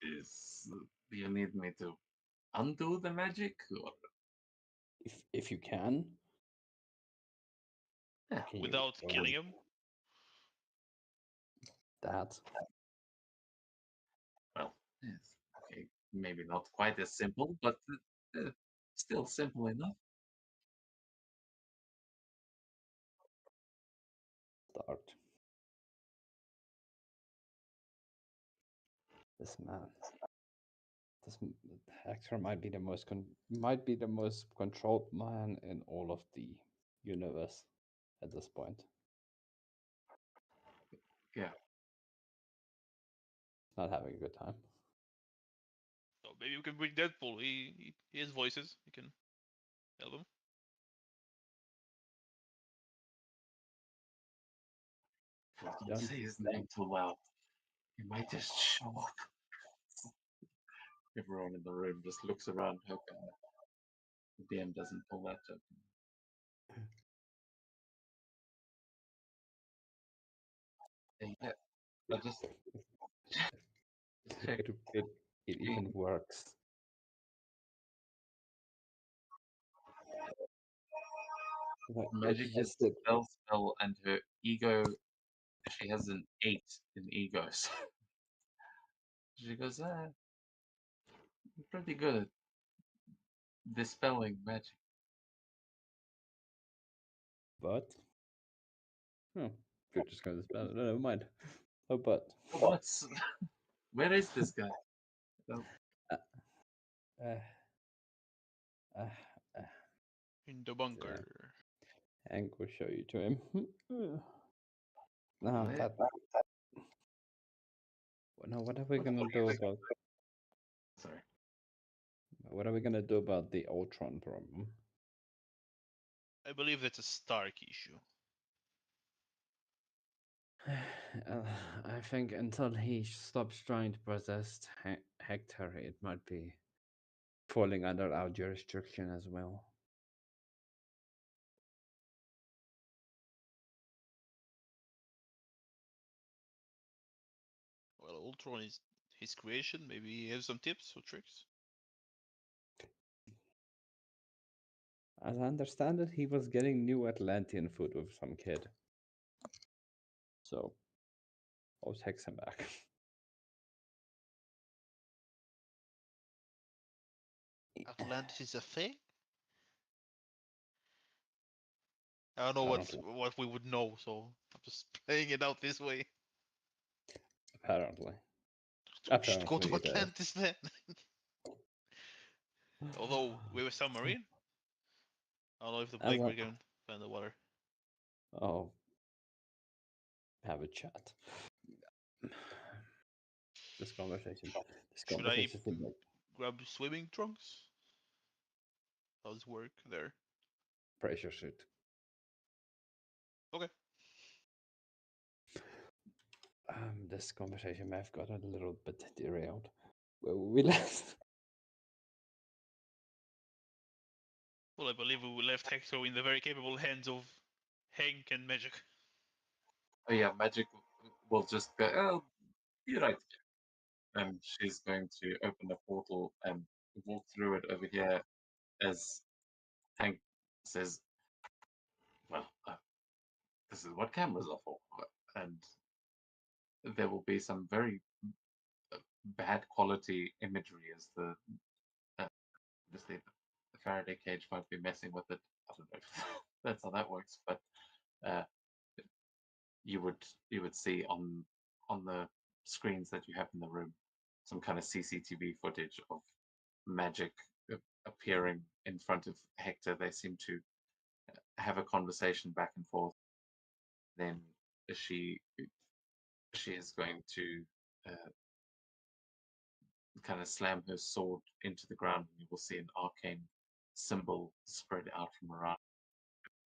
Do you need me to undo the magic or If you can. Yeah, Can you Without go killing with him. that? well, yes, okay, maybe not quite as simple, but still simple enough. Start. This man. Hector might be the most controlled man in all of the universe at this point. Yeah. Not having a good time. So maybe we can bring Deadpool. He has voices. He can help him. Don't Don't say his name too loud. He might just show up. Everyone in the room just looks around hoping the DM doesn't pull that joke. Yeah, I just check. It even works. What Magic you is just did. spell, and her ego. She has an 8 in egos. She goes, I'm pretty good at dispelling magic. But you're just gonna spell it. No, never mind. Oh, but What's where is this guy? Oh, uh, uh, In the bunker. and we'll show you to him. No, Where? that. No, what are we gonna What do is- about? Sorry. What are we gonna do about the Ultron problem? I believe that's a Stark issue. I think until he stops trying to possess Hector, it might be falling under our jurisdiction as well. Well, Ultron is his creation. Maybe he has some tips or tricks. As I understand it, he was getting new Atlantean food with some kid. So, I'll text him back. Atlantis is a thing? I don't know what we would know, so I'm just playing it out this way. Apparently. We should go to Apparently it is. Atlantis then. Although we were submarine. I don't know if the As Blake I- Brigade Find the water. Oh, have a chat. This conversation. This Should I conversation. Seems like grab swimming trunks? How does it work there? pressure suit. Okay. This conversation may have got a little bit derailed. Where were we last? Well, I believe we left Hector in the very capable hands of Hank and Magic. Oh yeah, Magic will just go, oh, you're right. And she's going to open a portal and walk through it over here as Hank says, well, this is what cameras are for. And there will be some very bad quality imagery as obviously the Faraday cage might be messing with it. I don't know if that's how that works, but uh, you would see on the screens that you have in the room some kind of CCTV footage of Magic appearing in front of Hector. They seem to have a conversation back and forth. Then she is going to kind of slam her sword into the ground, and you will see an arcane symbol spread out from around.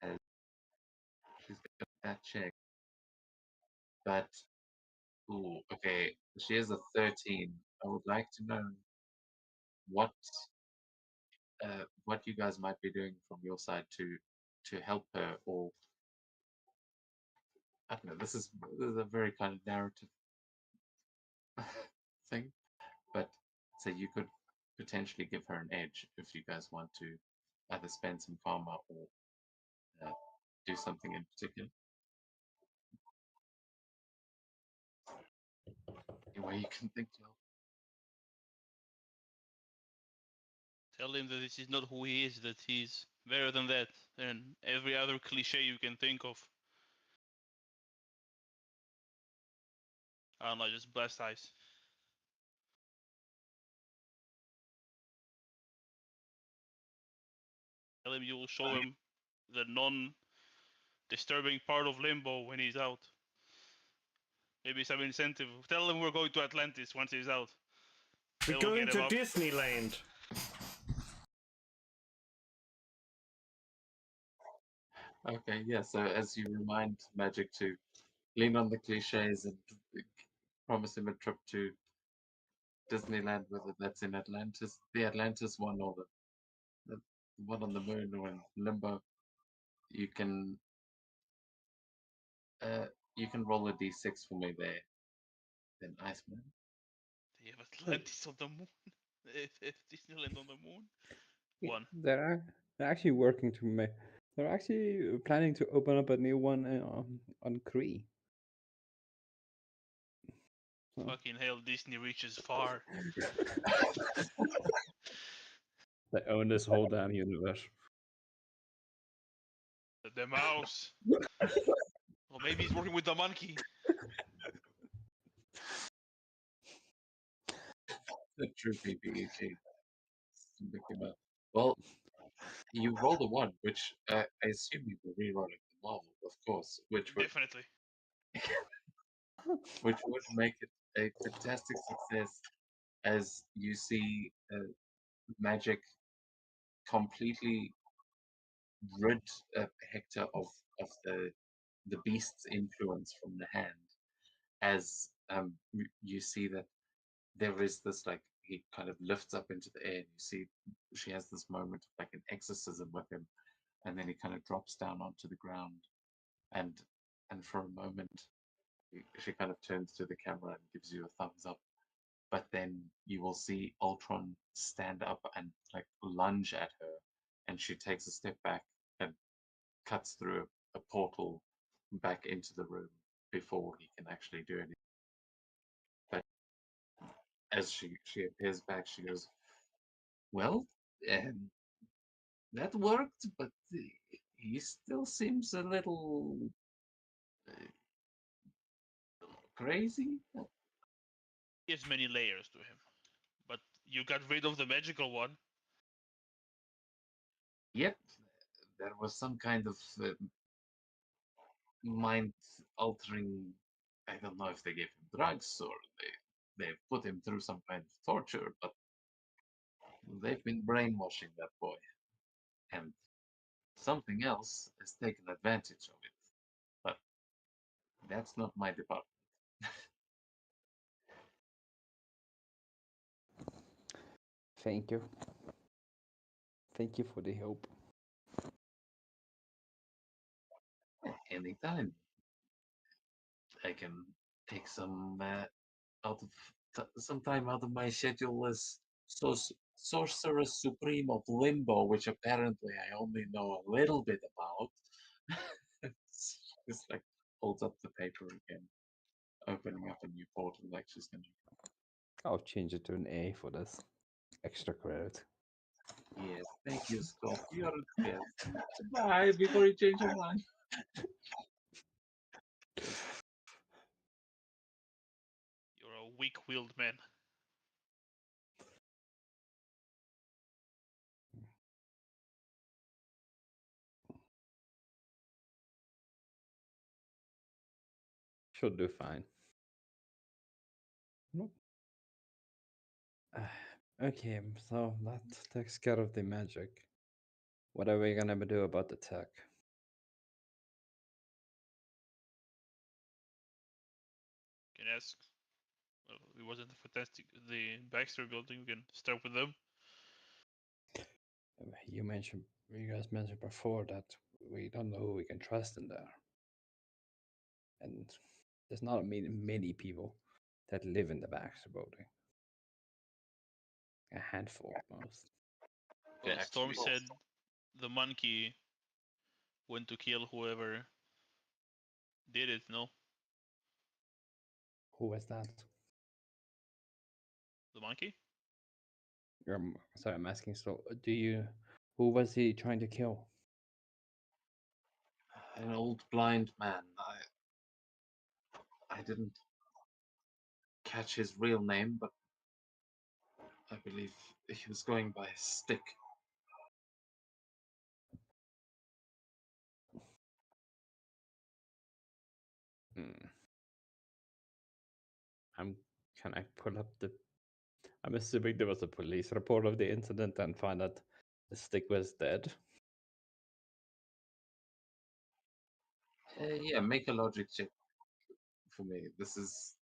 As she's got that check, but ooh, okay, she is a 13. I would like to know what what you guys might be doing from your side to help her, or I don't know. This is a very kind of narrative thing, but so you could potentially give her an edge if you guys want to either spend some karma or do something in particular. Any way you can think of. Tell him that this is not who he is, that he's better than that, and every other cliche you can think of. I don't know, just blast eyes. Tell him you will show him the non-disturbing part of Limbo when he's out. Maybe some incentive. Tell him we're going to Atlantis once he's out. We're They will going get to him up. Disneyland. Okay, yeah. So as you remind Magic to lean on the cliches and promise him a trip to Disneyland, whether that's in Atlantis, the Atlantis one, or the one on the moon, or in Limbo, you can roll a d6 for me there. Then Iceman. They have Atlantis on the moon. If Disneyland on the moon. One. They're actually working to make. They're actually planning to open up a new one on Kree. Oh. Fucking hell, Disney reaches far. They own this whole damn universe. The mouse. Or maybe he's working with the monkey. The true PPEG. Well, you rolled a 1, which I assume you were rerolling the Marvel, of course, which would Definitely. make it a fantastic success as you see Magic completely rid Hector of the beast's influence from the hand, as you see that there is this, like, he kind of lifts up into the air, and you see she has this moment of like an exorcism with him, and then he kind of drops down onto the ground, and for a moment she kind of turns to the camera and gives you a thumbs up, but then you will see Ultron stand up and like lunge at her, and she takes a step back and cuts through a portal back into the room before he can actually do anything. But as she appears back, she goes, "Well, that worked, but he still seems a little crazy." He has many layers to him. But you got rid of the magical one. Yep, there was some kind of mind-altering. I don't know if they gave him drugs or they put him through some kind of torture, but they've been brainwashing that boy, and something else has taken advantage of it. But that's not my department. Thank you. Thank you for the help. Anytime I can take some out of some time out of my schedule as sorcerer supreme of Limbo, which apparently I only know a little bit about. It's like holds up the paper again, opening up a new portal like she's gonna. I'll change it to an A for this extra credit. Yes, thank you, Scott. You're the best. Bye before you change your mind. You're a weak-willed man. Should do fine. Nope. Okay, so that takes care of the magic. What are we gonna do about the tech? You can ask. Well, it wasn't the Baxter building. We can start with them. You guys mentioned before that we don't know who we can trust in there. And there's not many people that live in the Baxter building. A handful at most. Well, Storm Actually, said the monkey went to kill whoever did it. No, Who was that? the monkey. Sorry, I'm asking. So, who was he trying to kill? an old blind man. I didn't catch his real name, but I believe he was going by Stick. Hmm. Can I pull up the? I'm assuming there was a police report of the incident and find that the Stick was dead. Yeah, make a logic check for me. This is,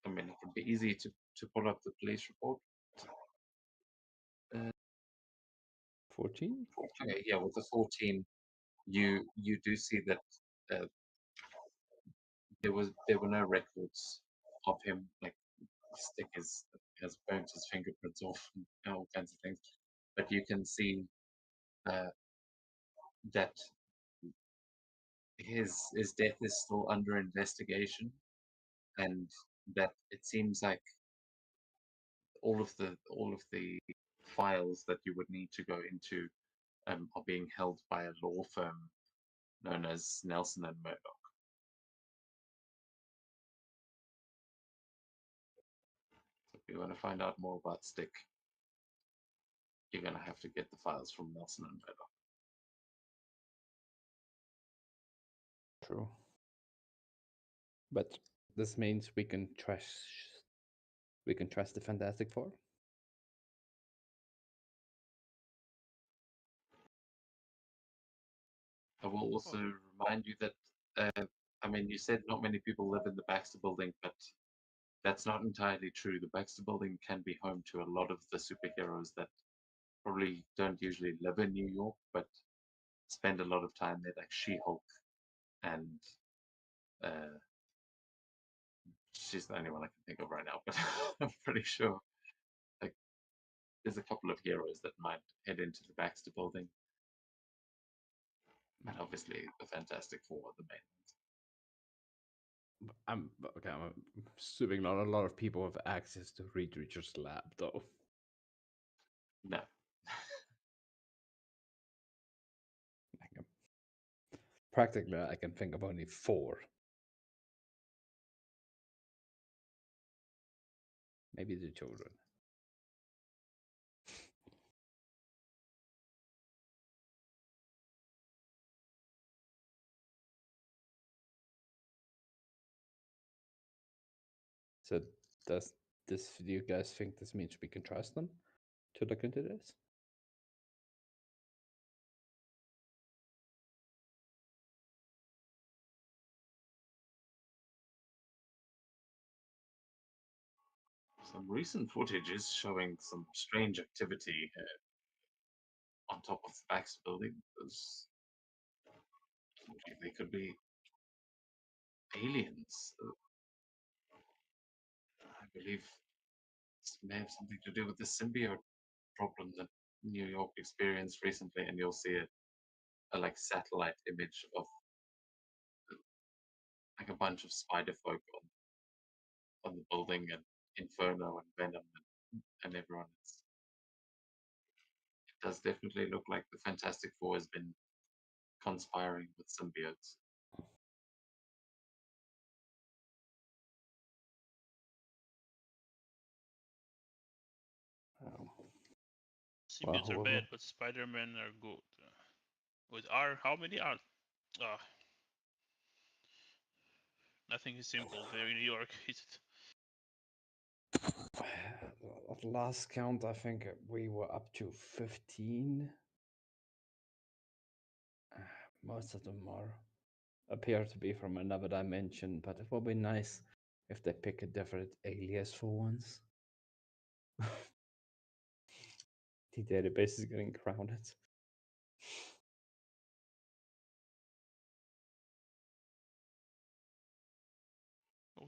I mean, it can be easy to pull up the police report. 14. Okay, yeah, with the 14, you do see that uh, there were no records of him. Like Stick has burnt his fingerprints off and all kinds of things, but you can see uh, that his death is still under investigation, and that it seems like all of the files that you would need to go into are being held by a law firm known as Nelson and Murdoch. So if you want to find out more about Stick, you're going to have to get the files from Nelson and Murdoch. True. But this means we can trust the Fantastic Four. I will also remind you that, I mean, you said not many people live in the Baxter building, but that's not entirely true. The Baxter building can be home to a lot of the superheroes that probably don't usually live in New York, but spend a lot of time there, like She-Hulk, and uh, she's the only one I can think of right now. But I'm pretty sure like there's a couple of heroes that might head into the Baxter building, and obviously the Fantastic Four are the main ones. I'm assuming not a lot of people have access to Reed Richards' lab, though. No, Like, practically, I can think of only 4. Maybe the children. So does this? Do you guys think this means we can trust them to look into this? Some recent footage is showing some strange activity on top of the Bax building. They could be aliens. I believe this may have something to do with the symbiote problem that New York experienced recently, and you'll see a like satellite image of like a bunch of spider folk on the building, and Inferno and Venom and everyone. It does definitely look like the Fantastic Four has been conspiring with symbiotes. Oh. Symbiotes are however- bad, but Spider-Man are good. With how many are? Uh, Nothing is simple there in New York, is it? At last count, I think we were up to 15. Most of them appear to be from another dimension, but it will be nice if they pick a different alias for once. The database is getting crowded.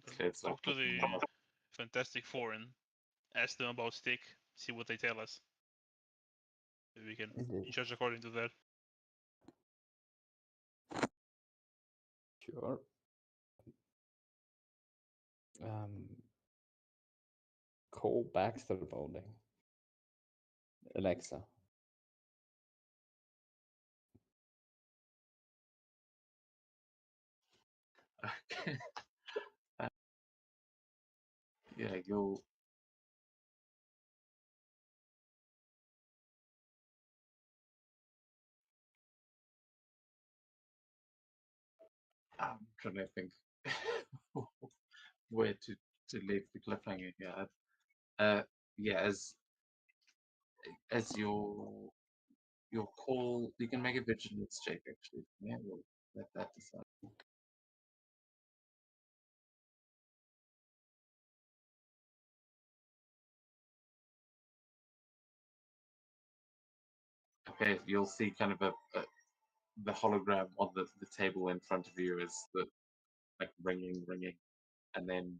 Okay, it's Talk like to the Fantastic Four and ask them about Stick. See what they tell us. Maybe we can Indeed. judge according to that. Sure. Cole Baxter building. Alexa. okay. Yeah, you'll. I'm trying to think where to leave the cliffhanger here. Yeah, as your call, you can make a vigilance check actually. Yeah, we'll let that decide. Okay, you'll see kind of the hologram on the table in front of you is the like ringing, and then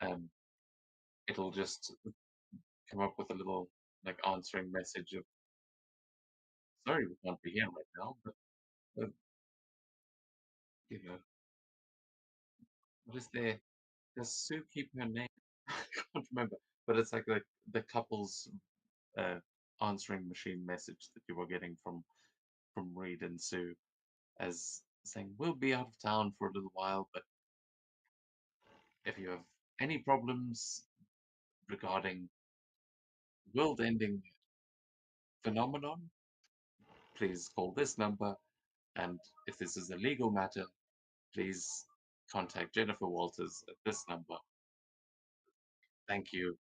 um it'll just come up with a little like answering message of sorry we can't be here right now, but uh, you know what is there? Does Sue keep her name? I can't remember, but it's like the couple's uh, answering machine message that you were getting from Reed and Sue as saying we'll be out of town for a little while, but if you have any problems regarding world-ending phenomenon, please call this number. And if this is a legal matter, please contact Jennifer Walters at this number. Thank you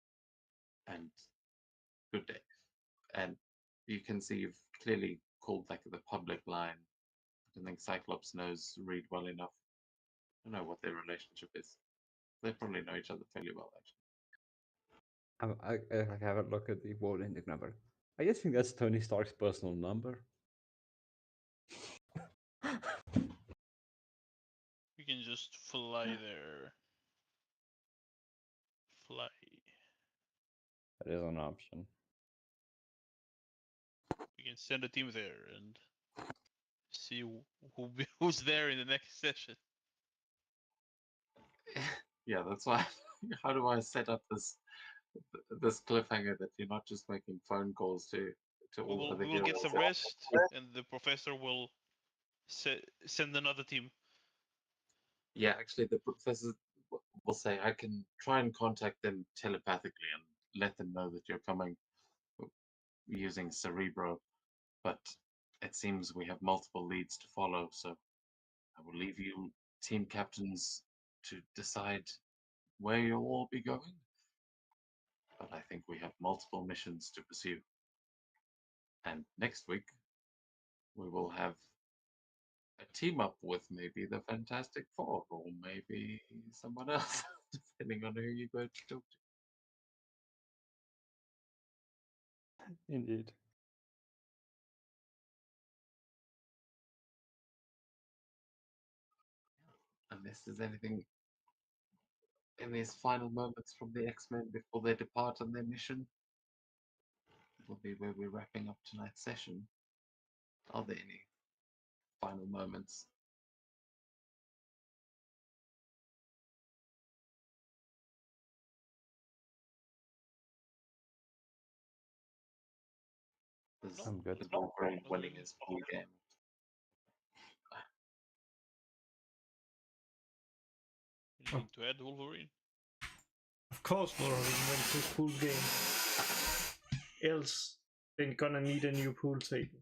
and good day. And you can see you've clearly called like the public line. I don't think Cyclops knows Reed well enough. I don't know what their relationship is. They probably know each other fairly well, actually. I have a look at the world ending number. I just think that's Tony Stark's personal number. We can just fly there. Fly. That is an option. We can send a team there and see who's there in the next session. Yeah, that's why. How do I set up this cliffhanger that you're not just making phone calls to We all will other we will get heroes? some rest, and the professor will send another team. Yeah, actually, the professor will say, I can try and contact them telepathically and let them know that you're coming using Cerebro, but it seems we have multiple leads to follow, so I will leave you team captains to decide where you'll all be going, but I think we have multiple missions to pursue. And next week, we will have a team up with maybe the Fantastic Four or maybe someone else, depending on who you go to talk to. Indeed. Unless there's anything in these final moments from the X-Men before they depart on their mission, will be where we're wrapping up tonight's session. Are there any final moments? Is, I'm good. is Wolverine Not winning really. his pool game? Anything to add, Wolverine? Of course, Wolverine wins his pool game. Else, they're gonna need a new pool table.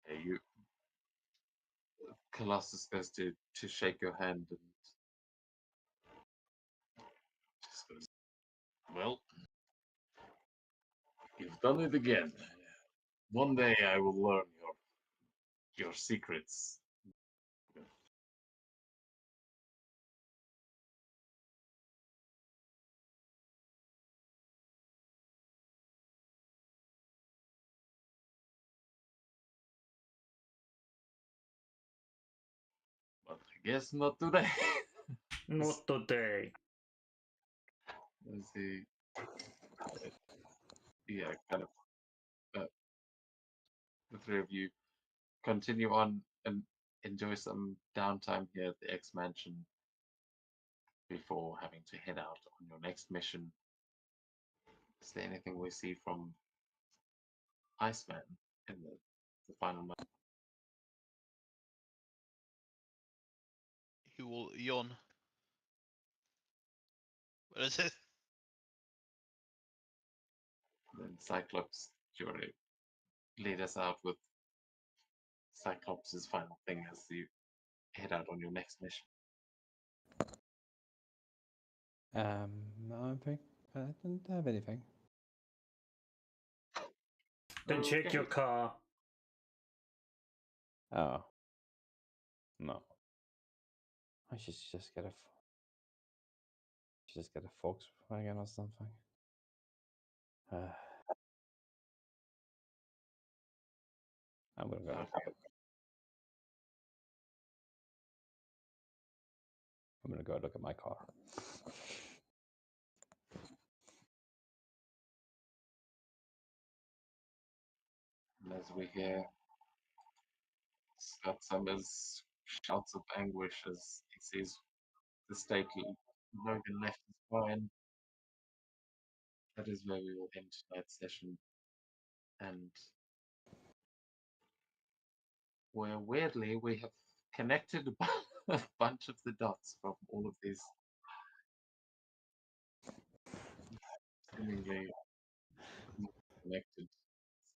Yeah, you. Colossus goes to shake your hand and just goes, "Well, you've done it again. One day I will learn your secrets." But I guess not today. Not today. Let's see. Yeah, kind of. The three of you continue on and enjoy some downtime here at the X Mansion before having to head out on your next mission. Is there anything we see from Iceman in the final moment? He will yawn. What is it? Then Cyclops, Fury, lead us out with Cyclops' final thing as you head out on your next mission. I think I didn't have anything. Then check Okay. your car. Oh. No. I should just get a Volkswagen or something. I'm gonna go. Okay. I'm gonna go look at my car. And as we hear Scott Summers shouts of anguish as he sees the state Logan left his behind, that is where we will end tonight's session. And where weirdly we have connected a bunch of the dots from all of these seemingly connected